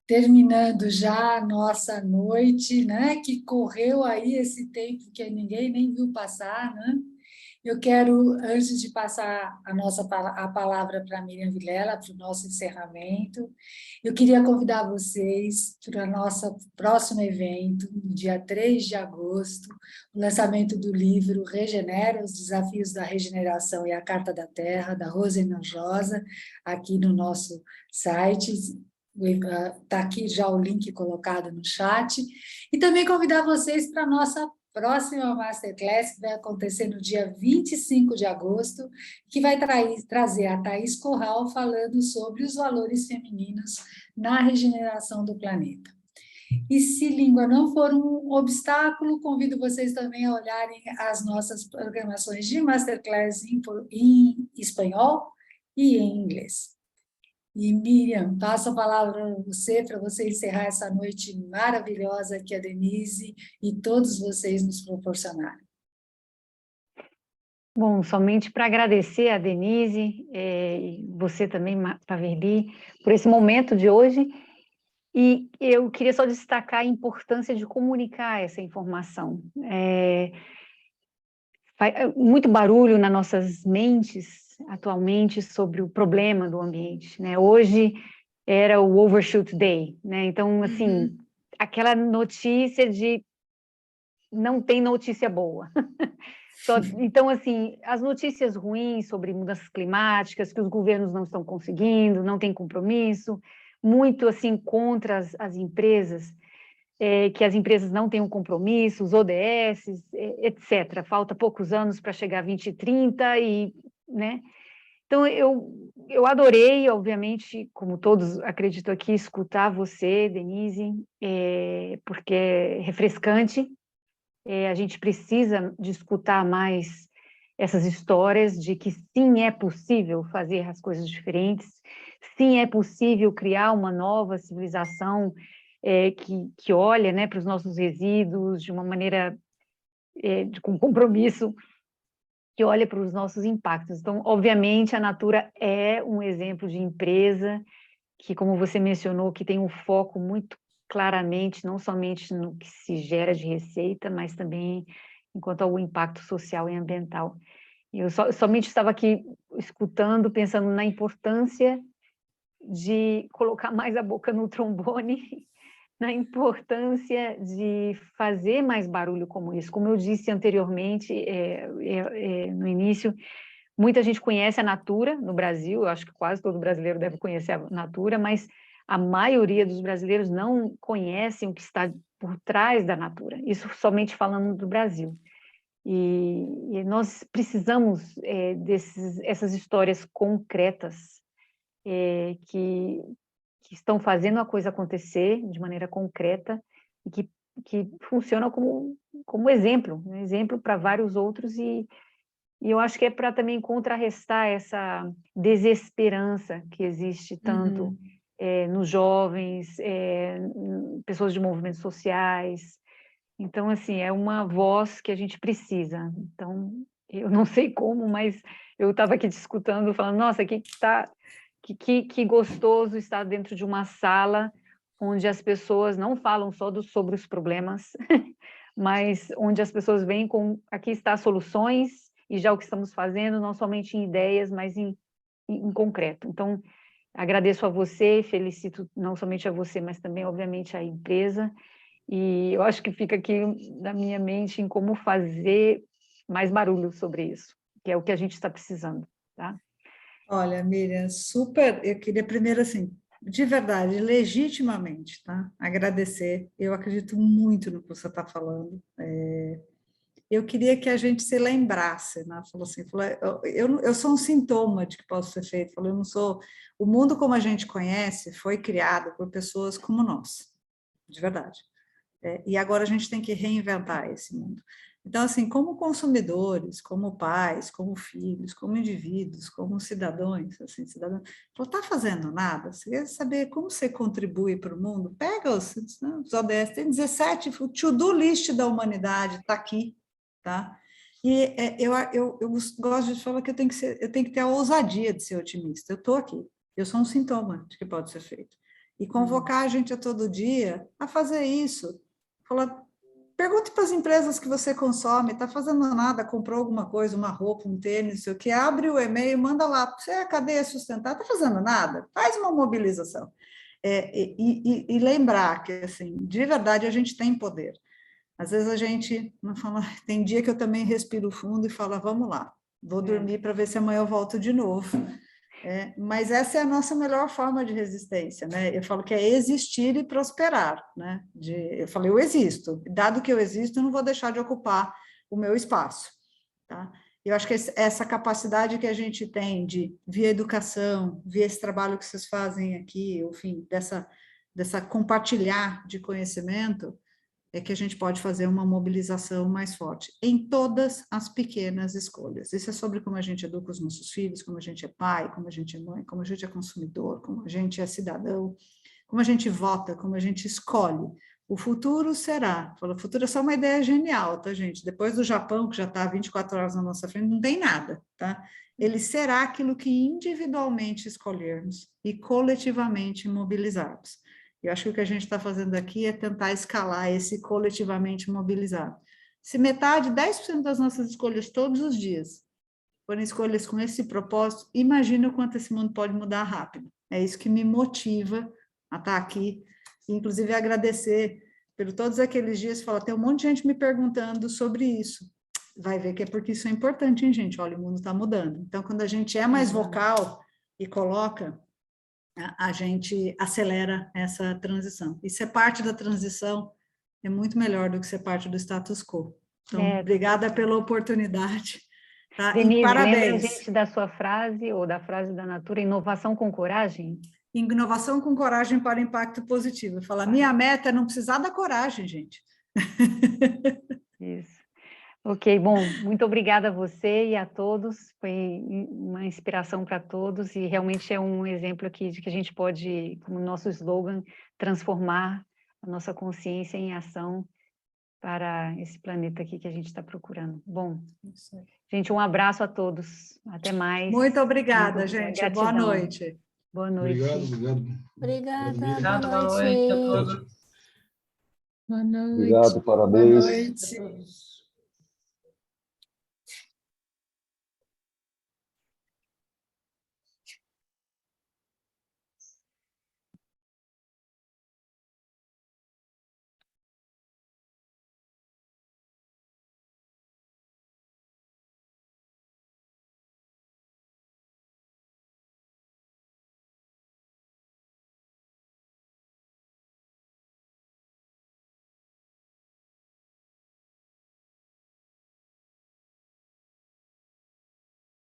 A: terminando já a nossa noite, né? Que correu aí esse tempo que ninguém nem viu passar, né? Eu quero, antes de passar a palavra para a Miriam Vilela, para o nosso encerramento, eu queria convidar vocês para o nosso próximo evento, no dia 3 de agosto, o lançamento do livro Regenera, os Desafios da Regeneração e a Carta da Terra, da Rosena Rosa, aqui no nosso site. Está aqui já o link colocado no chat. E também convidar vocês para a nossa próxima Masterclass, que vai acontecer no dia 25 de agosto, que vai trazer a Thaís Corral falando sobre os valores femininos na regeneração do planeta. E se língua não for um obstáculo, convido vocês também a olharem as nossas programações de Masterclass em espanhol e em inglês. E, Miriam, passo a palavra para você encerrar essa noite maravilhosa que a Denise e todos vocês nos proporcionaram.
F: Bom, somente para agradecer a Denise e você também, Taverly, por esse momento de hoje. E eu queria só destacar a importância de comunicar essa informação. Muito barulho nas nossas mentes atualmente sobre o problema do ambiente, né? Hoje era o Overshoot Day, né? Então, assim, aquela notícia de não tem notícia boa. Então, assim, as notícias ruins sobre mudanças climáticas, que os governos não estão conseguindo, não tem compromisso, muito, assim, contra as empresas, que as empresas não têm um compromisso, os ODS, etc. Falta poucos anos para chegar a 2030 né? Então, eu adorei, obviamente, como todos acredito aqui, escutar você, Denise, porque é refrescante. A gente precisa de escutar mais essas histórias de que sim, é possível fazer as coisas diferentes, sim, é possível criar uma nova civilização que olha, né, para os nossos resíduos de uma maneira com compromisso, que olha para os nossos impactos. Então, obviamente, a Natura é um exemplo de empresa que, como você mencionou, que tem um foco muito claramente, não somente no que se gera de receita, mas também enquanto ao impacto social e ambiental. E eu somente estava aqui escutando, pensando na importância de colocar mais a boca no trombone, na importância de fazer mais barulho como isso. Como eu disse anteriormente, no início, muita gente conhece a Natura no Brasil, eu acho que quase todo brasileiro deve conhecer a Natura, mas a maioria dos brasileiros não conhecem o que está por trás da Natura, isso somente falando do Brasil. E nós precisamos essas histórias concretas que estão fazendo a coisa acontecer de maneira concreta e que funcionam como exemplo, um exemplo para vários outros e eu acho que é para também contrarrestar essa desesperança que existe tanto nos jovens, pessoas de movimentos sociais. Então, assim, é uma voz que a gente precisa. Então, eu não sei como, mas eu estava aqui te escutando, falando, nossa, que gostoso estar dentro de uma sala onde as pessoas não falam só sobre os problemas, mas onde as pessoas vêm com, aqui está soluções, e já o que estamos fazendo, não somente em ideias, mas em concreto. Então, agradeço a você, felicito não somente a você, mas também, obviamente, a empresa, e eu acho que fica aqui na minha mente em como fazer mais barulho sobre isso, que é o que a gente está precisando, tá?
B: Olha, Miriam, super, eu queria primeiro, assim, de verdade, legitimamente, tá? Agradecer, eu acredito muito no que você está falando, eu queria que a gente se lembrasse, né? Falou assim, eu sou um sintoma de que posso ser feito, falou, eu não sou, o mundo como a gente conhece foi criado por pessoas como nós, de verdade, e agora a gente tem que reinventar esse mundo. Então, assim, como consumidores, como pais, como filhos, como indivíduos, como cidadãos, assim, não está fazendo nada, você quer saber como você contribui para o mundo? Pega os ODS, tem 17, o to-do list da humanidade está aqui, tá? E eu gosto de falar que eu tenho que ter a ousadia de ser otimista, eu estou aqui, eu sou um sintoma de que pode ser feito. E convocar a gente a todo dia a fazer isso, falar, pergunte para as empresas que você consome, está fazendo nada, comprou alguma coisa, uma roupa, um tênis, sei o que, abre o e-mail, manda lá, você é a cadeia sustentável, está fazendo nada? Faz uma mobilização. E lembrar que, assim, de verdade, a gente tem poder. Às vezes a gente não fala, tem dia que eu também respiro fundo e falo, vamos lá, vou dormir para ver se amanhã eu volto de novo. Mas essa é a nossa melhor forma de resistência, né? Eu falo que é existir e prosperar, né? Eu falei, eu existo, dado que eu existo, eu não vou deixar de ocupar o meu espaço, tá? Eu acho que essa capacidade que a gente tem de, via educação, via esse trabalho que vocês fazem aqui, enfim, dessa compartilhar de conhecimento, é que a gente pode fazer uma mobilização mais forte em todas as pequenas escolhas. Isso é sobre como a gente educa os nossos filhos, como a gente é pai, como a gente é mãe, como a gente é consumidor, como a gente é cidadão, como a gente vota, como a gente escolhe. O futuro será, o futuro é só uma ideia genial, tá, gente? Depois do Japão, que já está 24 horas na nossa frente, não tem nada, tá? Ele será aquilo que individualmente escolhermos e coletivamente mobilizarmos. Eu acho que o que a gente está fazendo aqui é tentar escalar esse coletivamente mobilizado. Se metade, 10% das nossas escolhas todos os dias forem escolhas com esse propósito, imagina o quanto esse mundo pode mudar rápido. É isso que me motiva a estar aqui, inclusive agradecer por todos aqueles dias, tem um monte de gente me perguntando sobre isso. Vai ver que é porque isso é importante, hein, gente? Olha, o mundo está mudando. Então, quando a gente é mais vocal e coloca, a gente acelera essa transição. E ser parte da transição é muito melhor do que ser parte do status quo. Então, obrigada pela oportunidade. Tá?
F: Denise,
B: e parabéns.
F: lembra a gente da sua frase, ou da frase da Natura, inovação com coragem?
B: Inovação com coragem para impacto positivo. Minha meta é não precisar da coragem, gente.
F: Isso. Ok, bom, muito obrigada a você e a todos, foi uma inspiração para todos e realmente é um exemplo aqui de que a gente pode, como nosso slogan, transformar a nossa consciência em ação para esse planeta aqui que a gente está procurando. Bom, gente, um abraço a todos, até mais.
B: Muito obrigada, gente,
F: gratidão.
B: boa noite.
F: Boa noite.
G: Obrigado.
A: Obrigada,
E: Obrigado,
A: boa
E: boa noite a
A: noite.
E: todos.
A: Boa noite.
H: Obrigado, parabéns.
A: Boa noite.